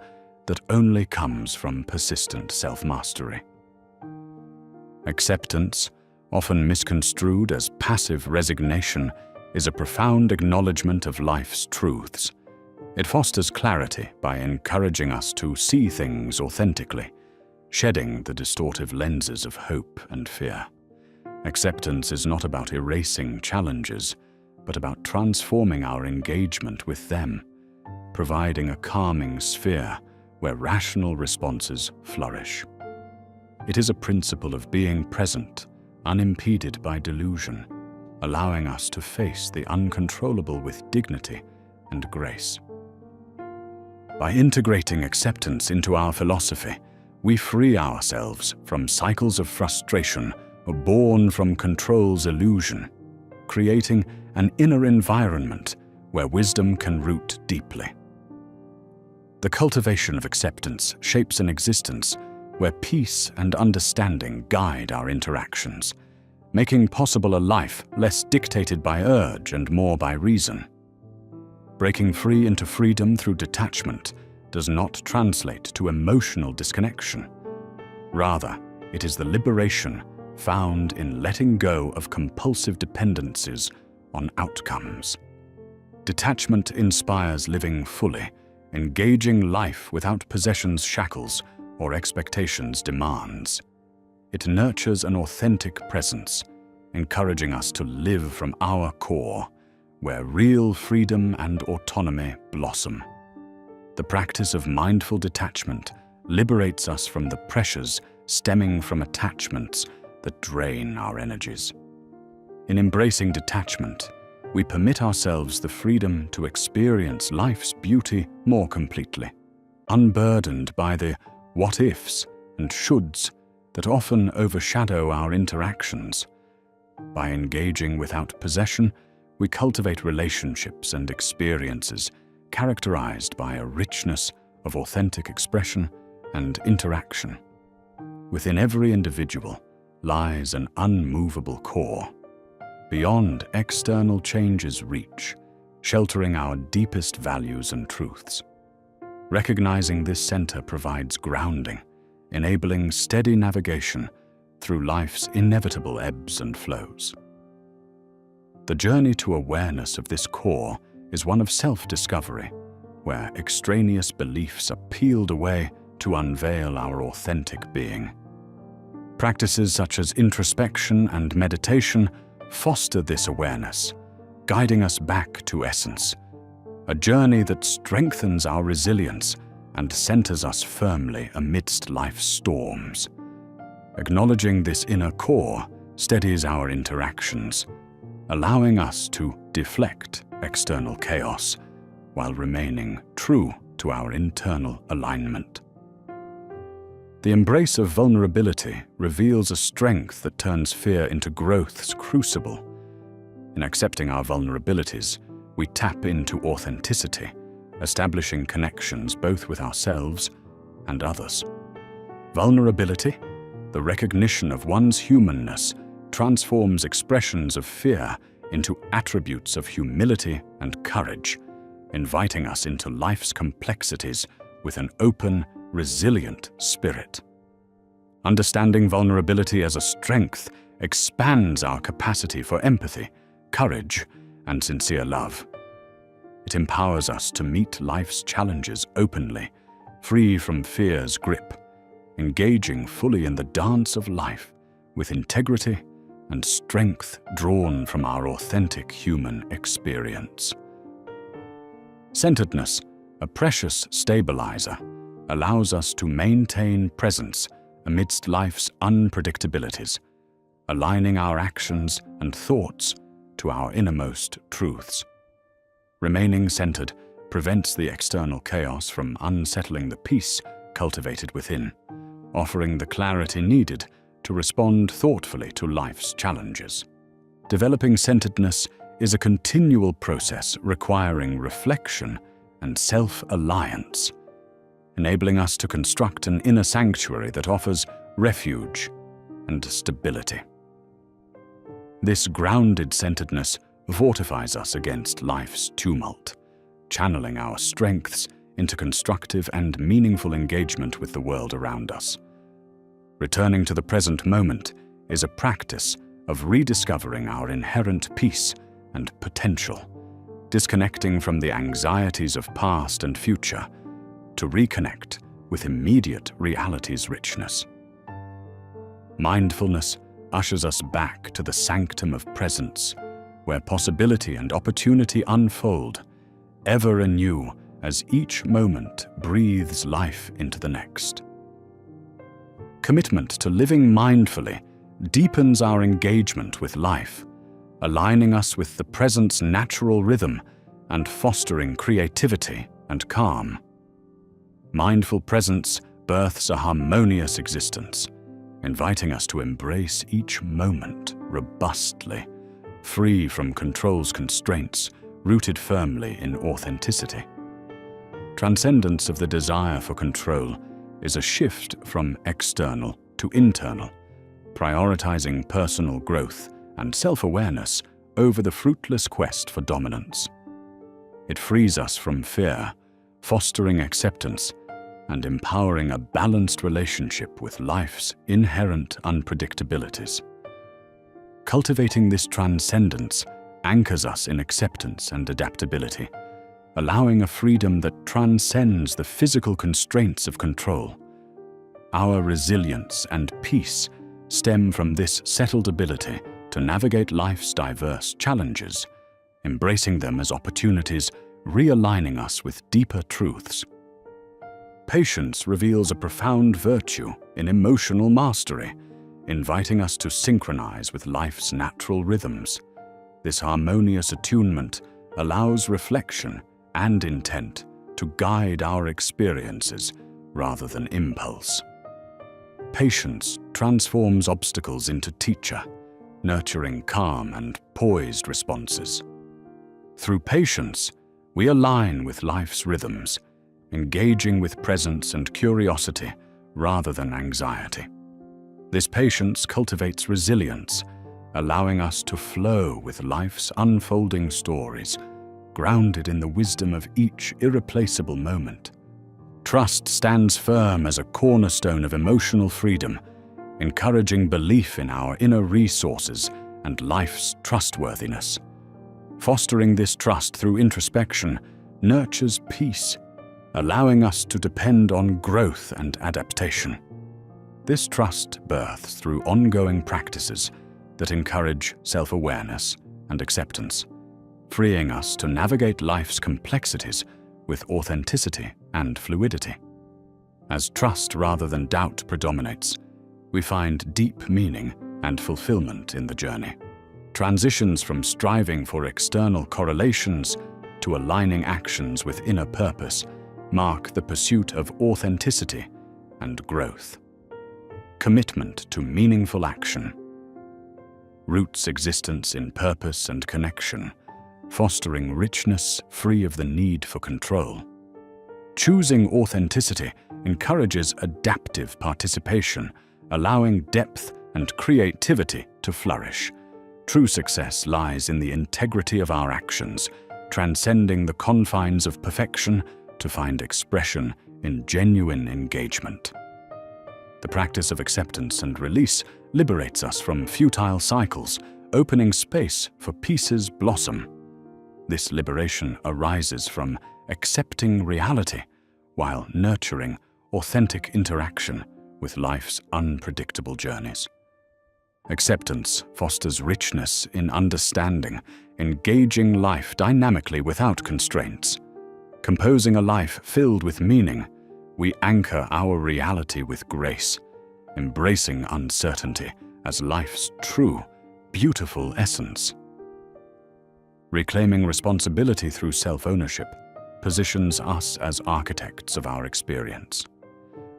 that only comes from persistent self-mastery. Acceptance, often misconstrued as passive resignation, is a profound acknowledgement of life's truths. It fosters clarity by encouraging us to see things authentically, shedding the distortive lenses of hope and fear. Acceptance is not about erasing challenges, but about transforming our engagement with them, providing a calming sphere where rational responses flourish. It is a principle of being present, unimpeded by delusion, allowing us to face the uncontrollable with dignity and grace. By integrating acceptance into our philosophy, we free ourselves from cycles of frustration born from control's illusion, creating an inner environment where wisdom can root deeply. The cultivation of acceptance shapes an existence where peace and understanding guide our interactions, making possible a life less dictated by urge and more by reason. Breaking free into freedom through detachment does not translate to emotional disconnection. Rather, it is the liberation found in letting go of compulsive dependencies on outcomes. Detachment inspires living fully, engaging life without possessions' shackles or expectations' demands. It nurtures an authentic presence, encouraging us to live from our core, where real freedom and autonomy blossom. The practice of mindful detachment liberates us from the pressures stemming from attachments that drain our energies. In embracing detachment, we permit ourselves the freedom to experience life's beauty more completely, unburdened by the what-ifs and shoulds that often overshadow our interactions. By engaging without possession, we cultivate relationships and experiences characterized by a richness of authentic expression and interaction. Within every individual lies an unmovable core, beyond external change's reach, sheltering our deepest values and truths. Recognizing this center provides grounding, enabling steady navigation through life's inevitable ebbs and flows. The journey to awareness of this core is one of self-discovery, where extraneous beliefs are peeled away to unveil our authentic being. Practices such as introspection and meditation foster this awareness, guiding us back to essence, a journey that strengthens our resilience and centers us firmly amidst life's storms. Acknowledging this inner core steadies our interactions, allowing us to deflect external chaos while remaining true to our internal alignment. The embrace of vulnerability reveals a strength that turns fear into growth's crucible. In accepting our vulnerabilities, we tap into authenticity, establishing connections both with ourselves and others. Vulnerability, the recognition of one's humanness, transforms expressions of fear into attributes of humility and courage, inviting us into life's complexities with an open, resilient spirit. Understanding vulnerability as a strength expands our capacity for empathy, courage, and sincere love. It empowers us to meet life's challenges openly, free from fear's grip, engaging fully in the dance of life with integrity and strength drawn from our authentic human experience. Centeredness, a precious stabilizer, allows us to maintain presence amidst life's unpredictabilities, aligning our actions and thoughts to our innermost truths. Remaining centered prevents the external chaos from unsettling the peace cultivated within, offering the clarity needed to respond thoughtfully to life's challenges. Developing centeredness is a continual process requiring reflection and self-alliance, enabling us to construct an inner sanctuary that offers refuge and stability. This grounded centeredness fortifies us against life's tumult, channeling our strengths into constructive and meaningful engagement with the world around us. Returning to the present moment is a practice of rediscovering our inherent peace and potential, disconnecting from the anxieties of past and future to reconnect with immediate reality's richness. Mindfulness ushers us back to the sanctum of presence, where possibility and opportunity unfold, ever anew as each moment breathes life into the next. Commitment to living mindfully deepens our engagement with life, aligning us with the present's natural rhythm and fostering creativity and calm. Mindful presence births a harmonious existence, inviting us to embrace each moment robustly, free from control's constraints, rooted firmly in authenticity. Transcendence of the desire for control is a shift from external to internal, prioritizing personal growth and self-awareness over the fruitless quest for dominance. It frees us from fear, fostering acceptance, and empowering a balanced relationship with life's inherent unpredictabilities. Cultivating this transcendence anchors us in acceptance and adaptability, allowing a freedom that transcends the physical constraints of control. Our resilience and peace stem from this settled ability to navigate life's diverse challenges, embracing them as opportunities, realigning us with deeper truths. Patience reveals a profound virtue in emotional mastery, inviting us to synchronize with life's natural rhythms. This harmonious attunement allows reflection and intent to guide our experiences rather than impulse. Patience transforms obstacles into teacher, nurturing calm and poised responses. Through patience, we align with life's rhythms, engaging with presence and curiosity rather than anxiety. This patience cultivates resilience, allowing us to flow with life's unfolding stories, grounded in the wisdom of each irreplaceable moment. Trust stands firm as a cornerstone of emotional freedom, encouraging belief in our inner resources and life's trustworthiness. Fostering this trust through introspection nurtures peace, allowing us to depend on growth and adaptation. This trust births through ongoing practices that encourage self-awareness and acceptance, freeing us to navigate life's complexities with authenticity and fluidity. As trust rather than doubt predominates, we find deep meaning and fulfillment in the journey. Transitions from striving for external correlations to aligning actions with inner purpose mark the pursuit of authenticity and growth. Commitment to meaningful action roots existence in purpose and connection, fostering richness free of the need for control. Choosing authenticity encourages adaptive participation, allowing depth and creativity to flourish. True success lies in the integrity of our actions, transcending the confines of perfection to find expression in genuine engagement. The practice of acceptance and release liberates us from futile cycles, opening space for peace's blossom. This liberation arises from accepting reality while nurturing authentic interaction with life's unpredictable journeys. Acceptance fosters richness in understanding, engaging life dynamically without constraints. Composing a life filled with meaning, we anchor our reality with grace, embracing uncertainty as life's true, beautiful essence. Reclaiming responsibility through self-ownership positions us as architects of our experience.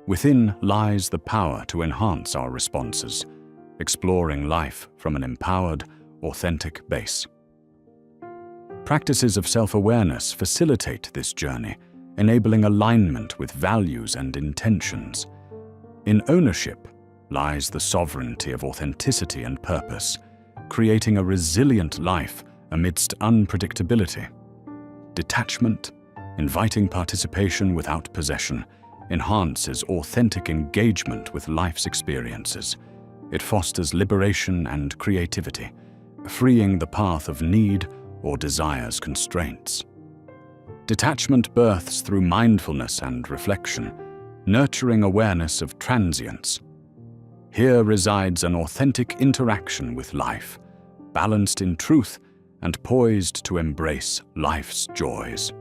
Within lies the power to enhance our responses, exploring life from an empowered, authentic base. Practices of self-awareness facilitate this journey, enabling alignment with values and intentions. In ownership lies the sovereignty of authenticity and purpose, creating a resilient life amidst unpredictability. Detachment Inviting participation without possession enhances authentic engagement with life's experiences. It fosters liberation and creativity, freeing the path of need or desire's constraints. Detachment births through mindfulness and reflection, nurturing awareness of transience. Here resides an authentic interaction with life, balanced in truth and poised to embrace life's joys.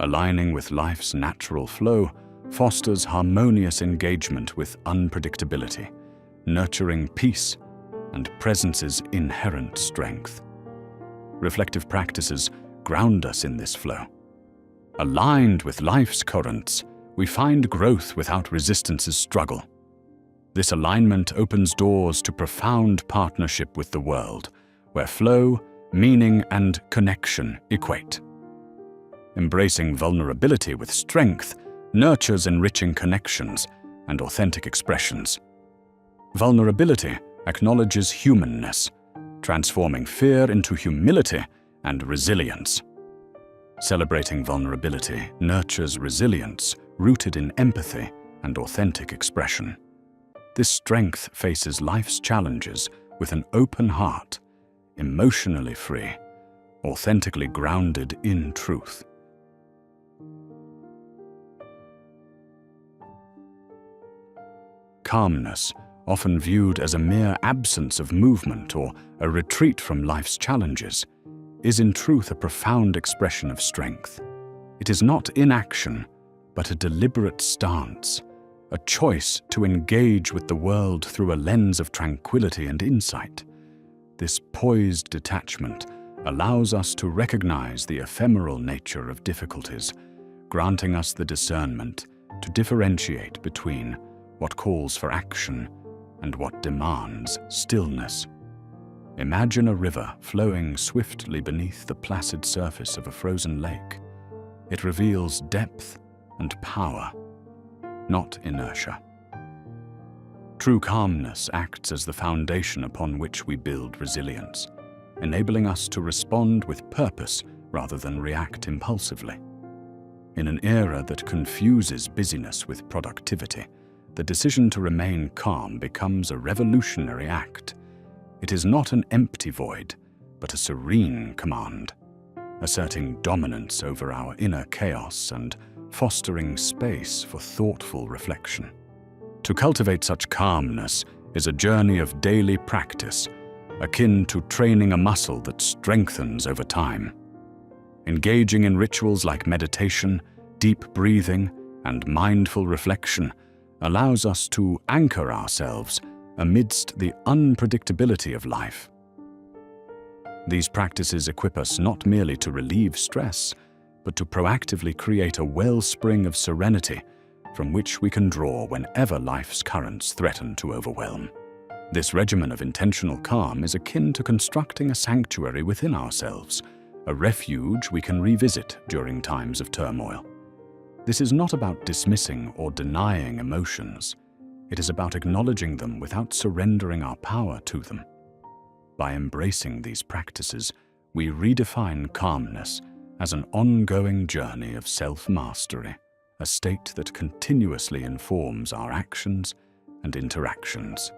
Aligning with life's natural flow fosters harmonious engagement with unpredictability, nurturing peace and presence's inherent strength. Reflective practices ground us in this flow. Aligned with life's currents, we find growth without resistance's struggle. This alignment opens doors to profound partnership with the world, where flow, meaning, and connection equate. Embracing vulnerability with strength nurtures enriching connections and authentic expressions. Vulnerability acknowledges humanness, transforming fear into humility and resilience. Celebrating vulnerability nurtures resilience rooted in empathy and authentic expression. This strength faces life's challenges with an open heart, emotionally free, authentically grounded in truth. Calmness, often viewed as a mere absence of movement or a retreat from life's challenges, is in truth a profound expression of strength. It is not inaction, but a deliberate stance, a choice to engage with the world through a lens of tranquility and insight. This poised detachment allows us to recognize the ephemeral nature of difficulties, granting us the discernment to differentiate between what calls for action and what demands stillness. Imagine a river flowing swiftly beneath the placid surface of a frozen lake. It reveals depth and power, not inertia. True calmness acts as the foundation upon which we build resilience, enabling us to respond with purpose rather than react impulsively. In an era that confuses busyness with productivity, the decision to remain calm becomes a revolutionary act. It is not an empty void, but a serene command, asserting dominance over our inner chaos and fostering space for thoughtful reflection. To cultivate such calmness is a journey of daily practice, akin to training a muscle that strengthens over time. Engaging in rituals like meditation, deep breathing, and mindful reflection allows us to anchor ourselves amidst the unpredictability of life. These practices equip us not merely to relieve stress, but to proactively create a wellspring of serenity from which we can draw whenever life's currents threaten to overwhelm. This regimen of intentional calm is akin to constructing a sanctuary within ourselves, a refuge we can revisit during times of turmoil. This is not about dismissing or denying emotions. It is about acknowledging them without surrendering our power to them. By embracing these practices, we redefine calmness as an ongoing journey of self-mastery, a state that continuously informs our actions and interactions.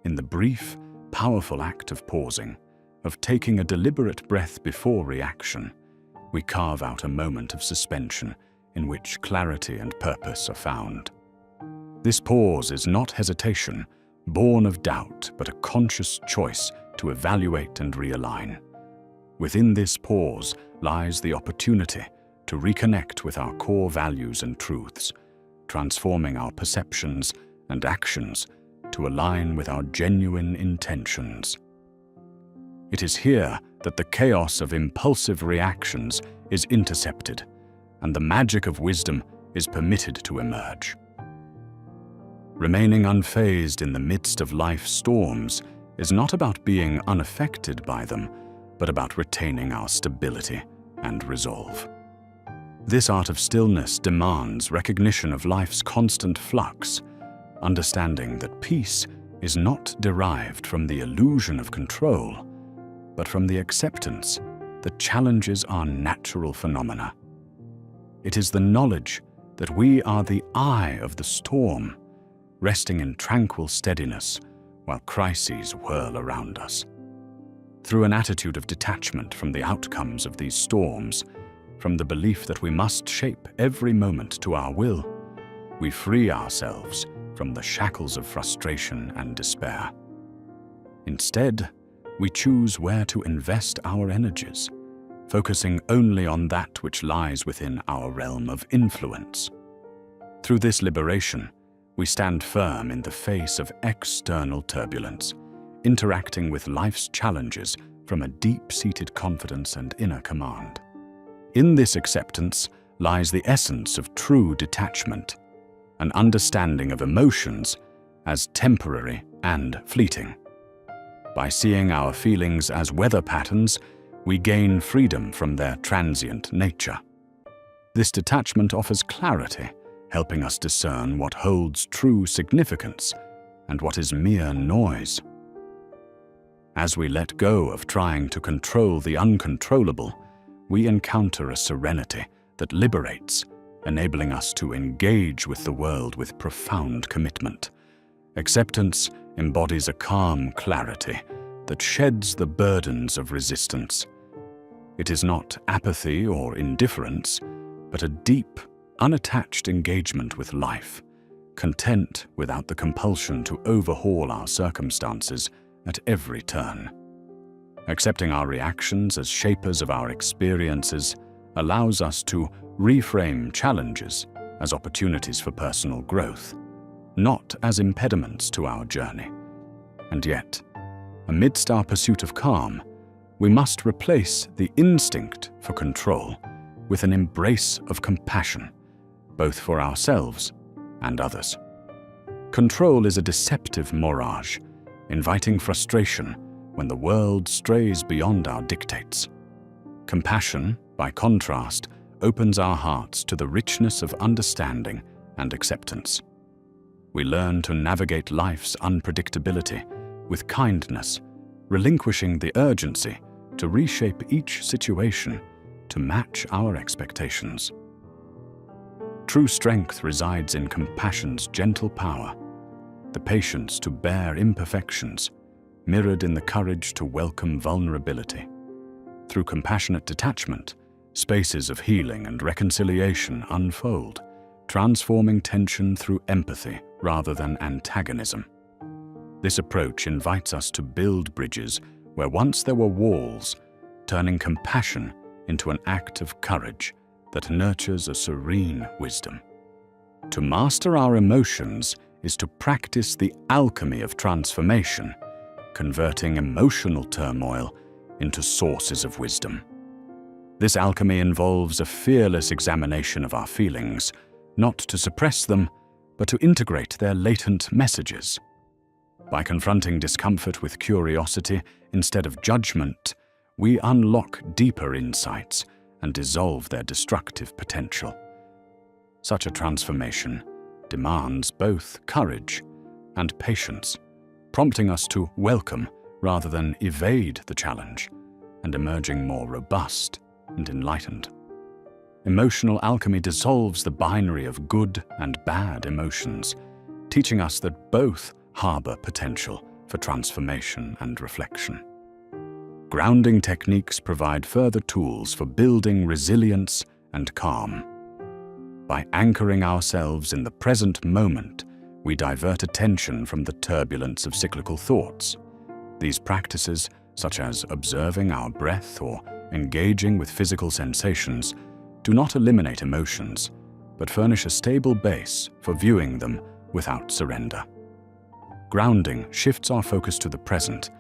In the brief, powerful act of pausing, of taking a deliberate breath before reaction, we carve out a moment of suspension in which clarity and purpose are found. This pause is not hesitation, born of doubt, but a conscious choice to evaluate and realign. Within this pause lies the opportunity to reconnect with our core values and truths, transforming our perceptions and actions to align with our genuine intentions. It is here that the chaos of impulsive reactions is intercepted, and the magic of wisdom is permitted to emerge. Remaining unfazed in the midst of life's storms is not about being unaffected by them, but about retaining our stability and resolve. This art of stillness demands recognition of life's constant flux, understanding that peace is not derived from the illusion of control, but from the acceptance that challenges are natural phenomena. It is the knowledge that we are the eye of the storm, resting in tranquil steadiness while crises whirl around us. Through an attitude of detachment from the outcomes of these storms, from the belief that we must shape every moment to our will, we free ourselves from the shackles of frustration and despair. Instead, we choose where to invest our energies, focusing only on that which lies within our realm of influence. Through this liberation, we stand firm in the face of external turbulence, interacting with life's challenges from a deep-seated confidence and inner command. In this acceptance lies the essence of true detachment, an understanding of emotions as temporary and fleeting. By seeing our feelings as weather patterns, we gain freedom from their transient nature. This detachment offers clarity, helping us discern what holds true significance and what is mere noise. As we let go of trying to control the uncontrollable, we encounter a serenity that liberates, enabling us to engage with the world with profound commitment. Acceptance embodies a calm clarity that sheds the burdens of resistance. It is not apathy or indifference, but a deep, unattached engagement with life, content without the compulsion to overhaul our circumstances at every turn. Accepting our reactions as shapers of our experiences allows us to reframe challenges as opportunities for personal growth, not as impediments to our journey. And yet, amidst our pursuit of calm, we must replace the instinct for control with an embrace of compassion, both for ourselves and others. Control is a deceptive mirage, inviting frustration when the world strays beyond our dictates. Compassion, by contrast, opens our hearts to the richness of understanding and acceptance. We learn to navigate life's unpredictability with kindness, relinquishing the urgency to reshape each situation to match our expectations. True strength resides in compassion's gentle power, the patience to bear imperfections, mirrored in the courage to welcome vulnerability. Through compassionate detachment, spaces of healing and reconciliation unfold, transforming tension through empathy rather than antagonism. This approach invites us to build bridges where once there were walls, turning compassion into an act of courage that nurtures a serene wisdom. To master our emotions is to practice the alchemy of transformation, converting emotional turmoil into sources of wisdom. This alchemy involves a fearless examination of our feelings, not to suppress them, but to integrate their latent messages. By confronting discomfort with curiosity instead of judgment, we unlock deeper insights and dissolve their destructive potential. Such a transformation demands both courage and patience, prompting us to welcome rather than evade the challenge, and emerging more robust and enlightened. Emotional alchemy dissolves the binary of good and bad emotions, teaching us that both harbor potential for transformation and reflection. Grounding techniques provide further tools for building resilience and calm. By anchoring ourselves in the present moment, we divert attention from the turbulence of cyclical thoughts. These practices, such as observing our breath or engaging with physical sensations, do not eliminate emotions, but furnish a stable base for viewing them without surrender. Grounding shifts our focus to the present,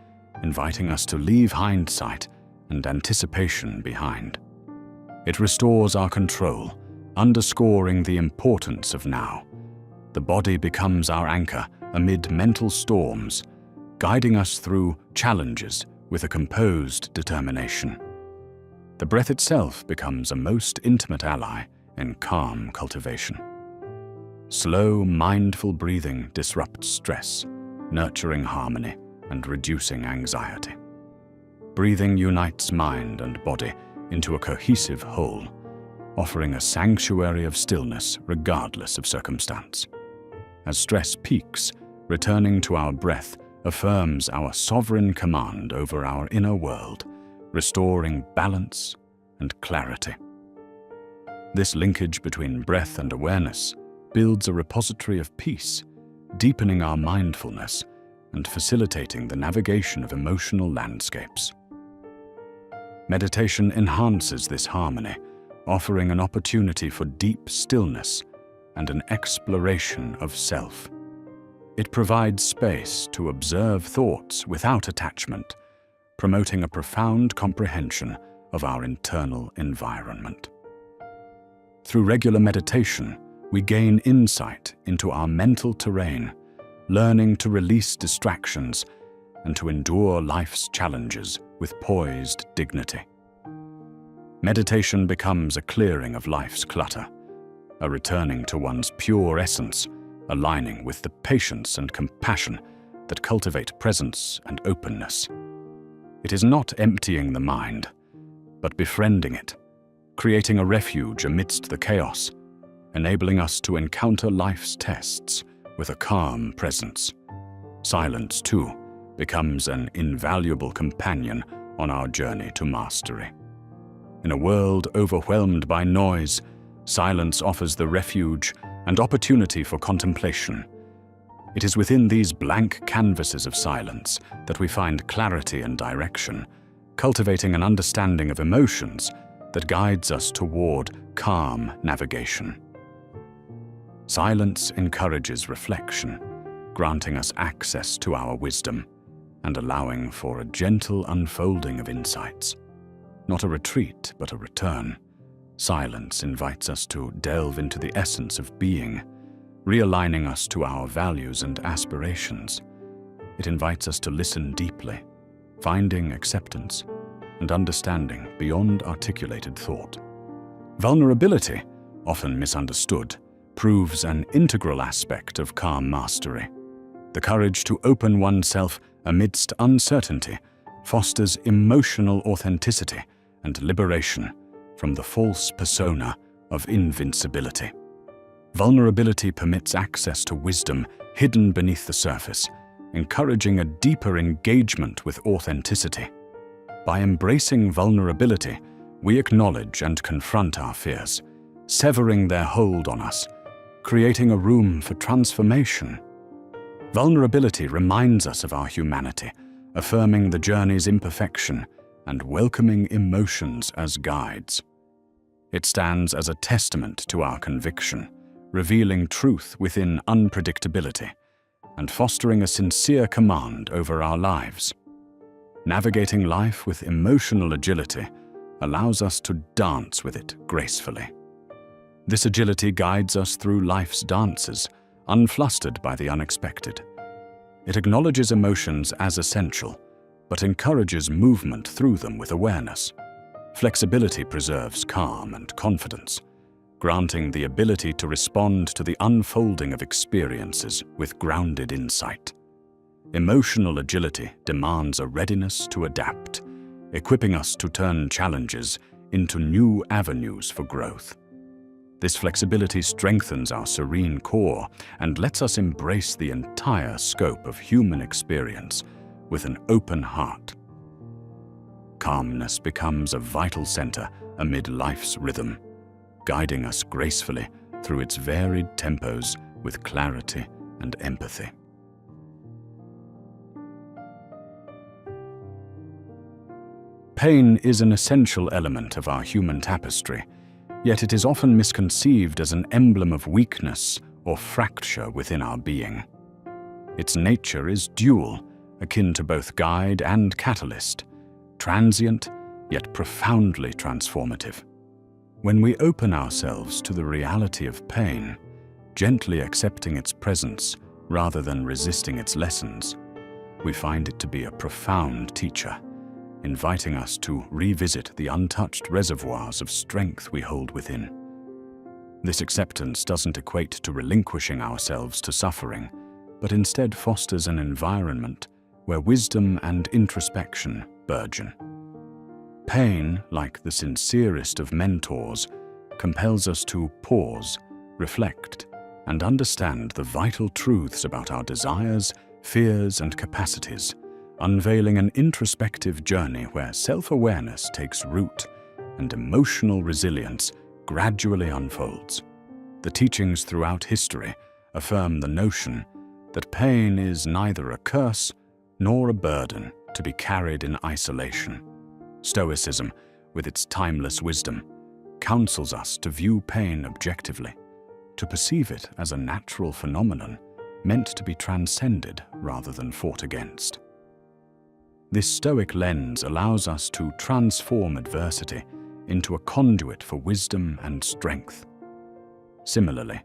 inviting us to leave hindsight and anticipation behind. It restores our control, underscoring the importance of now. The body becomes our anchor amid mental storms, guiding us through challenges with a composed determination. The breath itself becomes a most intimate ally in calm cultivation. Slow, mindful breathing disrupts stress, nurturing harmony and reducing anxiety. Breathing unites mind and body into a cohesive whole, offering a sanctuary of stillness regardless of circumstance. As stress peaks, returning to our breath affirms our sovereign command over our inner world, restoring balance and clarity. This linkage between breath and awareness builds a repository of peace, deepening our mindfulness and facilitating the navigation of emotional landscapes. Meditation enhances this harmony, offering an opportunity for deep stillness and an exploration of self. It provides space to observe thoughts without attachment, promoting a profound comprehension of our internal environment. Through regular meditation, we gain insight into our mental terrain, learning to release distractions and to endure life's challenges with poised dignity. Meditation becomes a clearing of life's clutter, a returning to one's pure essence, aligning with the patience and compassion that cultivate presence and openness. It is not emptying the mind, but befriending it, creating a refuge amidst the chaos, enabling us to encounter life's tests with a calm presence. Silence, too, becomes an invaluable companion on our journey to mastery. In a world overwhelmed by noise, silence offers the refuge and opportunity for contemplation. It is within these blank canvases of silence that we find clarity and direction, cultivating an understanding of emotions that guides us toward calm navigation. Silence encourages reflection, granting us access to our wisdom and allowing for a gentle unfolding of insights. Not a retreat, but a return. Silence invites us to delve into the essence of being, realigning us to our values and aspirations. It invites us to listen deeply, finding acceptance and understanding beyond articulated thought. Vulnerability, often misunderstood, proves an integral aspect of calm mastery. The courage to open oneself amidst uncertainty fosters emotional authenticity and liberation from the false persona of invincibility. Vulnerability permits access to wisdom hidden beneath the surface, encouraging a deeper engagement with authenticity. By embracing vulnerability, we acknowledge and confront our fears, severing their hold on us, creating a room for transformation. Vulnerability reminds us of our humanity, affirming the journey's imperfection and welcoming emotions as guides. It stands as a testament to our conviction, revealing truth within unpredictability and fostering a sincere command over our lives. Navigating life with emotional agility allows us to dance with it gracefully. This agility guides us through life's dances, unflustered by the unexpected. It acknowledges emotions as essential, but encourages movement through them with awareness. Flexibility preserves calm and confidence, granting the ability to respond to the unfolding of experiences with grounded insight. Emotional agility demands a readiness to adapt, equipping us to turn challenges into new avenues for growth. This flexibility strengthens our serene core and lets us embrace the entire scope of human experience with an open heart. Calmness becomes a vital center amid life's rhythm, guiding us gracefully through its varied tempos with clarity and empathy. Pain is an essential element of our human tapestry, yet it is often misconceived as an emblem of weakness or fracture within our being. Its nature is dual, akin to both guide and catalyst, transient yet profoundly transformative. When we open ourselves to the reality of pain, gently accepting its presence rather than resisting its lessons, we find it to be a profound teacher, inviting us to revisit the untouched reservoirs of strength we hold within. This acceptance doesn't equate to relinquishing ourselves to suffering, but instead fosters an environment where wisdom and introspection burgeon. Pain, like the sincerest of mentors, compels us to pause, reflect, and understand the vital truths about our desires, fears, and capacities, unveiling an introspective journey where self-awareness takes root and emotional resilience gradually unfolds. The teachings throughout history affirm the notion that pain is neither a curse nor a burden to be carried in isolation. Stoicism, with its timeless wisdom, counsels us to view pain objectively, to perceive it as a natural phenomenon meant to be transcended rather than fought against. This Stoic lens allows us to transform adversity into a conduit for wisdom and strength. Similarly,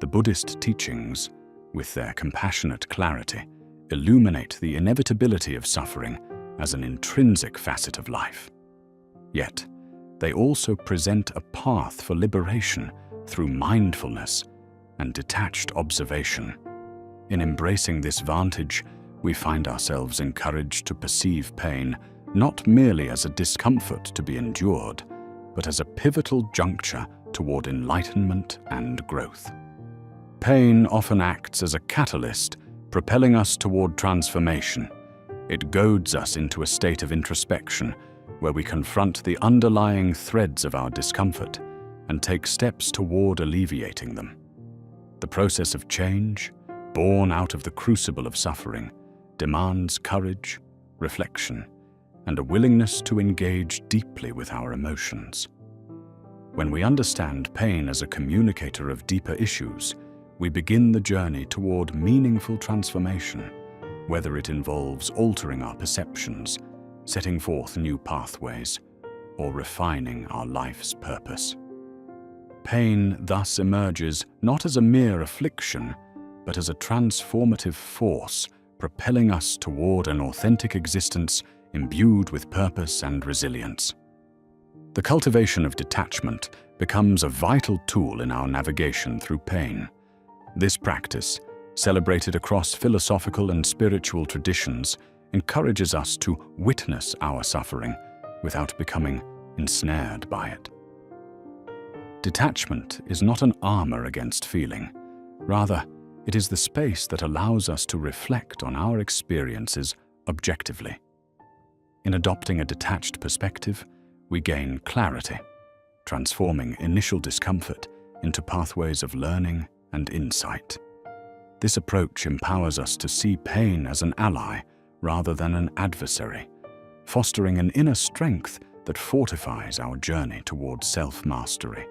the Buddhist teachings, with their compassionate clarity, illuminate the inevitability of suffering as an intrinsic facet of life. Yet, they also present a path for liberation through mindfulness and detached observation. In embracing this vantage, we find ourselves encouraged to perceive pain not merely as a discomfort to be endured, but as a pivotal juncture toward enlightenment and growth. Pain often acts as a catalyst, propelling us toward transformation. It goads us into a state of introspection, where we confront the underlying threads of our discomfort and take steps toward alleviating them. The process of change, born out of the crucible of suffering, demands courage, reflection, and a willingness to engage deeply with our emotions. When we understand pain as a communicator of deeper issues, we begin the journey toward meaningful transformation, whether it involves altering our perceptions, setting forth new pathways, or refining our life's purpose. Pain thus emerges not as a mere affliction, but as a transformative force propelling us toward an authentic existence imbued with purpose and resilience. The cultivation of detachment becomes a vital tool in our navigation through pain. This practice, celebrated across philosophical and spiritual traditions, encourages us to witness our suffering without becoming ensnared by it. Detachment is not an armor against feeling. Rather, it is the space that allows us to reflect on our experiences objectively. In adopting a detached perspective, we gain clarity, transforming initial discomfort into pathways of learning and insight. This approach empowers us to see pain as an ally rather than an adversary, fostering an inner strength that fortifies our journey towards self-mastery.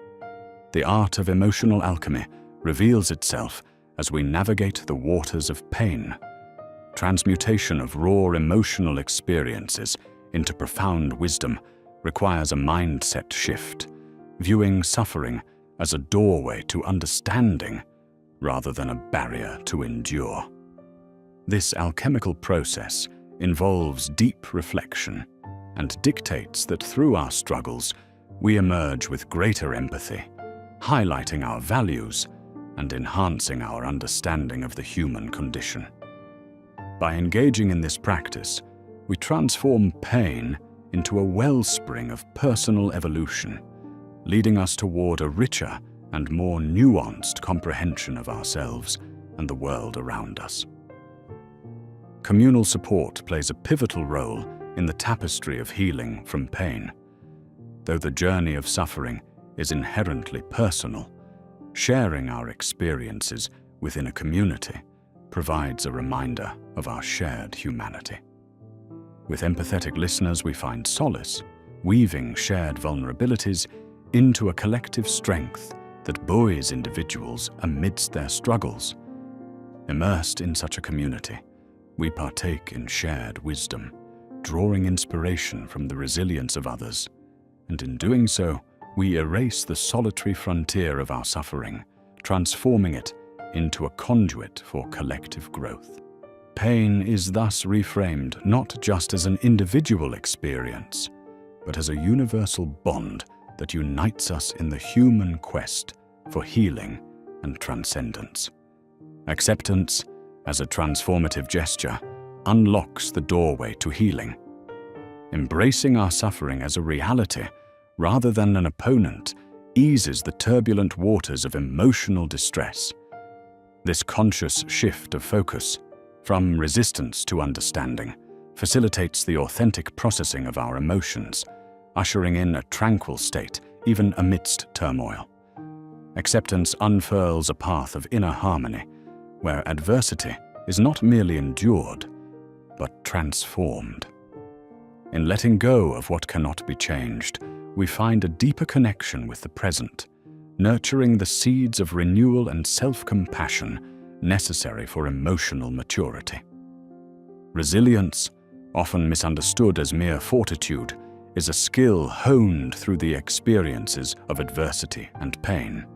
The art of emotional alchemy reveals itself as we navigate the waters of pain. Transmutation of raw emotional experiences into profound wisdom requires a mindset shift, viewing suffering as a doorway to understanding rather than a barrier to endure. This alchemical process involves deep reflection and dictates that through our struggles, we emerge with greater empathy, highlighting our values and enhancing our understanding of the human condition. By engaging in this practice, we transform pain into a wellspring of personal evolution, leading us toward a richer and more nuanced comprehension of ourselves and the world around us. Communal support plays a pivotal role in the tapestry of healing from pain. Though the journey of suffering is inherently personal, sharing our experiences within a community provides a reminder of our shared humanity. With empathetic listeners, we find solace, weaving shared vulnerabilities into a collective strength that buoys individuals amidst their struggles. Immersed in such a community, we partake in shared wisdom, drawing inspiration from the resilience of others, and in doing so, we erase the solitary frontier of our suffering, transforming it into a conduit for collective growth. Pain is thus reframed not just as an individual experience, but as a universal bond that unites us in the human quest for healing and transcendence. Acceptance, as a transformative gesture, unlocks the doorway to healing. Embracing our suffering as a reality rather than an opponent eases the turbulent waters of emotional distress. This conscious shift of focus, from resistance to understanding, facilitates the authentic processing of our emotions, ushering in a tranquil state even amidst turmoil. Acceptance unfurls a path of inner harmony, where adversity is not merely endured, but transformed. In letting go of what cannot be changed, we find a deeper connection with the present, nurturing the seeds of renewal and self-compassion necessary for emotional maturity. Resilience, often misunderstood as mere fortitude, is a skill honed through the experiences of adversity and pain.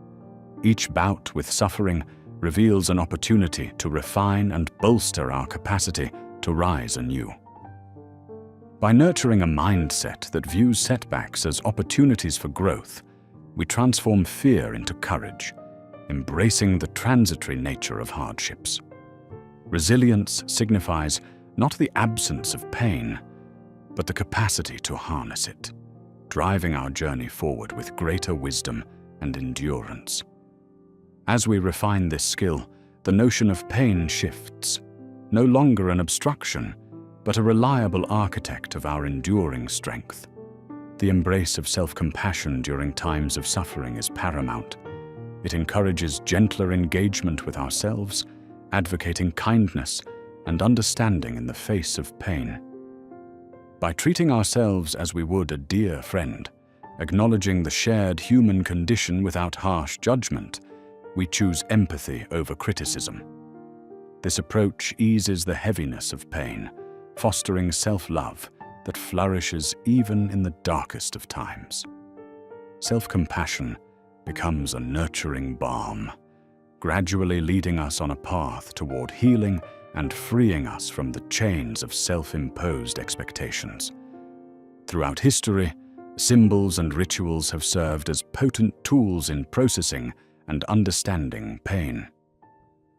Each bout with suffering reveals an opportunity to refine and bolster our capacity to rise anew. By nurturing a mindset that views setbacks as opportunities for growth, we transform fear into courage, embracing the transitory nature of hardships. Resilience signifies not the absence of pain, but the capacity to harness it, driving our journey forward with greater wisdom and endurance. As we refine this skill, the notion of pain shifts, no longer an obstruction, but a reliable architect of our enduring strength. The embrace of self-compassion during times of suffering is paramount. It encourages gentler engagement with ourselves, advocating kindness and understanding in the face of pain. By treating ourselves as we would a dear friend, acknowledging the shared human condition without harsh judgment, we choose empathy over criticism. This approach eases the heaviness of pain, fostering self-love that flourishes even in the darkest of times. Self-compassion becomes a nurturing balm, gradually leading us on a path toward healing and freeing us from the chains of self-imposed expectations. Throughout history, symbols and rituals have served as potent tools in processing and understanding pain.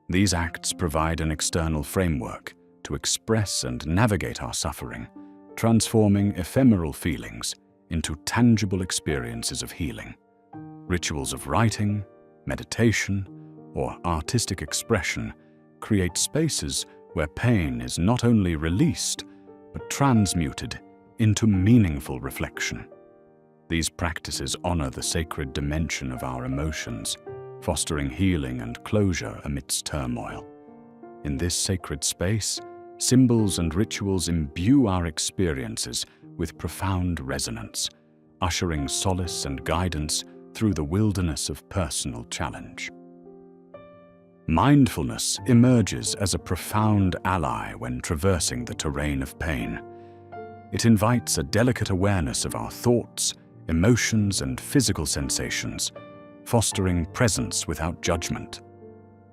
These acts provide an external framework to express and navigate our suffering, transforming ephemeral feelings into tangible experiences of healing. Rituals of writing, meditation, or artistic expression create spaces where pain is not only released, but transmuted into meaningful reflection. These practices honor the sacred dimension of our emotions, fostering healing and closure amidst turmoil. In this sacred space, symbols and rituals imbue our experiences with profound resonance, ushering solace and guidance through the wilderness of personal challenge. Mindfulness emerges as a profound ally when traversing the terrain of pain. It invites a delicate awareness of our thoughts, emotions, and physical sensations, fostering presence without judgment.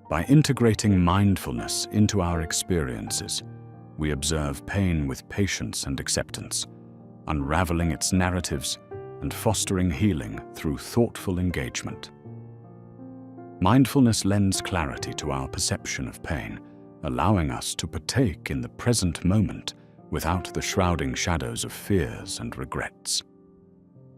By integrating mindfulness into our experiences, we observe pain with patience and acceptance, unraveling its narratives and fostering healing through thoughtful engagement. Mindfulness lends clarity to our perception of pain, allowing us to partake in the present moment without the shrouding shadows of fears and regrets.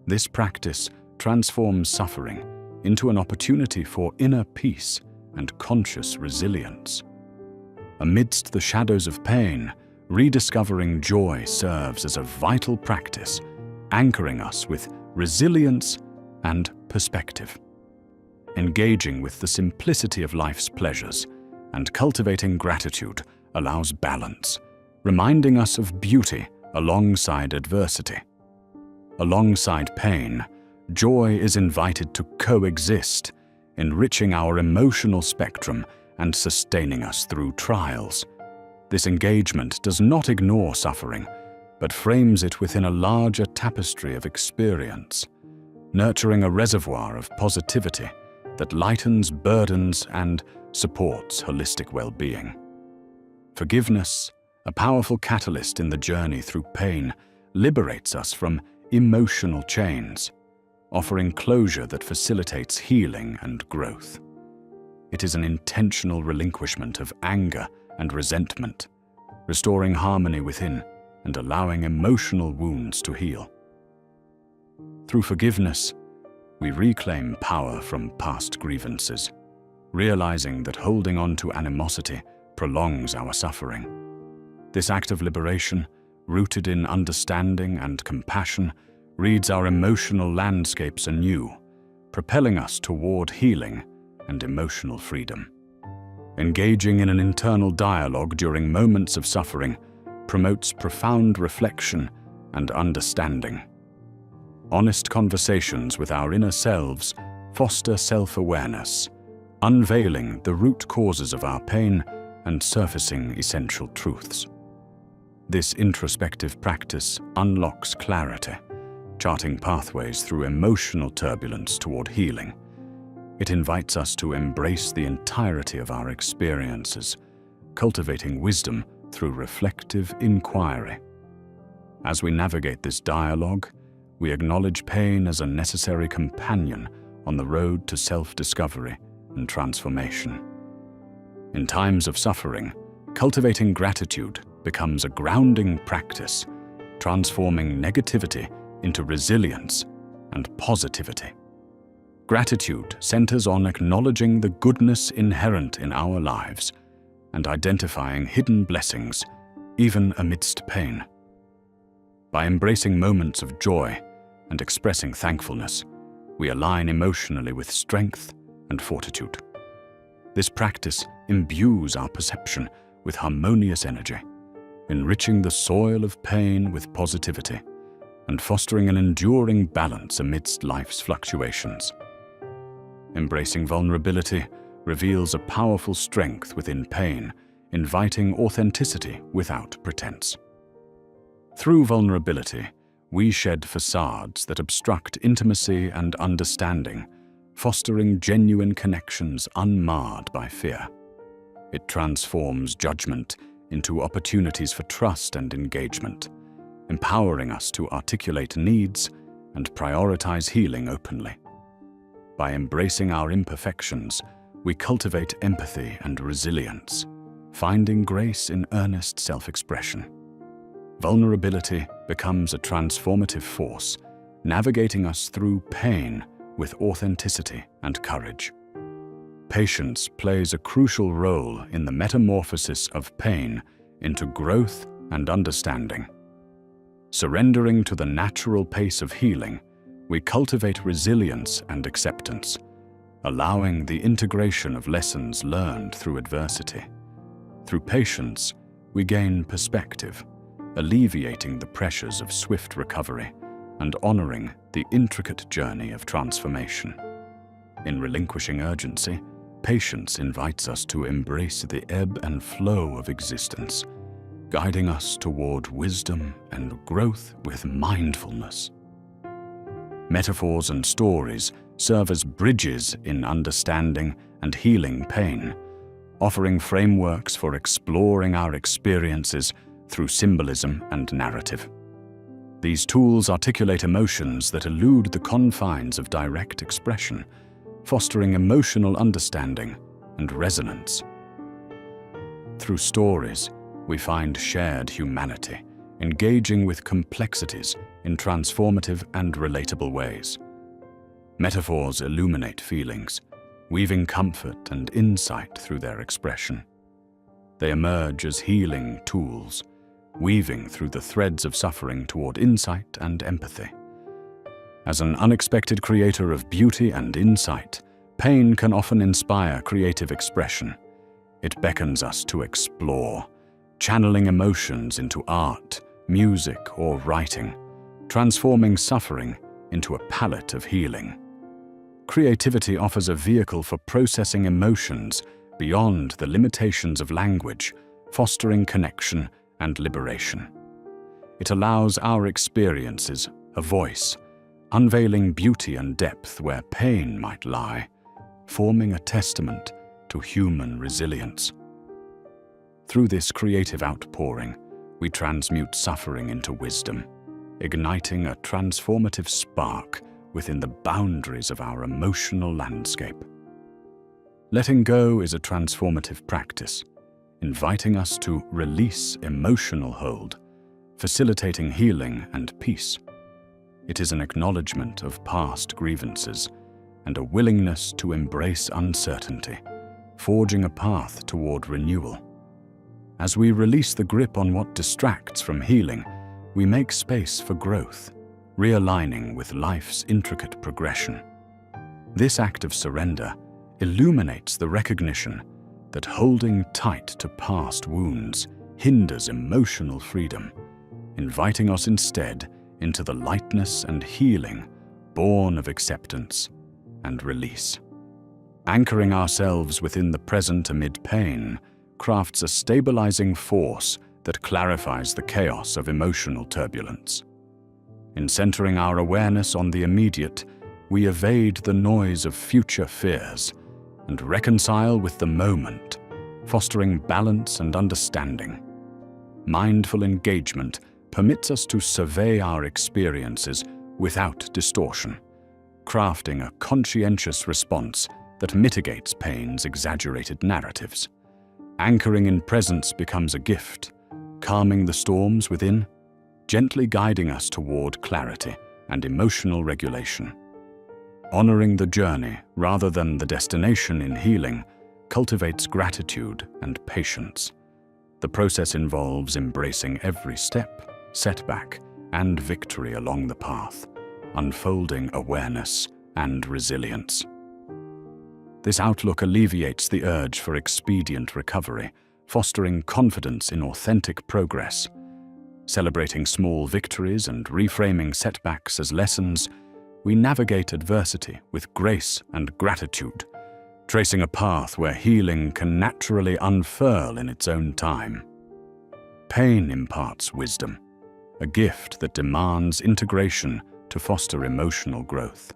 This practice transforms suffering into an opportunity for inner peace and conscious resilience. Amidst the shadows of pain, rediscovering joy serves as a vital practice, anchoring us with resilience and perspective. Engaging with the simplicity of life's pleasures and cultivating gratitude allows balance, reminding us of beauty alongside adversity. Alongside pain, joy is invited to coexist, enriching our emotional spectrum and sustaining us through trials. This engagement does not ignore suffering, but frames it within a larger tapestry of experience, nurturing a reservoir of positivity that lightens burdens and supports holistic well-being. Forgiveness, a powerful catalyst in the journey through pain, liberates us from emotional chains, offering closure that facilitates healing and growth. It is an intentional relinquishment of anger and resentment, restoring harmony within and allowing emotional wounds to heal. Through forgiveness, we reclaim power from past grievances, realizing that holding on to animosity prolongs our suffering. This act of liberation, rooted in understanding and compassion, reads our emotional landscapes anew, propelling us toward healing and emotional freedom. Engaging in an internal dialogue during moments of suffering promotes profound reflection and understanding. Honest conversations with our inner selves foster self-awareness, unveiling the root causes of our pain and surfacing essential truths. This introspective practice unlocks clarity, charting pathways through emotional turbulence toward healing. It invites us to embrace the entirety of our experiences, cultivating wisdom through reflective inquiry. As we navigate this dialogue, we acknowledge pain as a necessary companion on the road to self-discovery and transformation. In times of suffering, cultivating gratitude becomes a grounding practice, transforming negativity into resilience and positivity. Gratitude centers on acknowledging the goodness inherent in our lives and identifying hidden blessings, even amidst pain. By embracing moments of joy and expressing thankfulness, we align emotionally with strength and fortitude. This practice imbues our perception with harmonious energy, enriching the soil of pain with positivity and fostering an enduring balance amidst life's fluctuations. Embracing vulnerability reveals a powerful strength within pain, inviting authenticity without pretense. Through vulnerability, we shed facades that obstruct intimacy and understanding, fostering genuine connections unmarred by fear. It transforms judgment into opportunities for trust and engagement, empowering us to articulate needs and prioritize healing openly. By embracing our imperfections, we cultivate empathy and resilience, finding grace in earnest self-expression. Vulnerability becomes a transformative force, navigating us through pain with authenticity and courage. Patience plays a crucial role in the metamorphosis of pain into growth and understanding. Surrendering to the natural pace of healing, we cultivate resilience and acceptance, allowing the integration of lessons learned through adversity. Through patience, we gain perspective, alleviating the pressures of swift recovery and honoring the intricate journey of transformation. In relinquishing urgency, patience invites us to embrace the ebb and flow of existence, guiding us toward wisdom and growth with mindfulness. Metaphors and stories serve as bridges in understanding and healing pain, offering frameworks for exploring our experiences through symbolism and narrative. These tools articulate emotions that elude the confines of direct expression, fostering emotional understanding and resonance. Through stories, we find shared humanity, engaging with complexities in transformative and relatable ways. Metaphors illuminate feelings, weaving comfort and insight through their expression. They emerge as healing tools, weaving through the threads of suffering toward insight and empathy. As an unexpected creator of beauty and insight, pain can often inspire creative expression. It beckons us to explore, channeling emotions into art, music, or writing, transforming suffering into a palette of healing. Creativity offers a vehicle for processing emotions beyond the limitations of language, fostering connection and liberation. It allows our experiences a voice, unveiling beauty and depth where pain might lie, forming a testament to human resilience. Through this creative outpouring, we transmute suffering into wisdom, igniting a transformative spark within the boundaries of our emotional landscape. Letting go is a transformative practice, inviting us to release emotional hold, facilitating healing and peace. It is an acknowledgement of past grievances and a willingness to embrace uncertainty, forging a path toward renewal. As we release the grip on what distracts from healing, we make space for growth, realigning with life's intricate progression. This act of surrender illuminates the recognition that holding tight to past wounds hinders emotional freedom, inviting us instead into the lightness and healing born of acceptance and release. Anchoring ourselves within the present amid pain crafts a stabilizing force that clarifies the chaos of emotional turbulence. In centering our awareness on the immediate, we evade the noise of future fears and reconcile with the moment, fostering balance and understanding. Mindful engagement permits us to survey our experiences without distortion, crafting a conscientious response that mitigates pain's exaggerated narratives. Anchoring in presence becomes a gift, calming the storms within, gently guiding us toward clarity and emotional regulation. Honoring the journey rather than the destination in healing cultivates gratitude and patience. The process involves embracing every step, setback, and victory along the path, unfolding awareness and resilience. This outlook alleviates the urge for expedient recovery, fostering confidence in authentic progress. Celebrating small victories and reframing setbacks as lessons, we navigate adversity with grace and gratitude, tracing a path where healing can naturally unfurl in its own time. Pain imparts wisdom, a gift that demands integration to foster emotional growth.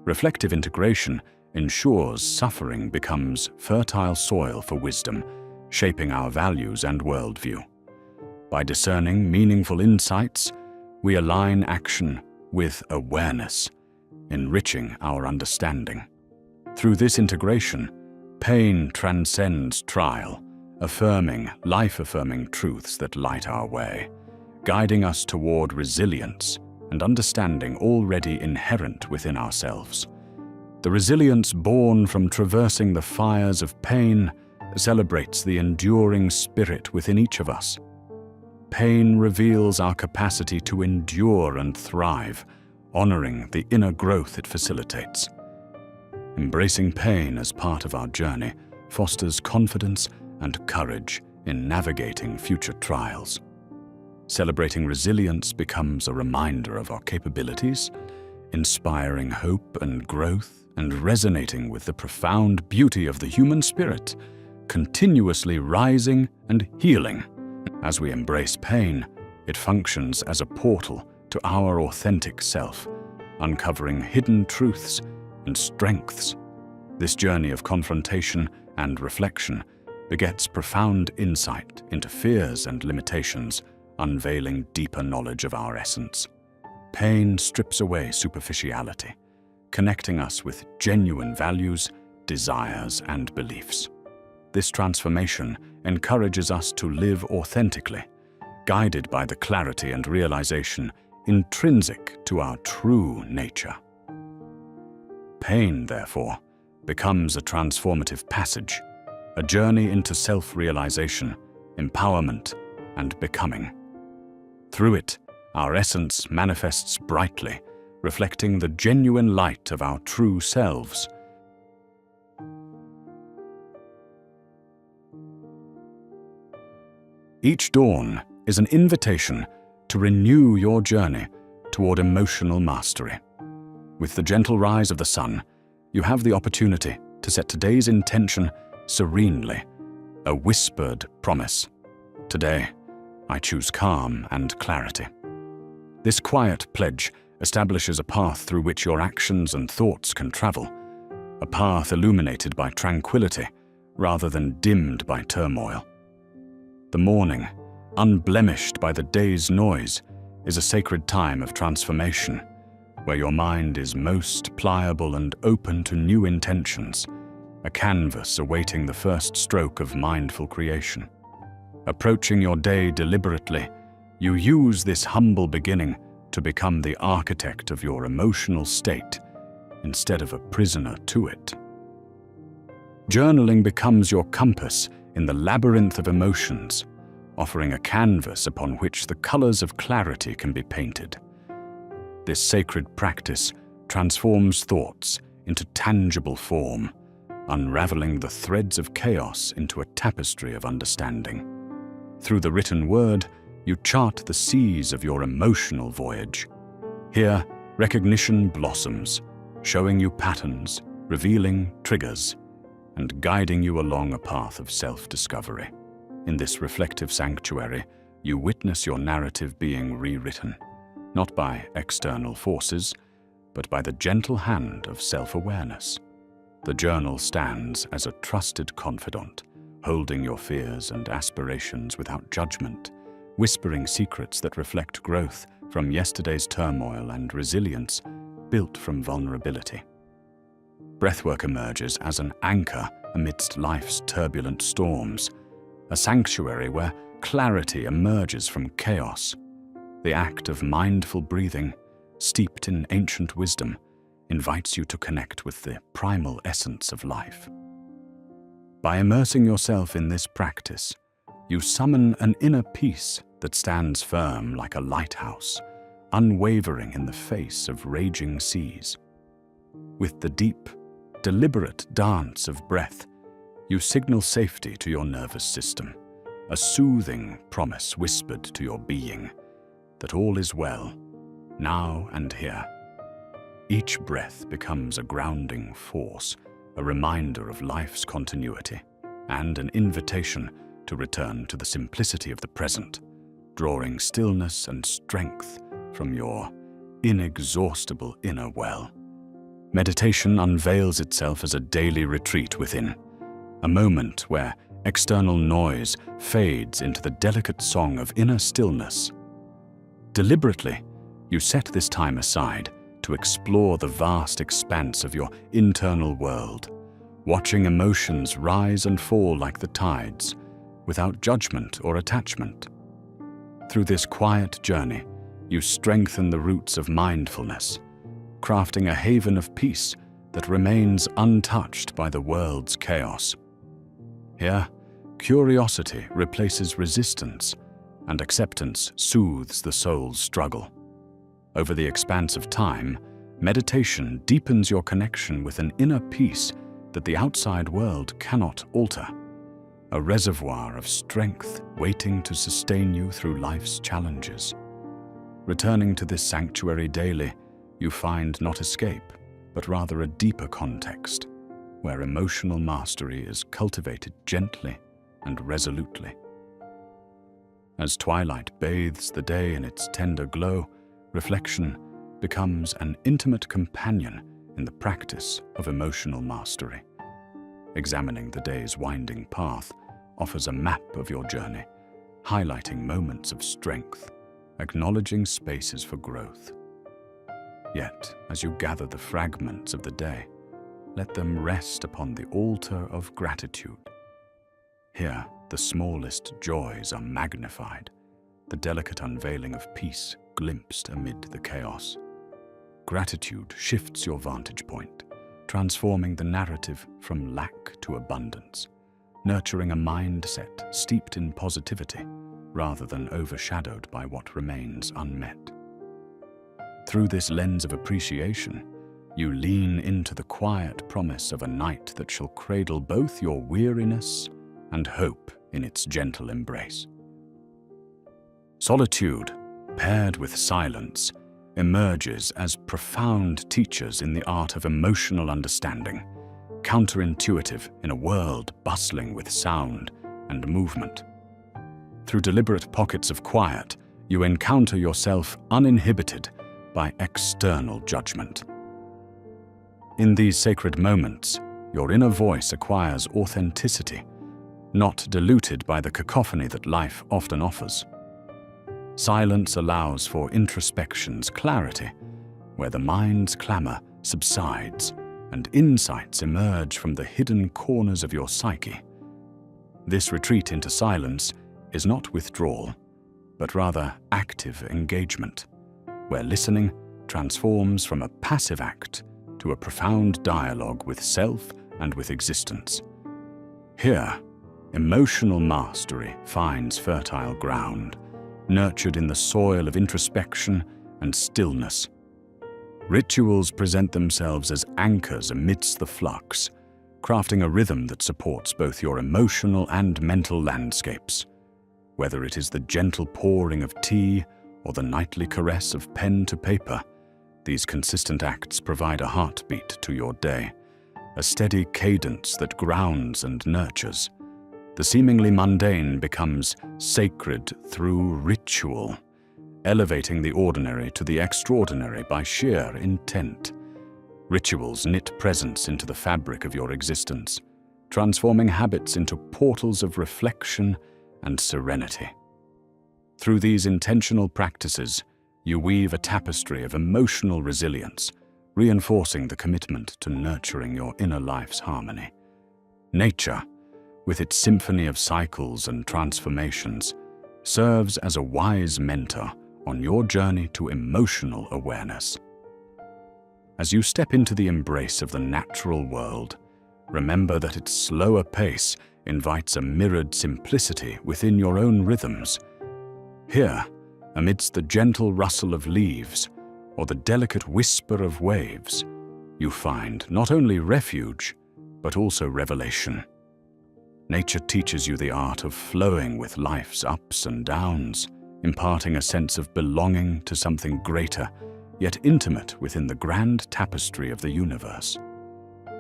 Reflective integration ensures suffering becomes fertile soil for wisdom, shaping our values and worldview. By discerning meaningful insights, we align action with awareness, enriching our understanding. Through this integration, pain transcends trial, affirming life-affirming truths that light our way, guiding us toward resilience and understanding already inherent within ourselves. The resilience born from traversing the fires of pain celebrates the enduring spirit within each of us. Pain reveals our capacity to endure and thrive, honoring the inner growth it facilitates. Embracing pain as part of our journey fosters confidence and courage in navigating future trials. Celebrating resilience becomes a reminder of our capabilities, inspiring hope and growth, and resonating with the profound beauty of the human spirit, continuously rising and healing. As we embrace pain, it functions as a portal to our authentic self, uncovering hidden truths and strengths. This journey of confrontation and reflection begets profound insight into fears and limitations, unveiling deeper knowledge of our essence. Pain strips away superficiality, connecting us with genuine values, desires, and beliefs. This transformation encourages us to live authentically, guided by the clarity and realization intrinsic to our true nature. Pain, therefore, becomes a transformative passage, a journey into self-realization, empowerment, and becoming. Through it, our essence manifests brightly, reflecting the genuine light of our true selves. Each dawn is an invitation to renew your journey toward emotional mastery. With the gentle rise of the sun, you have the opportunity to set today's intention serenely, a whispered promise. Today, I choose calm and clarity. This quiet pledge establishes a path through which your actions and thoughts can travel, a path illuminated by tranquility rather than dimmed by turmoil. The morning, unblemished by the day's noise, is a sacred time of transformation, where your mind is most pliable and open to new intentions, a canvas awaiting the first stroke of mindful creation. Approaching your day deliberately, you use this humble beginning to become the architect of your emotional state instead of a prisoner to it. Journaling becomes your compass in the labyrinth of emotions, offering a canvas upon which the colors of clarity can be painted. This sacred practice transforms thoughts into tangible form, unraveling the threads of chaos into a tapestry of understanding. Through the written word, you chart the seas of your emotional voyage. Here, recognition blossoms, showing you patterns, revealing triggers, and guiding you along a path of self-discovery. In this reflective sanctuary, you witness your narrative being rewritten, not by external forces, but by the gentle hand of self-awareness. The journal stands as a trusted confidant, holding your fears and aspirations without judgment, whispering secrets that reflect growth from yesterday's turmoil and resilience built from vulnerability. Breathwork emerges as an anchor amidst life's turbulent storms, a sanctuary where clarity emerges from chaos. The act of mindful breathing, steeped in ancient wisdom, invites you to connect with the primal essence of life. By immersing yourself in this practice, you summon an inner peace that stands firm like a lighthouse, unwavering in the face of raging seas. With the deep, deliberate dance of breath, you signal safety to your nervous system, a soothing promise whispered to your being that all is well, now and here. Each breath becomes a grounding force, a reminder of life's continuity, and an invitation to return to the simplicity of the present, drawing stillness and strength from your inexhaustible inner well. Meditation unveils itself as a daily retreat within, a moment where external noise fades into the delicate song of inner stillness. Deliberately, you set this time aside to explore the vast expanse of your internal world, watching emotions rise and fall like the tides, without judgment or attachment. Through this quiet journey, you strengthen the roots of mindfulness, crafting a haven of peace that remains untouched by the world's chaos. Here, curiosity replaces resistance, and acceptance soothes the soul's struggle. Over the expanse of time, meditation deepens your connection with an inner peace that the outside world cannot alter, a reservoir of strength waiting to sustain you through life's challenges. Returning to this sanctuary daily, you find not escape, but rather a deeper context, where emotional mastery is cultivated gently and resolutely. As twilight bathes the day in its tender glow, reflection becomes an intimate companion in the practice of emotional mastery. Examining the day's winding path offers a map of your journey, highlighting moments of strength, acknowledging spaces for growth. Yet, as you gather the fragments of the day, let them rest upon the altar of gratitude. Here, the smallest joys are magnified, the delicate unveiling of peace glimpsed amid the chaos. Gratitude shifts your vantage point, transforming the narrative from lack to abundance, nurturing a mindset steeped in positivity rather than overshadowed by what remains unmet. Through this lens of appreciation, you lean into the quiet promise of a night that shall cradle both your weariness and hope in its gentle embrace. Solitude, paired with silence, emerges as profound teachers in the art of emotional understanding, counterintuitive in a world bustling with sound and movement. Through deliberate pockets of quiet, you encounter yourself uninhibited by external judgment. In these sacred moments, your inner voice acquires authenticity, not diluted by the cacophony that life often offers. Silence allows for introspection's clarity, where the mind's clamor subsides and insights emerge from the hidden corners of your psyche. This retreat into silence is not withdrawal, but rather active engagement, where listening transforms from a passive act to a profound dialogue with self and with existence. Here, emotional mastery finds fertile ground, nurtured in the soil of introspection and stillness. Rituals present themselves as anchors amidst the flux, crafting a rhythm that supports both your emotional and mental landscapes. Whether it is the gentle pouring of tea or the nightly caress of pen to paper, these consistent acts provide a heartbeat to your day, a steady cadence that grounds and nurtures. The seemingly mundane becomes sacred through ritual, elevating the ordinary to the extraordinary by sheer intent. Rituals knit presence into the fabric of your existence, transforming habits into portals of reflection and serenity. Through these intentional practices, you weave a tapestry of emotional resilience, reinforcing the commitment to nurturing your inner life's harmony. Nature, with its symphony of cycles and transformations, serves as a wise mentor on your journey to emotional awareness. As you step into the embrace of the natural world, remember that its slower pace invites a mirrored simplicity within your own rhythms. Here, amidst the gentle rustle of leaves or the delicate whisper of waves, you find not only refuge, but also revelation. Nature teaches you the art of flowing with life's ups and downs, imparting a sense of belonging to something greater, yet intimate within the grand tapestry of the universe.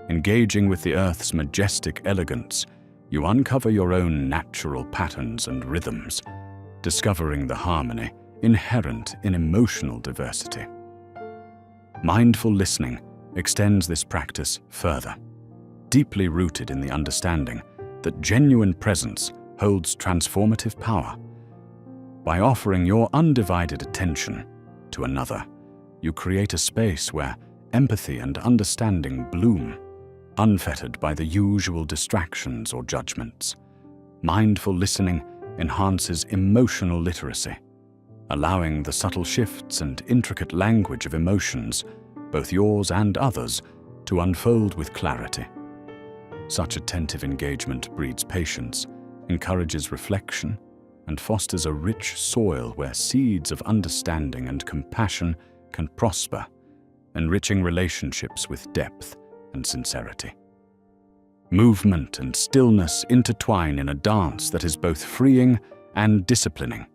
Engaging with the Earth's majestic elegance, you uncover your own natural patterns and rhythms, discovering the harmony inherent in emotional diversity. Mindful listening extends this practice further, deeply rooted in the understanding that genuine presence holds transformative power. By offering your undivided attention to another, you create a space where empathy and understanding bloom, unfettered by the usual distractions or judgments. Mindful listening enhances emotional literacy, allowing the subtle shifts and intricate language of emotions, both yours and others, to unfold with clarity. Such attentive engagement breeds patience, encourages reflection, and fosters a rich soil where seeds of understanding and compassion can prosper, enriching relationships with depth and sincerity. Movement and stillness intertwine in a dance that is both freeing and disciplining.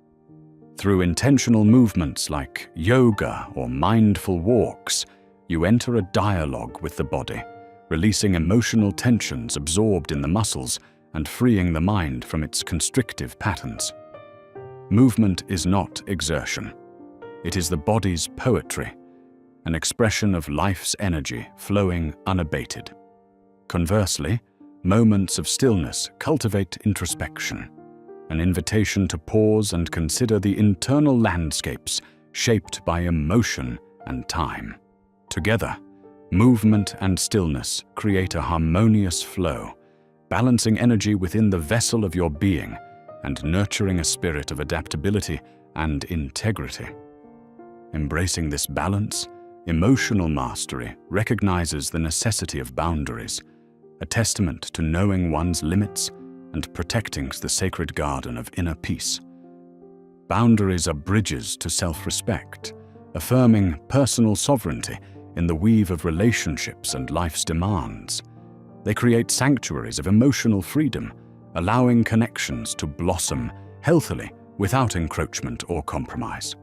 Through intentional movements like yoga or mindful walks, you enter a dialogue with the body, releasing emotional tensions absorbed in the muscles and freeing the mind from its constrictive patterns. Movement is not exertion. It is the body's poetry, an expression of life's energy flowing unabated. Conversely, moments of stillness cultivate introspection, an invitation to pause and consider the internal landscapes shaped by emotion and time. Together, movement and stillness create a harmonious flow, balancing energy within the vessel of your being and nurturing a spirit of adaptability and integrity. Embracing this balance, emotional mastery recognizes the necessity of boundaries, a testament to knowing one's limits and protecting the sacred garden of inner peace. Boundaries are bridges to self-respect, affirming personal sovereignty in the weave of relationships and life's demands. They create sanctuaries of emotional freedom, allowing connections to blossom healthily without encroachment or compromise.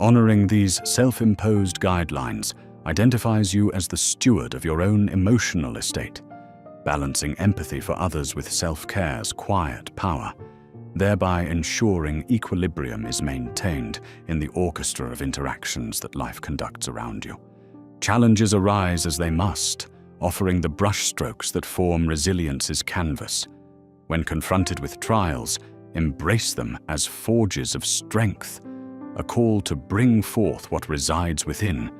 Honoring these self-imposed guidelines identifies you as the steward of your own emotional estate, balancing empathy for others with self-care's quiet power, thereby ensuring equilibrium is maintained in the orchestra of interactions that life conducts around you. Challenges arise as they must, offering the brushstrokes that form resilience's canvas. When confronted with trials, embrace them as forges of strength, a call to bring forth what resides within,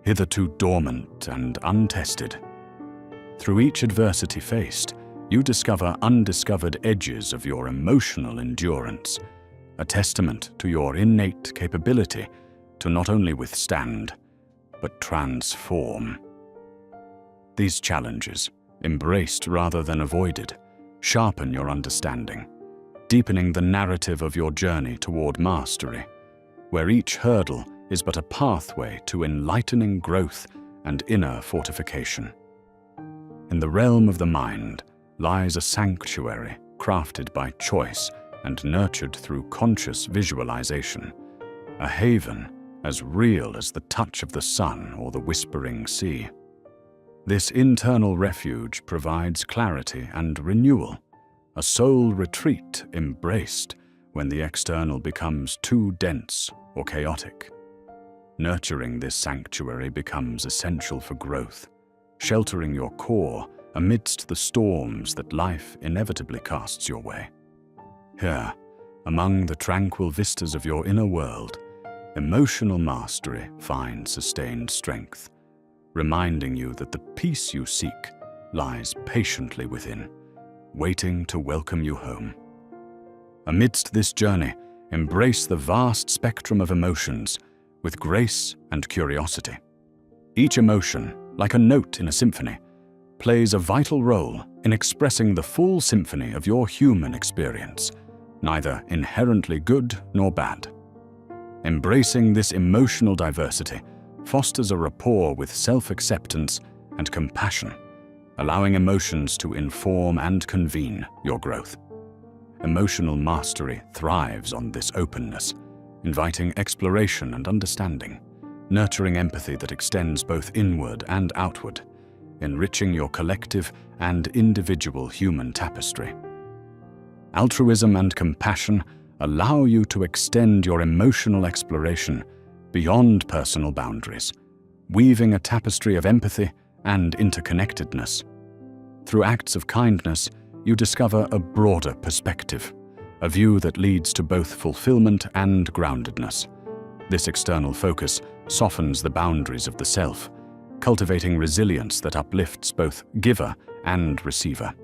hitherto dormant and untested. Through each adversity faced, you discover undiscovered edges of your emotional endurance, a testament to your innate capability to not only withstand, but transform. These challenges, embraced rather than avoided, sharpen your understanding, deepening the narrative of your journey toward mastery, where each hurdle is but a pathway to enlightening growth and inner fortification. In the realm of the mind lies a sanctuary crafted by choice and nurtured through conscious visualization, a haven as real as the touch of the sun or the whispering sea. This internal refuge provides clarity and renewal, a soul retreat embraced when the external becomes too dense or chaotic. Nurturing this sanctuary becomes essential for growth, sheltering your core amidst the storms that life inevitably casts your way. Here, among the tranquil vistas of your inner world, emotional mastery finds sustained strength, reminding you that the peace you seek lies patiently within, waiting to welcome you home. Amidst this journey, embrace the vast spectrum of emotions with grace and curiosity. Each emotion, like a note in a symphony, plays a vital role in expressing the full symphony of your human experience, neither inherently good nor bad. Embracing this emotional diversity fosters a rapport with self-acceptance and compassion, allowing emotions to inform and convene your growth. Emotional mastery thrives on this openness, inviting exploration and understanding, nurturing empathy that extends both inward and outward, enriching your collective and individual human tapestry. Altruism and compassion allow you to extend your emotional exploration beyond personal boundaries, weaving a tapestry of empathy and interconnectedness. Through acts of kindness, you discover a broader perspective, a view that leads to both fulfillment and groundedness. This external focus softens the boundaries of the self, cultivating resilience that uplifts both giver and receiver.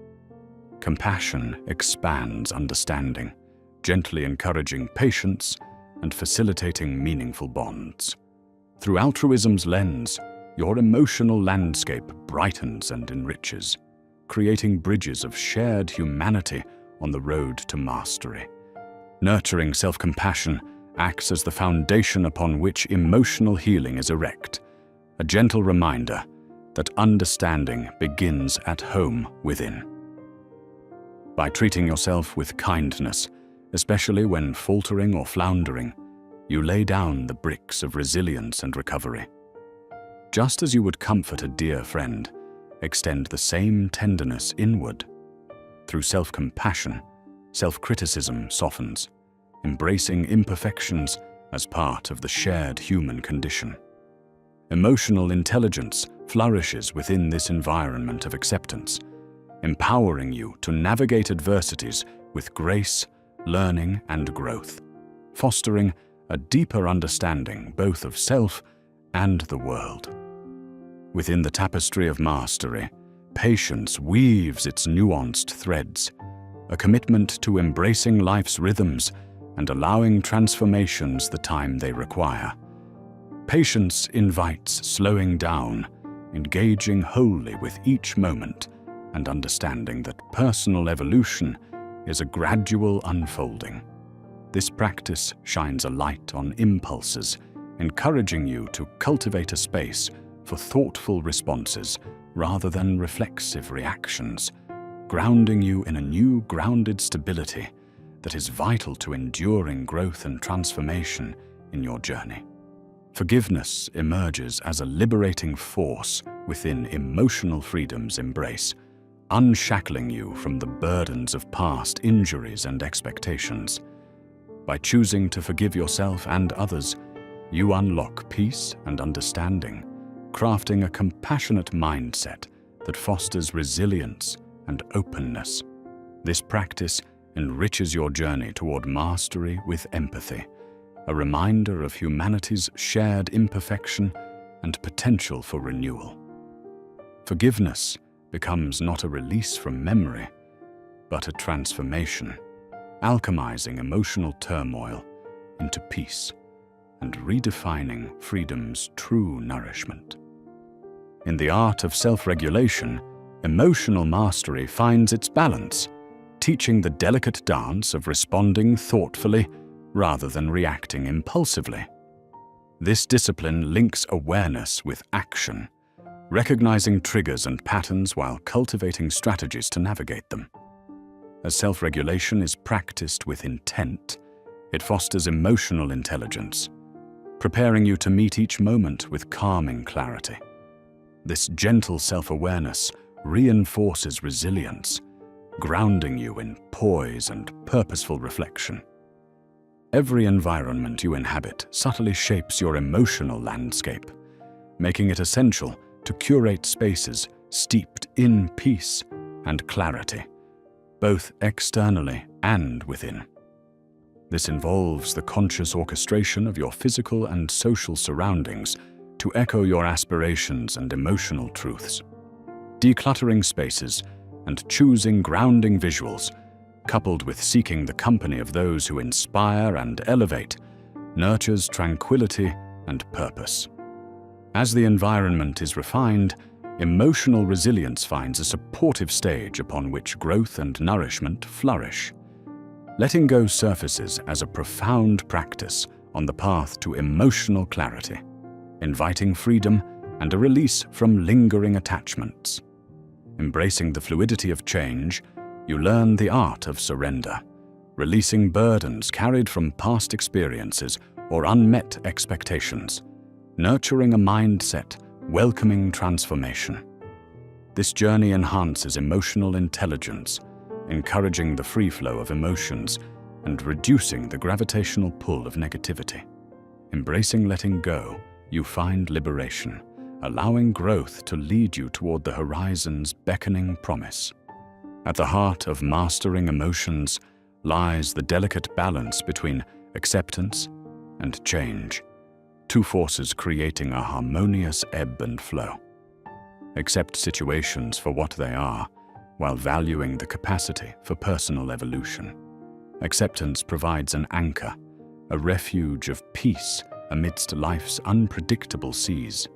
Compassion expands understanding, gently encouraging patience and facilitating meaningful bonds. Through altruism's lens, your emotional landscape brightens and enriches, creating bridges of shared humanity on the road to mastery. Nurturing self-compassion acts as the foundation upon which emotional healing is erect, a gentle reminder that understanding begins at home within. By treating yourself with kindness, especially when faltering or floundering, you lay down the bricks of resilience and recovery. Just as you would comfort a dear friend, extend the same tenderness inward. Through self-compassion, self-criticism softens, embracing imperfections as part of the shared human condition. Emotional intelligence flourishes within this environment of acceptance, empowering you to navigate adversities with grace, learning, and growth, fostering a deeper understanding both of self and the world. Within the tapestry of mastery, patience weaves its nuanced threads, a commitment to embracing life's rhythms and allowing transformations the time they require. Patience invites slowing down, engaging wholly with each moment, and understanding that personal evolution is a gradual unfolding. This practice shines a light on impulses, encouraging you to cultivate a space for thoughtful responses rather than reflexive reactions, grounding you in a new grounded stability that is vital to enduring growth and transformation in your journey. Forgiveness emerges as a liberating force within emotional freedom's embrace, unshackling you from the burdens of past injuries and expectations. By choosing to forgive yourself and others, you unlock peace and understanding, crafting a compassionate mindset that fosters resilience and openness. This practice enriches your journey toward mastery with empathy, a reminder of humanity's shared imperfection and potential for renewal. Forgiveness becomes not a release from memory, but a transformation, alchemizing emotional turmoil into peace and redefining freedom's true nourishment. In the art of self-regulation, emotional mastery finds its balance, teaching the delicate dance of responding thoughtfully rather than reacting impulsively. This discipline links awareness with action, recognizing triggers and patterns while cultivating strategies to navigate them. As self-regulation is practiced with intent, it fosters emotional intelligence, preparing you to meet each moment with calming clarity. This gentle self-awareness reinforces resilience, grounding you in poise and purposeful reflection. Every environment you inhabit subtly shapes your emotional landscape, making it essential to curate spaces steeped in peace and clarity, both externally and within. This involves the conscious orchestration of your physical and social surroundings to echo your aspirations and emotional truths. Decluttering spaces and choosing grounding visuals, coupled with seeking the company of those who inspire and elevate, nurtures tranquility and purpose. As the environment is refined, emotional resilience finds a supportive stage upon which growth and nourishment flourish. Letting go surfaces as a profound practice on the path to emotional clarity, inviting freedom and a release from lingering attachments. Embracing the fluidity of change, you learn the art of surrender, releasing burdens carried from past experiences or unmet expectations, nurturing a mindset welcoming transformation. This journey enhances emotional intelligence, encouraging the free flow of emotions and reducing the gravitational pull of negativity. Embracing letting go, you find liberation, allowing growth to lead you toward the horizon's beckoning promise. At the heart of mastering emotions lies the delicate balance between acceptance and change, two forces creating a harmonious ebb and flow. Accept situations for what they are, while valuing the capacity for personal evolution. Acceptance provides an anchor, a refuge of peace amidst life's unpredictable seas.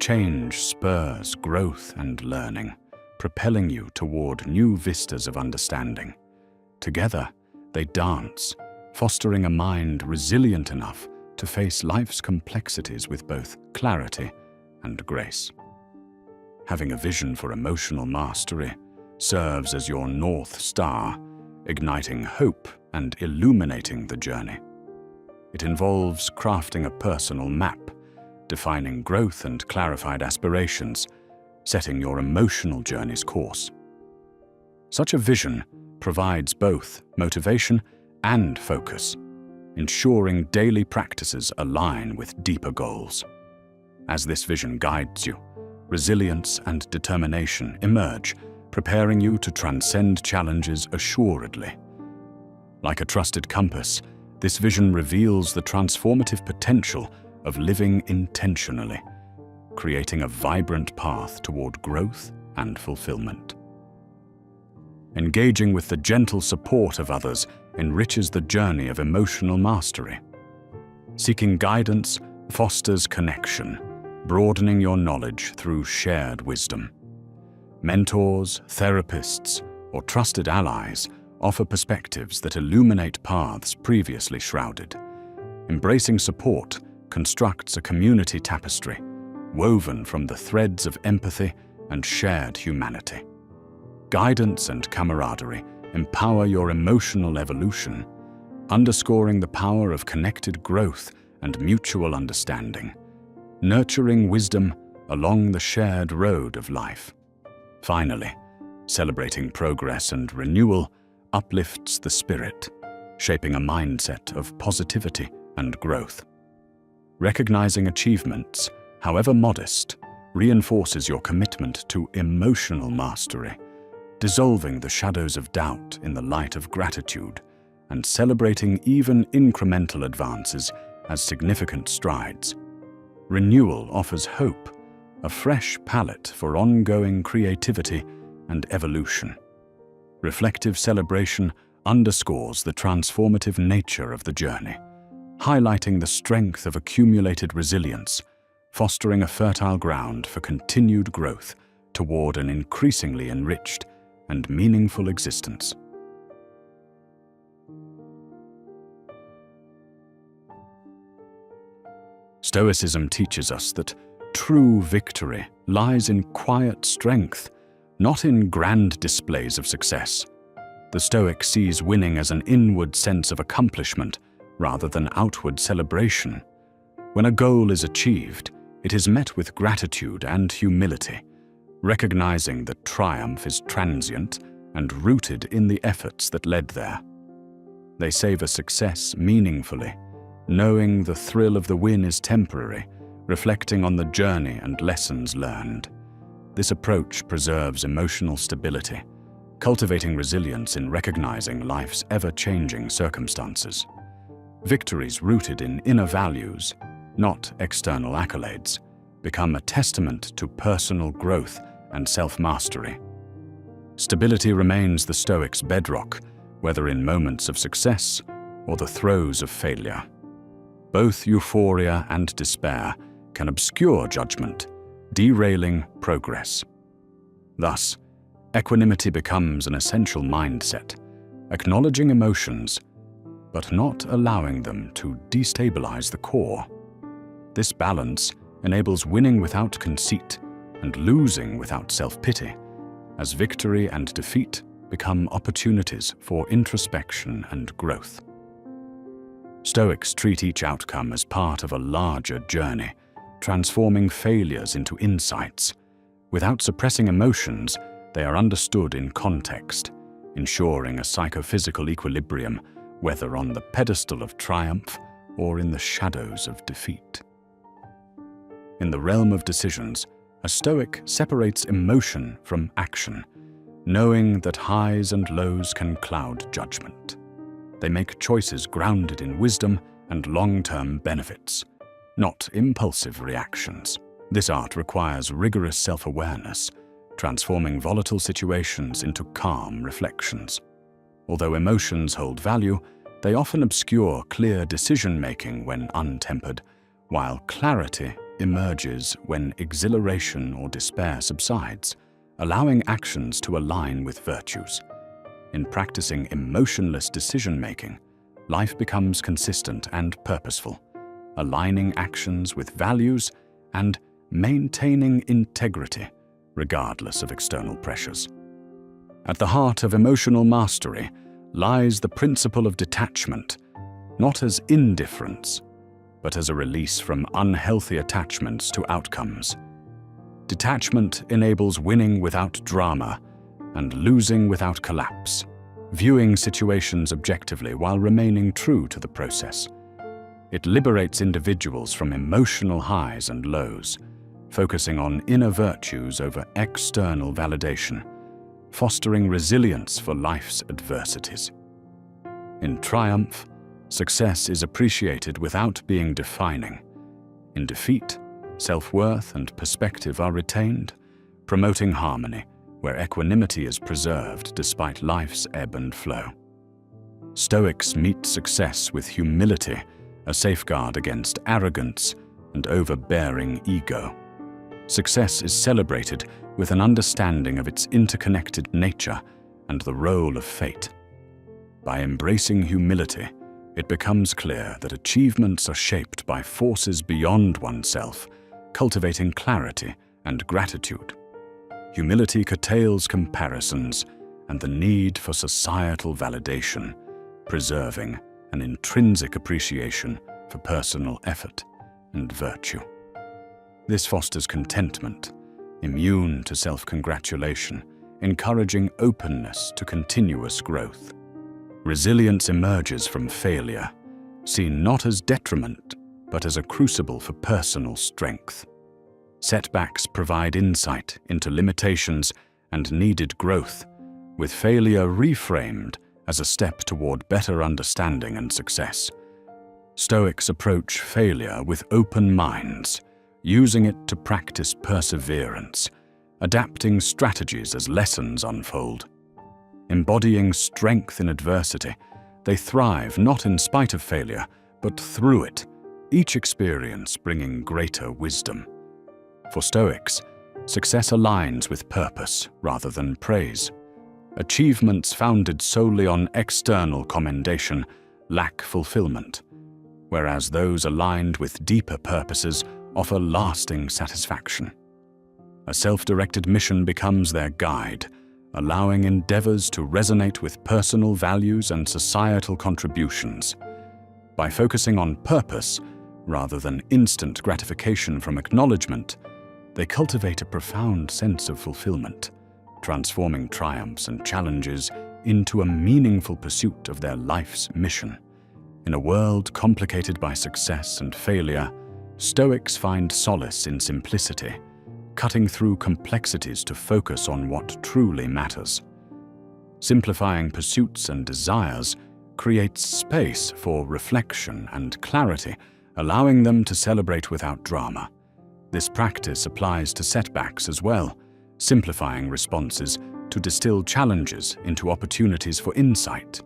Change spurs growth and learning, propelling you toward new vistas of understanding. Together, they dance, fostering a mind resilient enough to face life's complexities with both clarity and grace. Having a vision for emotional mastery serves as your North Star, igniting hope and illuminating the journey. It involves crafting a personal map, defining growth and clarified aspirations, setting your emotional journey's course. Such a vision provides both motivation and focus, ensuring daily practices align with deeper goals. As this vision guides you, resilience and determination emerge, preparing you to transcend challenges assuredly. Like a trusted compass, this vision reveals the transformative potential of living intentionally, creating a vibrant path toward growth and fulfillment. Engaging with the gentle support of others enriches the journey of emotional mastery. Seeking guidance fosters connection, broadening your knowledge through shared wisdom. Mentors, therapists, or trusted allies offer perspectives that illuminate paths previously shrouded. Embracing support constructs a community tapestry, woven from the threads of empathy and shared humanity. Guidance and camaraderie empower your emotional evolution, underscoring the power of connected growth and mutual understanding, nurturing wisdom along the shared road of life. Finally, celebrating progress and renewal uplifts the spirit, shaping a mindset of positivity and growth. Recognizing achievements, however modest, reinforces your commitment to emotional mastery, dissolving the shadows of doubt in the light of gratitude and celebrating even incremental advances as significant strides. Renewal offers hope, a fresh palette for ongoing creativity and evolution. Reflective celebration underscores the transformative nature of the journey, highlighting the strength of accumulated resilience, fostering a fertile ground for continued growth toward an increasingly enriched and meaningful existence. Stoicism teaches us that true victory lies in quiet strength, not in grand displays of success. The Stoic sees winning as an inward sense of accomplishment rather than outward celebration. When a goal is achieved, it is met with gratitude and humility, recognizing that triumph is transient and rooted in the efforts that led there. They savor success meaningfully, knowing the thrill of the win is temporary, reflecting on the journey and lessons learned. This approach preserves emotional stability, cultivating resilience in recognizing life's ever-changing circumstances. Victories rooted in inner values, not external accolades, become a testament to personal growth and self-mastery. Stability remains the Stoic's bedrock, whether in moments of success or the throes of failure. Both euphoria and despair can obscure judgment, derailing progress. Thus, equanimity becomes an essential mindset, acknowledging emotions, but not allowing them to destabilize the core. This balance enables winning without conceit and losing without self-pity, as victory and defeat become opportunities for introspection and growth. Stoics treat each outcome as part of a larger journey, transforming failures into insights. Without suppressing emotions, they are understood in context, ensuring a psychophysical equilibrium, whether on the pedestal of triumph or in the shadows of defeat. In the realm of decisions, a Stoic separates emotion from action, knowing that highs and lows can cloud judgment. They make choices grounded in wisdom and long-term benefits, not impulsive reactions. This art requires rigorous self-awareness, transforming volatile situations into calm reflections. Although emotions hold value, they often obscure clear decision-making when untempered, while clarity emerges when exhilaration or despair subsides, allowing actions to align with virtues. In practicing emotionless decision-making, life becomes consistent and purposeful, aligning actions with values and maintaining integrity, regardless of external pressures. At the heart of emotional mastery lies the principle of detachment, not as indifference, but as a release from unhealthy attachments to outcomes. Detachment enables winning without drama and losing without collapse, viewing situations objectively while remaining true to the process. It liberates individuals from emotional highs and lows, focusing on inner virtues over external validation, fostering resilience for life's adversities. In triumph, success is appreciated without being defining. In defeat, self-worth and perspective are retained, promoting harmony where equanimity is preserved despite life's ebb and flow. Stoics meet success with humility, a safeguard against arrogance and overbearing ego. Success is celebrated with an understanding of its interconnected nature and the role of fate. By embracing humility, it becomes clear that achievements are shaped by forces beyond oneself, cultivating clarity and gratitude. Humility curtails comparisons and the need for societal validation, preserving an intrinsic appreciation for personal effort and virtue. This fosters contentment, immune to self-congratulation, encouraging openness to continuous growth. Resilience emerges from failure, seen not as detriment, but as a crucible for personal strength. Setbacks provide insight into limitations and needed growth, with failure reframed as a step toward better understanding and success. Stoics approach failure with open minds, using it to practice perseverance, adapting strategies as lessons unfold. Embodying strength in adversity, they thrive not in spite of failure, but through it, each experience bringing greater wisdom. For Stoics, success aligns with purpose rather than praise. Achievements founded solely on external commendation lack fulfillment, whereas those aligned with deeper purposes offer lasting satisfaction. A self-directed mission becomes their guide, allowing endeavors to resonate with personal values and societal contributions. By focusing on purpose, rather than instant gratification from acknowledgement, they cultivate a profound sense of fulfillment, transforming triumphs and challenges into a meaningful pursuit of their life's mission. In a world complicated by success and failure, Stoics find solace in simplicity, cutting through complexities to focus on what truly matters. Simplifying pursuits and desires creates space for reflection and clarity, allowing them to celebrate without drama. This practice applies to setbacks as well, simplifying responses to distill challenges into opportunities for insight.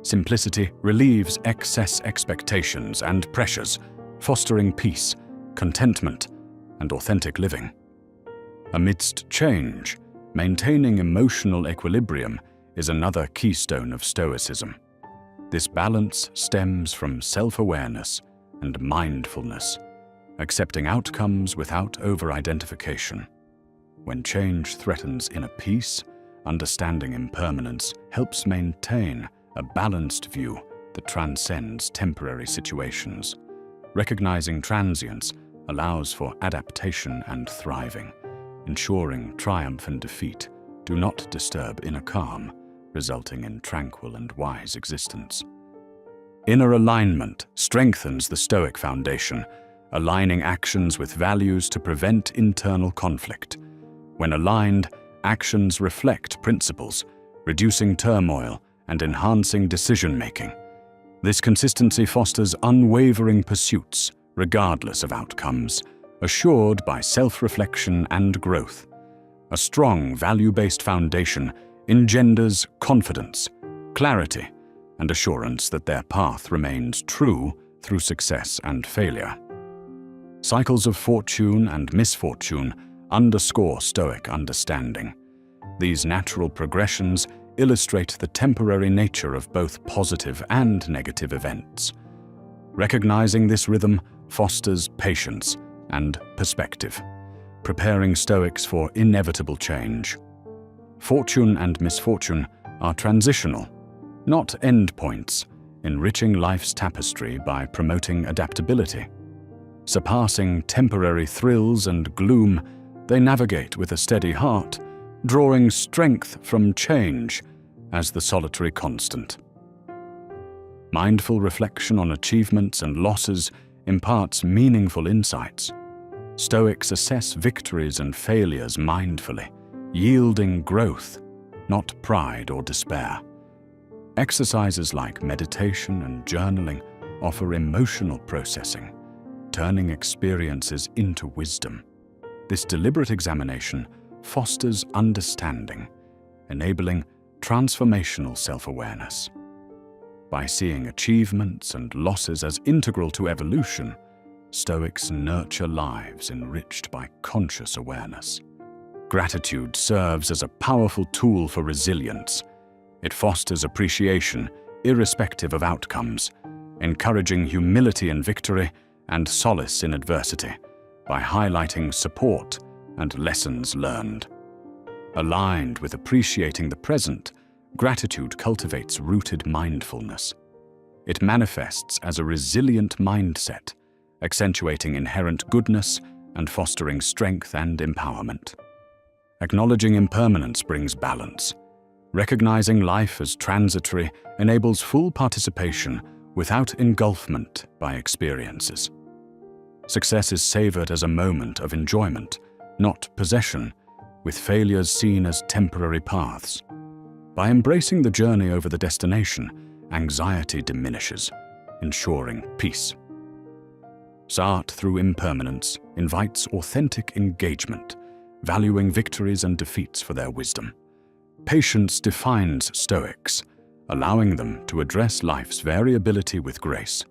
Simplicity relieves excess expectations and pressures, fostering peace, contentment, and authentic living. Amidst change, maintaining emotional equilibrium is another keystone of Stoicism. This balance stems from self-awareness and mindfulness, accepting outcomes without over-identification. When change threatens inner peace, understanding impermanence helps maintain a balanced view that transcends temporary situations. Recognizing transience allows for adaptation and thriving, ensuring triumph and defeat do not disturb inner calm, resulting in tranquil and wise existence. Inner alignment strengthens the Stoic foundation, aligning actions with values to prevent internal conflict. When aligned, actions reflect principles, reducing turmoil and enhancing decision-making. This consistency fosters unwavering pursuits, regardless of outcomes, assured by self-reflection and growth. A strong value-based foundation engenders confidence, clarity, and assurance that their path remains true through success and failure. Cycles of fortune and misfortune underscore Stoic understanding. These natural progressions illustrate the temporary nature of both positive and negative events. Recognizing this rhythm fosters patience and perspective, preparing Stoics for inevitable change. Fortune and misfortune are transitional, not endpoints, enriching life's tapestry by promoting adaptability. Surpassing temporary thrills and gloom, they navigate with a steady heart, drawing strength from change as the solitary constant. Mindful reflection on achievements and losses imparts meaningful insights. Stoics assess victories and failures mindfully, yielding growth, not pride or despair. Exercises like meditation and journaling offer emotional processing, turning experiences into wisdom. This deliberate examination fosters understanding, enabling transformational self-awareness. By seeing achievements and losses as integral to evolution, Stoics nurture lives enriched by conscious awareness. Gratitude serves as a powerful tool for resilience. It fosters appreciation, irrespective of outcomes, encouraging humility in victory and solace in adversity, by highlighting support and lessons learned. Aligned with appreciating the present, gratitude cultivates rooted mindfulness. It manifests as a resilient mindset, accentuating inherent goodness and fostering strength and empowerment. Acknowledging impermanence brings balance. Recognizing life as transitory enables full participation without engulfment by experiences. Success is savored as a moment of enjoyment, not possession, with failures seen as temporary paths. By embracing the journey over the destination, anxiety diminishes, ensuring peace. Art through impermanence invites authentic engagement, valuing victories and defeats for their wisdom. Patience defines Stoics, allowing them to address life's variability with grace.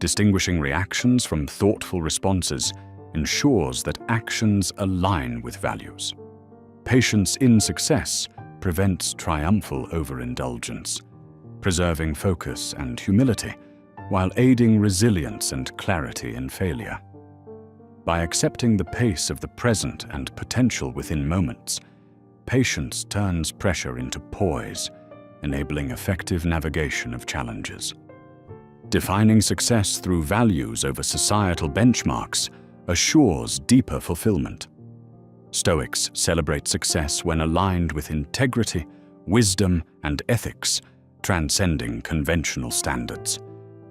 Distinguishing reactions from thoughtful responses ensures that actions align with values. Patience in success prevents triumphal overindulgence, preserving focus and humility while aiding resilience and clarity in failure. By accepting the pace of the present and potential within moments, patience turns pressure into poise, enabling effective navigation of challenges. Defining success through values over societal benchmarks assures deeper fulfillment. Stoics celebrate success when aligned with integrity, wisdom, and ethics, transcending conventional standards.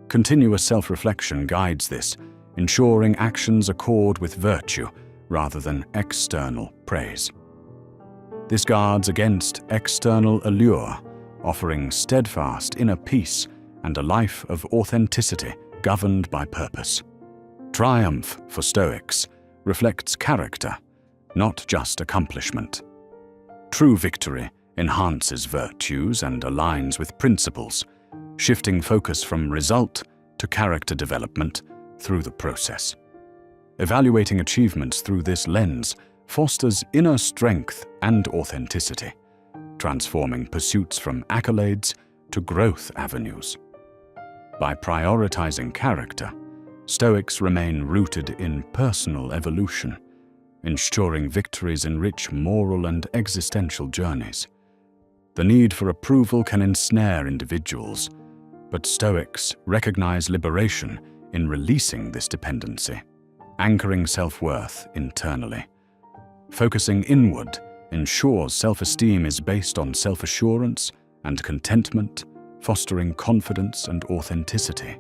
Continuous self-reflection guides this, ensuring actions accord with virtue rather than external praise. This guards against external allure, offering steadfast inner peace and a life of authenticity governed by purpose. Triumph, for Stoics, reflects character, not just accomplishment. True victory enhances virtues and aligns with principles, shifting focus from result to character development through the process. Evaluating achievements through this lens fosters inner strength and authenticity, transforming pursuits from accolades to growth avenues. By prioritizing character, Stoics remain rooted in personal evolution, ensuring victories enrich moral and existential journeys. The need for approval can ensnare individuals, but Stoics recognize liberation in releasing this dependency, anchoring self-worth internally. Focusing inward ensures self-esteem is based on self-assurance and contentment, fostering confidence and authenticity.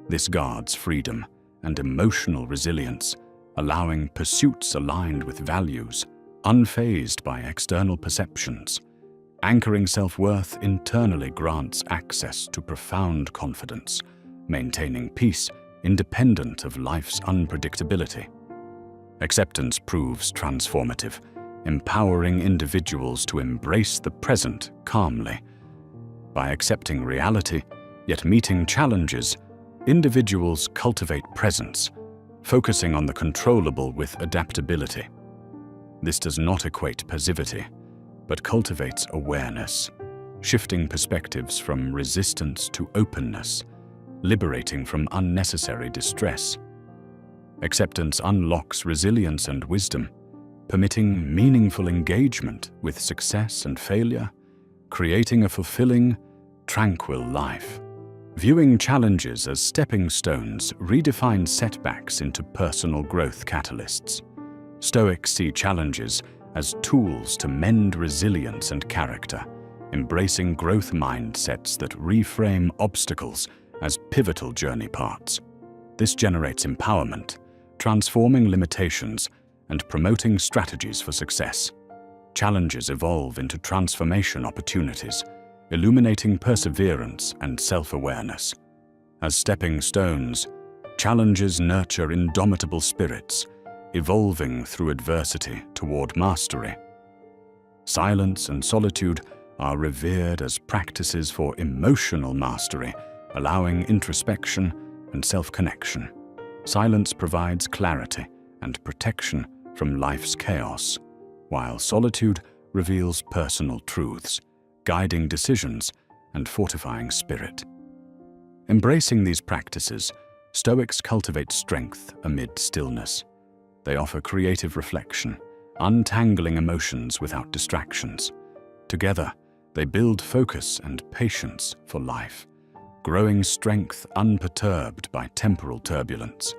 This guards freedom and emotional resilience, allowing pursuits aligned with values, unfazed by external perceptions. Anchoring self-worth internally grants access to profound confidence, maintaining peace independent of life's unpredictability. Acceptance proves transformative, empowering individuals to embrace the present calmly. By accepting reality, yet meeting challenges, individuals cultivate presence, focusing on the controllable with adaptability. This does not equate passivity, but cultivates awareness, shifting perspectives from resistance to openness, liberating from unnecessary distress. Acceptance unlocks resilience and wisdom, permitting meaningful engagement with success and failure, creating a fulfilling, tranquil life. Viewing challenges as stepping stones redefines setbacks into personal growth catalysts. Stoics see challenges as tools to mend resilience and character, embracing growth mindsets that reframe obstacles as pivotal journey parts. This generates empowerment, transforming limitations and promoting strategies for success. Challenges evolve into transformation opportunities, illuminating perseverance and self-awareness. As stepping stones, challenges nurture indomitable spirits, evolving through adversity toward mastery. Silence and solitude are revered as practices for emotional mastery, allowing introspection and self-connection. Silence provides clarity and protection from life's chaos, while solitude reveals personal truths, guiding decisions and fortifying spirit. Embracing these practices, Stoics cultivate strength amid stillness. They offer creative reflection, untangling emotions without distractions. Together, they build focus and patience for life, growing strength unperturbed by temporal turbulence.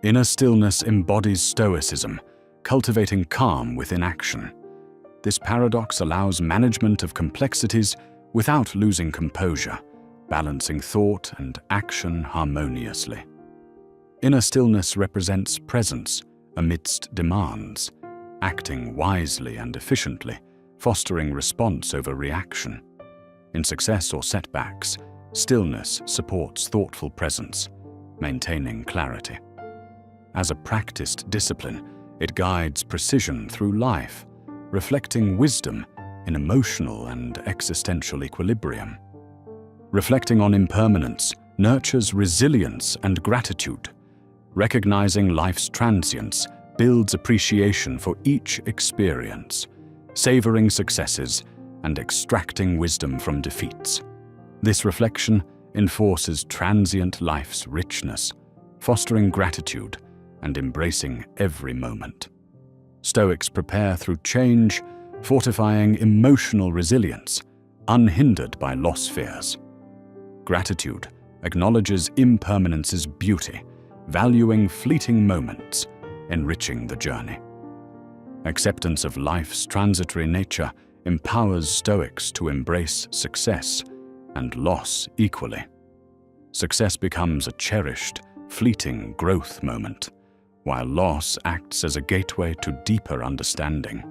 Inner stillness embodies Stoicism, cultivating calm within action. This paradox allows management of complexities without losing composure, balancing thought and action harmoniously. Inner stillness represents presence amidst demands, acting wisely and efficiently, fostering response over reaction. In success or setbacks, stillness supports thoughtful presence, maintaining clarity. As a practiced discipline, it guides precision through life, reflecting wisdom in emotional and existential equilibrium. Reflecting on impermanence, nurtures resilience and gratitude. Recognizing life's transience builds appreciation for each experience, savoring successes and extracting wisdom from defeats. This reflection enforces transient life's richness, fostering gratitude and embracing every moment. Stoics prepare through change, fortifying emotional resilience, unhindered by loss fears. Gratitude acknowledges impermanence's beauty, valuing fleeting moments, enriching the journey. Acceptance of life's transitory nature empowers Stoics to embrace success and loss equally. Success becomes a cherished, fleeting growth moment, while loss acts as a gateway to deeper understanding.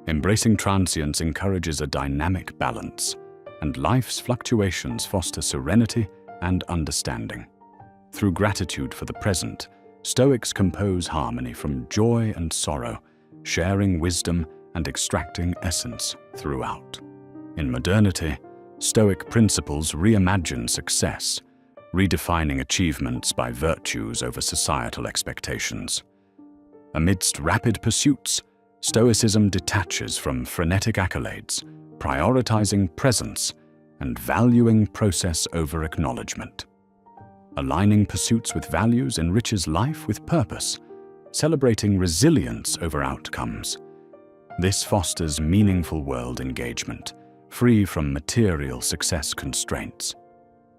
Embracing transience encourages a dynamic balance, and life's fluctuations foster serenity and understanding. Through gratitude for the present, Stoics compose harmony from joy and sorrow, sharing wisdom and extracting essence throughout. In modernity, Stoic principles reimagine success, redefining achievements by virtues over societal expectations. Amidst rapid pursuits, Stoicism detaches from frenetic accolades, prioritizing presence and valuing process over acknowledgement. Aligning pursuits with values enriches life with purpose, celebrating resilience over outcomes. This fosters meaningful world engagement, free from material success constraints.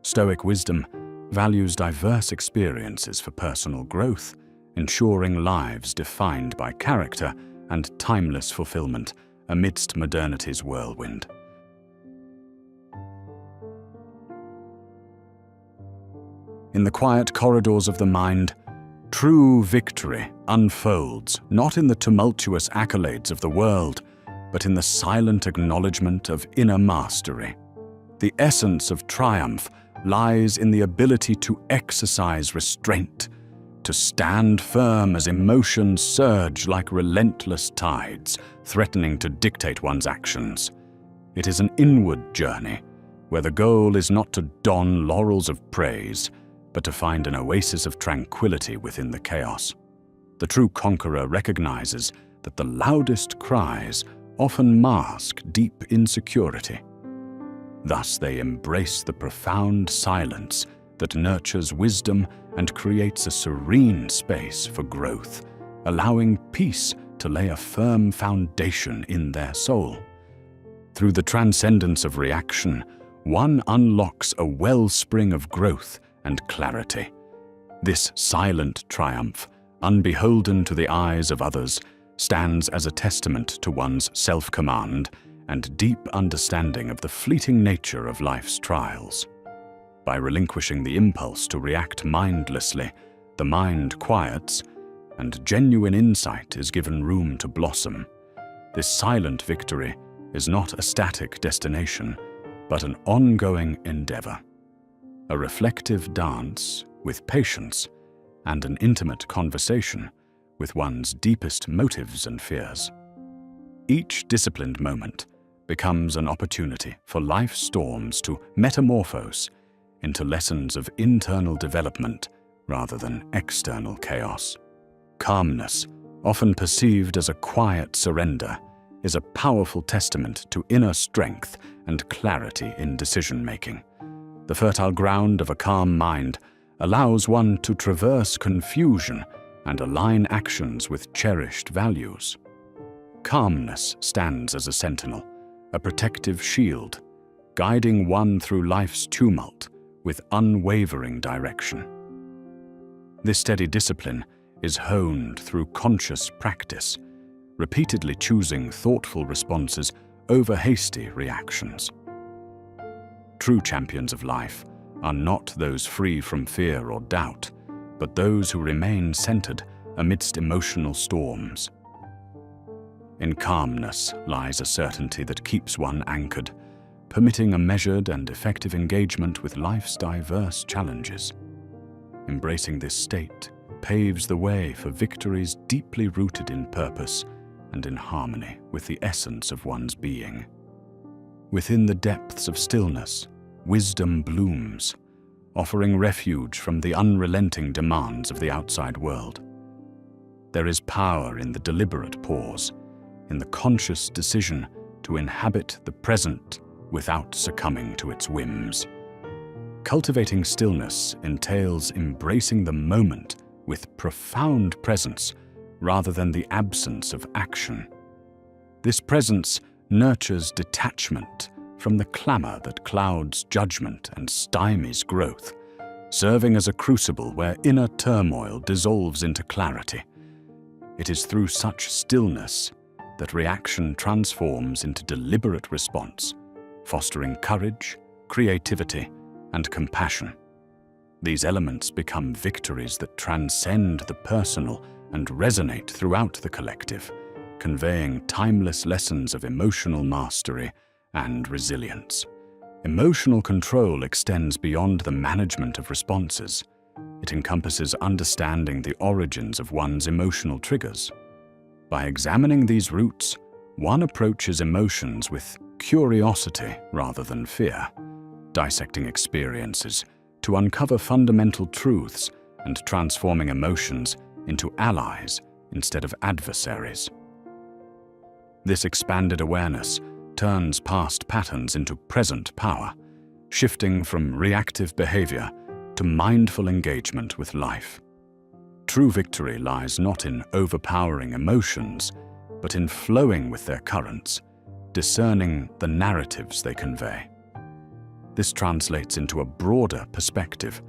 Stoic wisdom values diverse experiences for personal growth, ensuring lives defined by character and timeless fulfillment amidst modernity's whirlwind. In the quiet corridors of the mind, true victory unfolds not in the tumultuous accolades of the world, but in the silent acknowledgement of inner mastery. The essence of triumph lies in the ability to exercise restraint, to stand firm as emotions surge like relentless tides, threatening to dictate one's actions. It is an inward journey, where the goal is not to don laurels of praise, but to find an oasis of tranquility within the chaos. The true conqueror recognizes that the loudest cries often mask deep insecurity. Thus they embrace the profound silence that nurtures wisdom and creates a serene space for growth, allowing peace to lay a firm foundation in their soul. Through the transcendence of reaction, one unlocks a wellspring of growth and clarity. This silent triumph, unbeholden to the eyes of others, stands as a testament to one's self-command and deep understanding of the fleeting nature of life's trials. By relinquishing the impulse to react mindlessly, the mind quiets, and genuine insight is given room to blossom. This silent victory is not a static destination, but an ongoing endeavor. A reflective dance with patience and an intimate conversation with one's deepest motives and fears. Each disciplined moment becomes an opportunity for life's storms to metamorphose into lessons of internal development rather than external chaos. Calmness, often perceived as a quiet surrender, is a powerful testament to inner strength and clarity in decision-making. The fertile ground of a calm mind allows one to traverse confusion and align actions with cherished values. Calmness stands as a sentinel, a protective shield, guiding one through life's tumult with unwavering direction. This steady discipline is honed through conscious practice, repeatedly choosing thoughtful responses over hasty reactions. True champions of life are not those free from fear or doubt, but those who remain centered amidst emotional storms. In calmness lies a certainty that keeps one anchored, permitting a measured and effective engagement with life's diverse challenges. Embracing this state paves the way for victories deeply rooted in purpose and in harmony with the essence of one's being. Within the depths of stillness, wisdom blooms, offering refuge from the unrelenting demands of the outside world. There is power in the deliberate pause, in the conscious decision to inhabit the present without succumbing to its whims. Cultivating stillness entails embracing the moment with profound presence rather than the absence of action. This presence nurtures detachment from the clamor that clouds judgment and stymies growth, serving as a crucible where inner turmoil dissolves into clarity. It is through such stillness that reaction transforms into deliberate response, fostering courage, creativity, and compassion. These elements become victories that transcend the personal and resonate throughout the collective, conveying timeless lessons of emotional mastery and resilience. Emotional control extends beyond the management of responses. It encompasses understanding the origins of one's emotional triggers. By examining these roots, one approaches emotions with curiosity rather than fear, dissecting experiences to uncover fundamental truths and transforming emotions into allies instead of adversaries. This expanded awareness turns past patterns into present power, shifting from reactive behavior to mindful engagement with life. True victory lies not in overpowering emotions, but in flowing with their currents, discerning the narratives they convey. This translates into a broader perspective,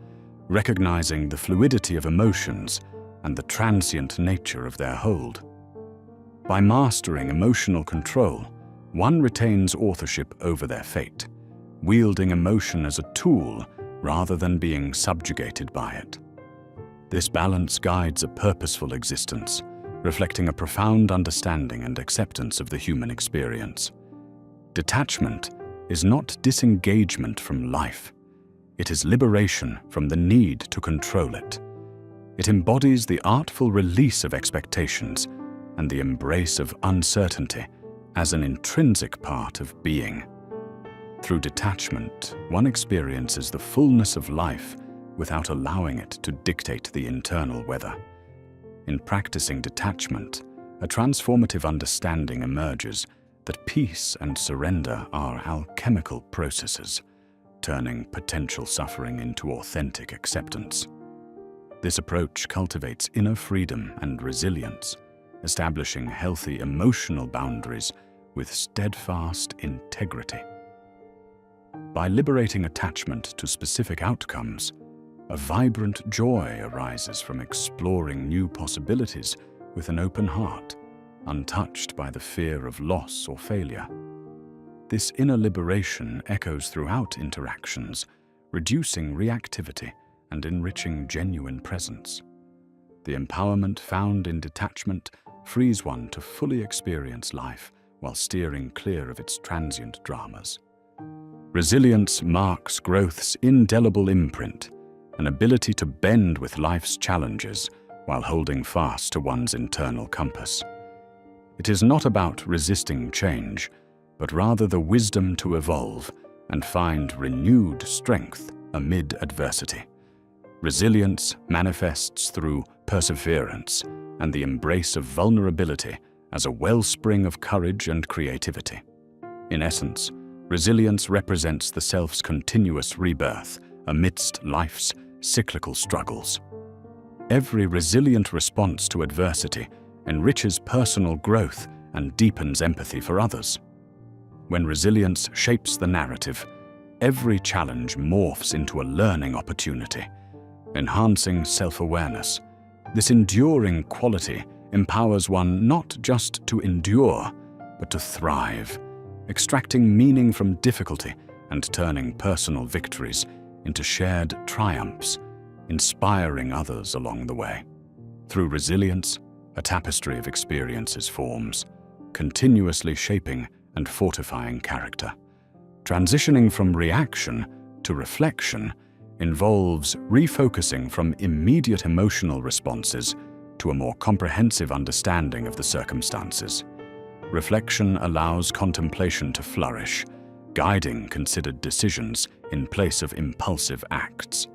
recognizing the fluidity of emotions and the transient nature of their hold. By mastering emotional control, one retains authorship over their fate, wielding emotion as a tool rather than being subjugated by it. This balance guides a purposeful existence, reflecting a profound understanding and acceptance of the human experience. Detachment is not disengagement from life. It is liberation from the need to control it. It embodies the artful release of expectations and the embrace of uncertainty as an intrinsic part of being. Through detachment, one experiences the fullness of life without allowing it to dictate the internal weather. In practicing detachment, a transformative understanding emerges that peace and surrender are alchemical processes, turning potential suffering into authentic acceptance. This approach cultivates inner freedom and resilience, establishing healthy emotional boundaries with steadfast integrity. By liberating attachment to specific outcomes, a vibrant joy arises from exploring new possibilities with an open heart, untouched by the fear of loss or failure. This inner liberation echoes throughout interactions, reducing reactivity and enriching genuine presence. The empowerment found in detachment frees one to fully experience life while steering clear of its transient dramas. Resilience marks growth's indelible imprint, an ability to bend with life's challenges while holding fast to one's internal compass. It is not about resisting change, but rather the wisdom to evolve and find renewed strength amid adversity. Resilience manifests through perseverance and the embrace of vulnerability as a wellspring of courage and creativity. In essence, resilience represents the self's continuous rebirth amidst life's cyclical struggles. Every resilient response to adversity enriches personal growth and deepens empathy for others. When resilience shapes the narrative, every challenge morphs into a learning opportunity, enhancing self-awareness. This enduring quality empowers one not just to endure, but to thrive, extracting meaning from difficulty and turning personal victories into shared triumphs, inspiring others along the way. Through resilience, a tapestry of experiences forms, continuously shaping and fortifying character. Transitioning from reaction to reflection involves refocusing from immediate emotional responses to a more comprehensive understanding of the circumstances. Reflection allows contemplation to flourish, guiding considered decisions in place of impulsive acts.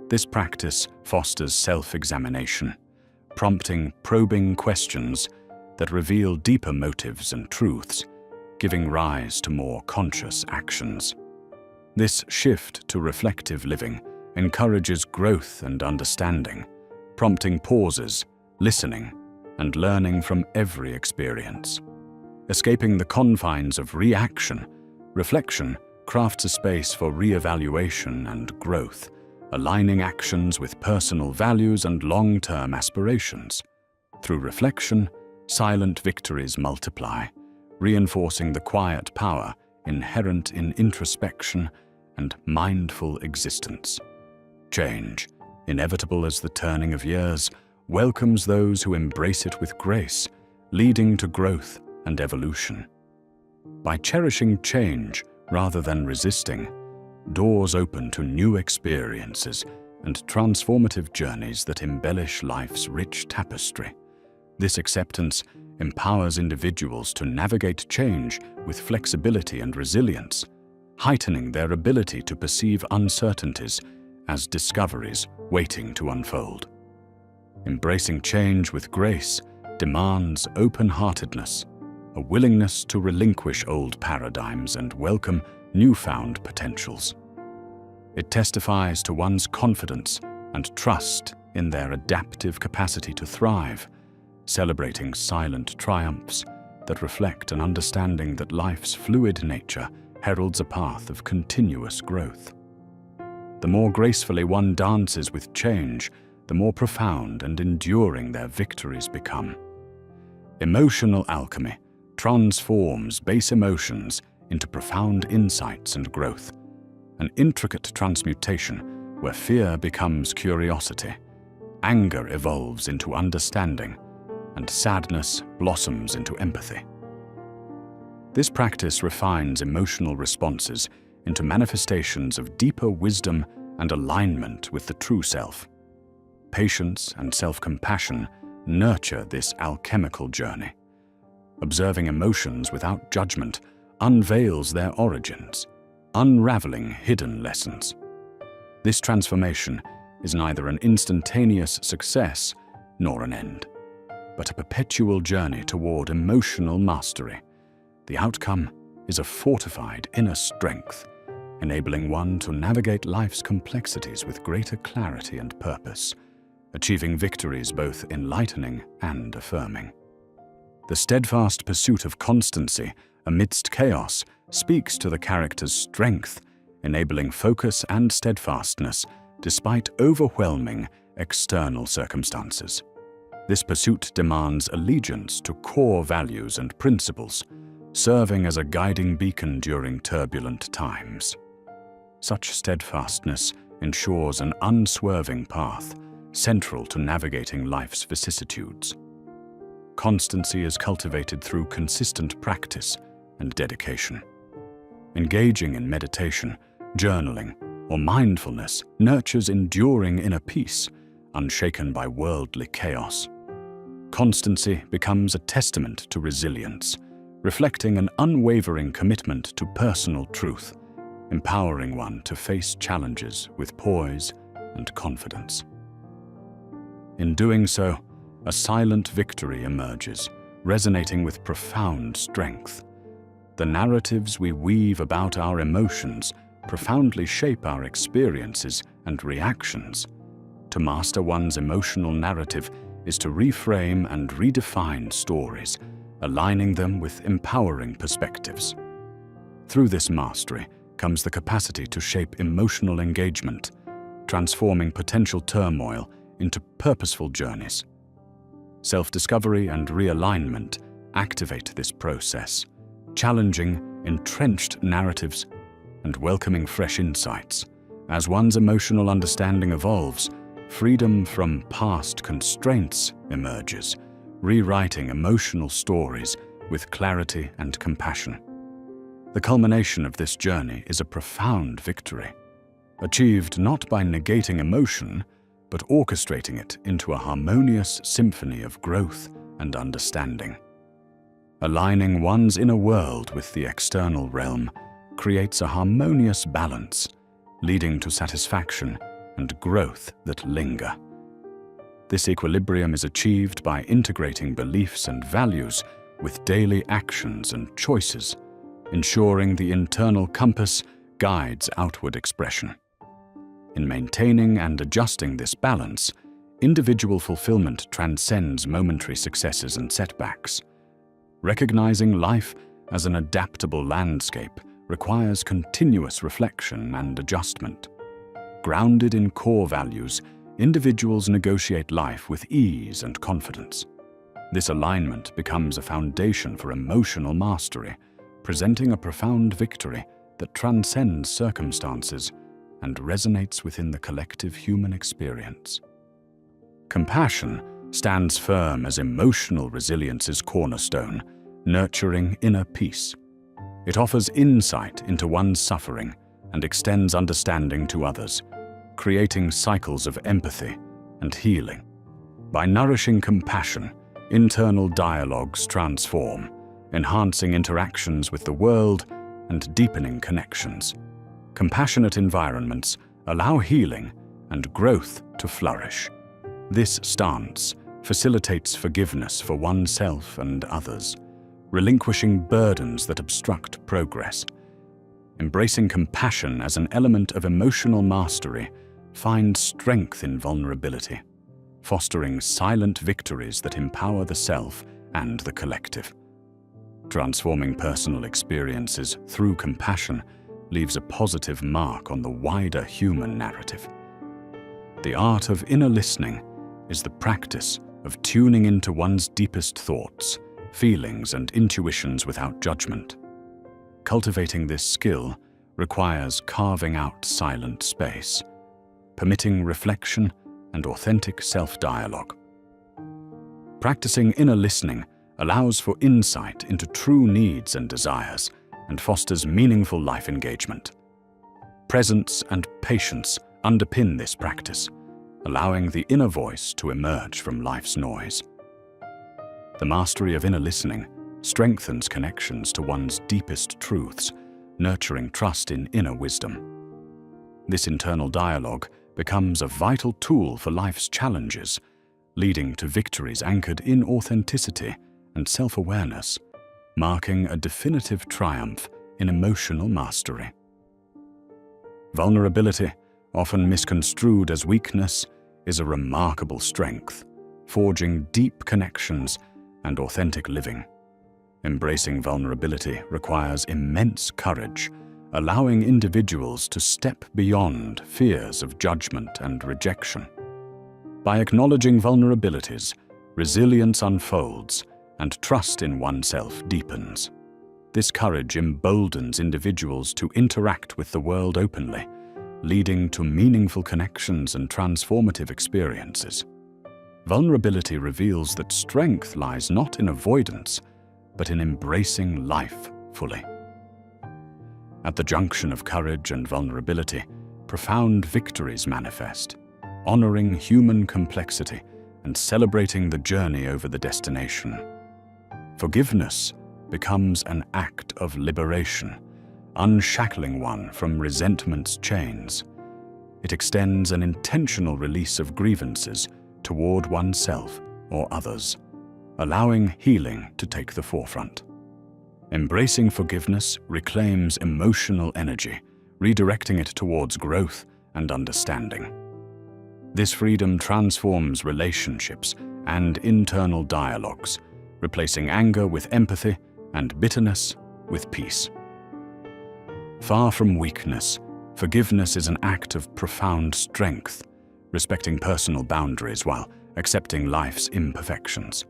This practice fosters self-examination, prompting probing questions that reveal deeper motives and truths, giving rise to more conscious actions. This shift to reflective living encourages growth and understanding, prompting pauses, listening, and learning from every experience. Escaping the confines of reaction, reflection crafts a space for re-evaluation and growth, aligning actions with personal values and long-term aspirations. Through reflection, silent victories multiply, reinforcing the quiet power inherent in introspection and mindful existence. Change, inevitable as the turning of years, welcomes those who embrace it with grace, leading to growth and evolution. By cherishing change rather than resisting, doors open to new experiences and transformative journeys that embellish life's rich tapestry. This acceptance empowers individuals to navigate change with flexibility and resilience, heightening their ability to perceive uncertainties as discoveries waiting to unfold. Embracing change with grace demands open-heartedness, a willingness to relinquish old paradigms and welcome newfound potentials. It testifies to one's confidence and trust in their adaptive capacity to thrive, celebrating silent triumphs that reflect an understanding that life's fluid nature heralds a path of continuous growth. The more gracefully one dances with change, the more profound and enduring their victories become. Emotional alchemy transforms base emotions into profound insights and growth, an intricate transmutation where fear becomes curiosity, anger evolves into understanding, and sadness blossoms into empathy. This practice refines emotional responses into manifestations of deeper wisdom and alignment with the true self. Patience and self-compassion nurture this alchemical journey. Observing emotions without judgment unveils their origins, unraveling hidden lessons. This transformation is neither an instantaneous success nor an end, but a perpetual journey toward emotional mastery. The outcome is a fortified inner strength, enabling one to navigate life's complexities with greater clarity and purpose, achieving victories both enlightening and affirming. The steadfast pursuit of constancy amidst chaos speaks to the character's strength, enabling focus and steadfastness despite overwhelming external circumstances. This pursuit demands allegiance to core values and principles, serving as a guiding beacon during turbulent times. Such steadfastness ensures an unswerving path, central to navigating life's vicissitudes. Constancy is cultivated through consistent practice and dedication. Engaging in meditation, journaling, or mindfulness nurtures enduring inner peace, unshaken by worldly chaos. Constancy becomes a testament to resilience, reflecting an unwavering commitment to personal truth, empowering one to face challenges with poise and confidence. In doing so, a silent victory emerges, resonating with profound strength. The narratives we weave about our emotions profoundly shape our experiences and reactions. To master one's emotional narrative is to reframe and redefine stories, aligning them with empowering perspectives. Through this mastery comes the capacity to shape emotional engagement, transforming potential turmoil into purposeful journeys. Self-discovery and realignment activate this process, challenging entrenched narratives and welcoming fresh insights. As one's emotional understanding evolves, freedom from past constraints emerges, rewriting emotional stories with clarity and compassion. The culmination of this journey is a profound victory, achieved not by negating emotion, but orchestrating it into a harmonious symphony of growth and understanding. Aligning one's inner world with the external realm creates a harmonious balance, leading to satisfaction and growth that linger. This equilibrium is achieved by integrating beliefs and values with daily actions and choices, ensuring the internal compass guides outward expression. In maintaining and adjusting this balance, individual fulfillment transcends momentary successes and setbacks. Recognizing life as an adaptable landscape requires continuous reflection and adjustment. Grounded in core values, individuals negotiate life with ease and confidence. This alignment becomes a foundation for emotional mastery, presenting a profound victory that transcends circumstances and resonates within the collective human experience. Compassion stands firm as emotional resilience's cornerstone, nurturing inner peace. It offers insight into one's suffering and extends understanding to others, creating cycles of empathy and healing. By nourishing compassion, internal dialogues transform, enhancing interactions with the world and deepening connections. Compassionate environments allow healing and growth to flourish. This stance facilitates forgiveness for oneself and others, relinquishing burdens that obstruct progress. Embracing compassion as an element of emotional mastery finds strength in vulnerability, fostering silent victories that empower the self and the collective. Transforming personal experiences through compassion leaves a positive mark on the wider human narrative. The art of inner listening is the practice of tuning into one's deepest thoughts, feelings, and intuitions without judgment. Cultivating this skill requires carving out silent space, permitting reflection and authentic self-dialogue. Practicing inner listening allows for insight into true needs and desires and fosters meaningful life engagement. Presence and patience underpin this practice, allowing the inner voice to emerge from life's noise. The mastery of inner listening strengthens connections to one's deepest truths, nurturing trust in inner wisdom. This internal dialogue becomes a vital tool for life's challenges, leading to victories anchored in authenticity and self-awareness, marking a definitive triumph in emotional mastery. Vulnerability, often misconstrued as weakness, is a remarkable strength, forging deep connections and authentic living. Embracing vulnerability requires immense courage, allowing individuals to step beyond fears of judgment and rejection. By acknowledging vulnerabilities, resilience unfolds and trust in oneself deepens. This courage emboldens individuals to interact with the world openly, leading to meaningful connections and transformative experiences. Vulnerability reveals that strength lies not in avoidance, but in embracing life fully. At the junction of courage and vulnerability, profound victories manifest, honoring human complexity and celebrating the journey over the destination. Forgiveness becomes an act of liberation, unshackling one from resentment's chains. It extends an intentional release of grievances toward oneself or others, allowing healing to take the forefront. Embracing forgiveness reclaims emotional energy, redirecting it towards growth and understanding. This freedom transforms relationships and internal dialogues, replacing anger with empathy and bitterness with peace. Far from weakness, forgiveness is an act of profound strength, respecting personal boundaries while accepting life's imperfections.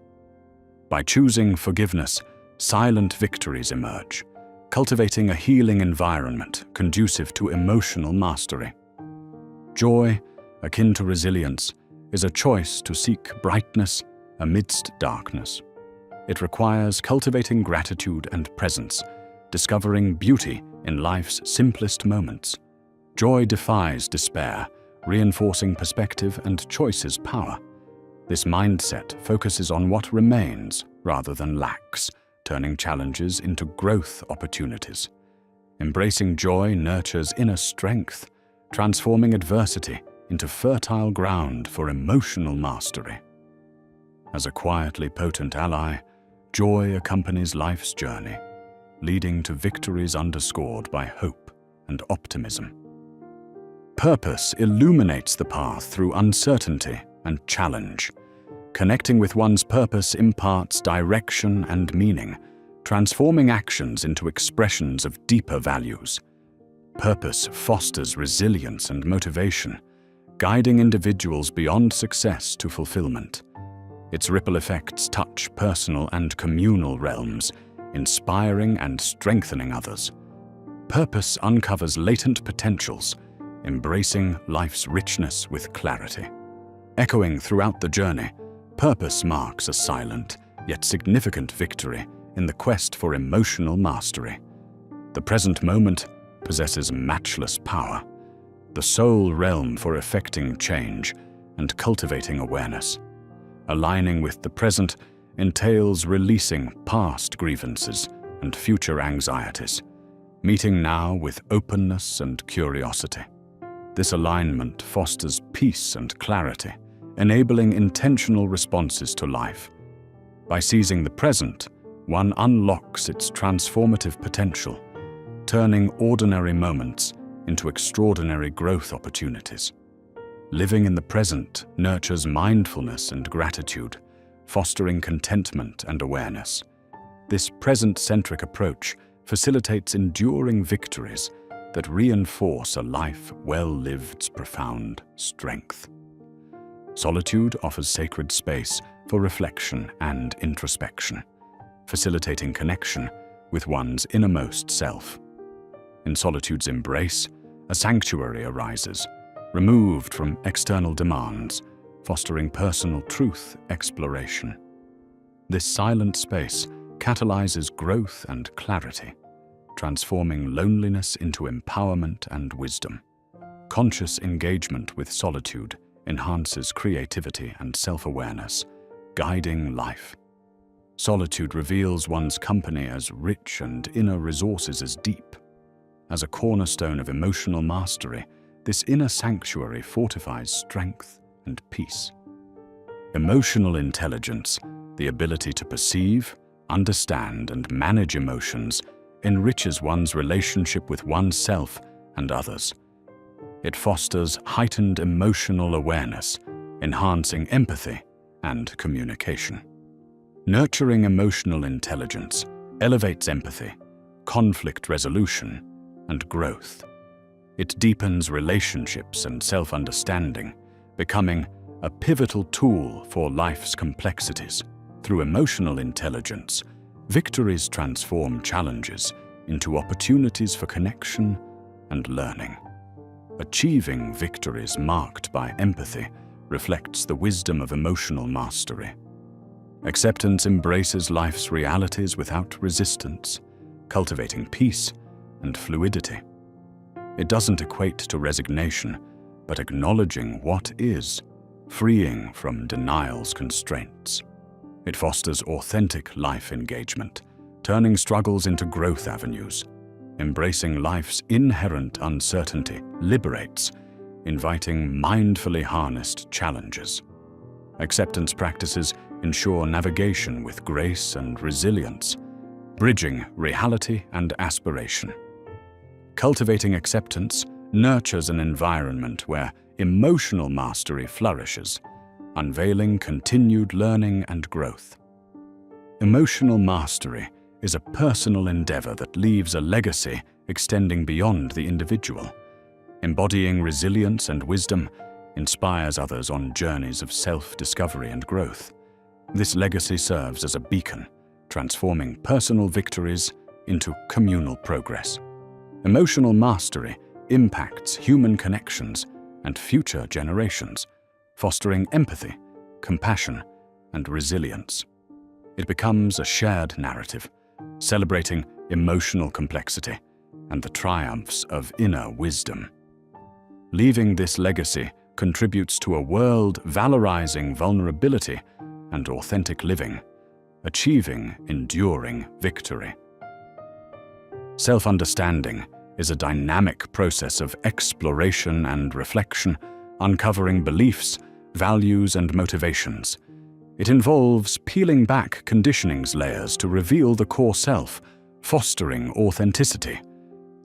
By choosing forgiveness, silent victories emerge, cultivating a healing environment conducive to emotional mastery. Joy, akin to resilience, is a choice to seek brightness amidst darkness. It requires cultivating gratitude and presence, discovering beauty in life's simplest moments. Joy defies despair, reinforcing perspective and choice's power. This mindset focuses on what remains rather than lacks, turning challenges into growth opportunities. Embracing joy nurtures inner strength, transforming adversity into fertile ground for emotional mastery. As a quietly potent ally, joy accompanies life's journey, leading to victories underscored by hope and optimism. Purpose illuminates the path through uncertainty and challenge. Connecting with one's purpose imparts direction and meaning, transforming actions into expressions of deeper values. Purpose fosters resilience and motivation, guiding individuals beyond success to fulfillment. Its ripple effects touch personal and communal realms, inspiring and strengthening others. Purpose uncovers latent potentials, embracing life's richness with clarity. Echoing throughout the journey, purpose marks a silent yet significant victory in the quest for emotional mastery. The present moment possesses matchless power, the sole realm for effecting change and cultivating awareness. Aligning with the present entails releasing past grievances and future anxieties, meeting now with openness and curiosity. This alignment fosters peace and clarity, enabling intentional responses to life. By seizing the present, one unlocks its transformative potential, turning ordinary moments into extraordinary growth opportunities. Living in the present nurtures mindfulness and gratitude, fostering contentment and awareness. This present-centric approach facilitates enduring victories that reinforce a life well-lived's profound strength. Solitude offers sacred space for reflection and introspection, facilitating connection with one's innermost self. In solitude's embrace, a sanctuary arises, removed from external demands, fostering personal truth exploration. This silent space catalyzes growth and clarity, transforming loneliness into empowerment and wisdom. Conscious engagement with solitude enhances creativity and self-awareness, guiding life. Solitude reveals one's company as rich and inner resources as deep. As a cornerstone of emotional mastery, this inner sanctuary fortifies strength and peace. Emotional intelligence, the ability to perceive, understand, and manage emotions, enriches one's relationship with oneself and others. It fosters heightened emotional awareness, enhancing empathy and communication. Nurturing emotional intelligence elevates empathy, conflict resolution, and growth. It deepens relationships and self-understanding, becoming a pivotal tool for life's complexities. Through emotional intelligence, victories transform challenges into opportunities for connection and learning. Achieving victories marked by empathy reflects the wisdom of emotional mastery. Acceptance embraces life's realities without resistance, cultivating peace and fluidity. It doesn't equate to resignation, but acknowledging what is, freeing from denial's constraints. It fosters authentic life engagement, turning struggles into growth avenues. Embracing life's inherent uncertainty liberates, inviting mindfully harnessed challenges. Acceptance practices ensure navigation with grace and resilience, bridging reality and aspiration. Cultivating acceptance nurtures an environment where emotional mastery flourishes, unveiling continued learning and growth. Emotional mastery is a personal endeavor that leaves a legacy extending beyond the individual. Embodying resilience and wisdom inspires others on journeys of self-discovery and growth. This legacy serves as a beacon, transforming personal victories into communal progress. Emotional mastery impacts human connections and future generations, fostering empathy, compassion, and resilience. It becomes a shared narrative, celebrating emotional complexity and the triumphs of inner wisdom. Leaving this legacy contributes to a world valorizing vulnerability and authentic living, achieving enduring victory. Self-understanding is a dynamic process of exploration and reflection, uncovering beliefs, values, and motivations. It involves peeling back conditioning's layers to reveal the core self, fostering authenticity.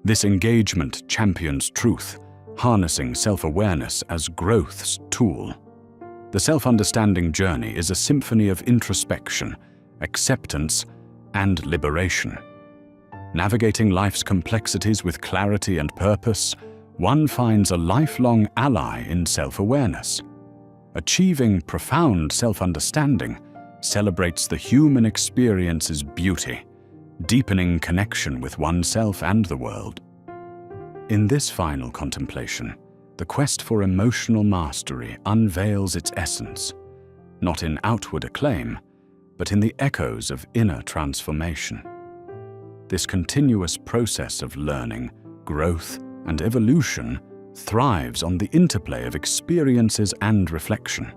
This engagement champions truth, harnessing self-awareness as growth's tool. The self-understanding journey is a symphony of introspection, acceptance, and liberation. Navigating life's complexities with clarity and purpose, one finds a lifelong ally in self-awareness. Achieving profound self-understanding celebrates the human experience's beauty, deepening connection with oneself and the world. In this final contemplation, the quest for emotional mastery unveils its essence, not in outward acclaim, but in the echoes of inner transformation. This continuous process of learning, growth, and evolution thrives on the interplay of experiences and reflection.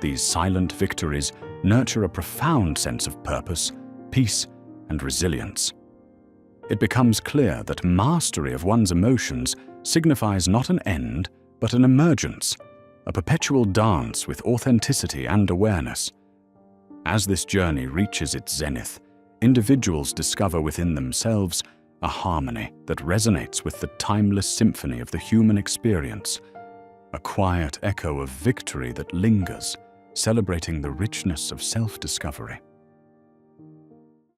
These silent victories nurture a profound sense of purpose, peace, and resilience. It becomes clear that mastery of one's emotions signifies not an end, but an emergence, a perpetual dance with authenticity and awareness. As this journey reaches its zenith, individuals discover within themselves a harmony that resonates with the timeless symphony of the human experience, a quiet echo of victory that lingers, celebrating the richness of self-discovery.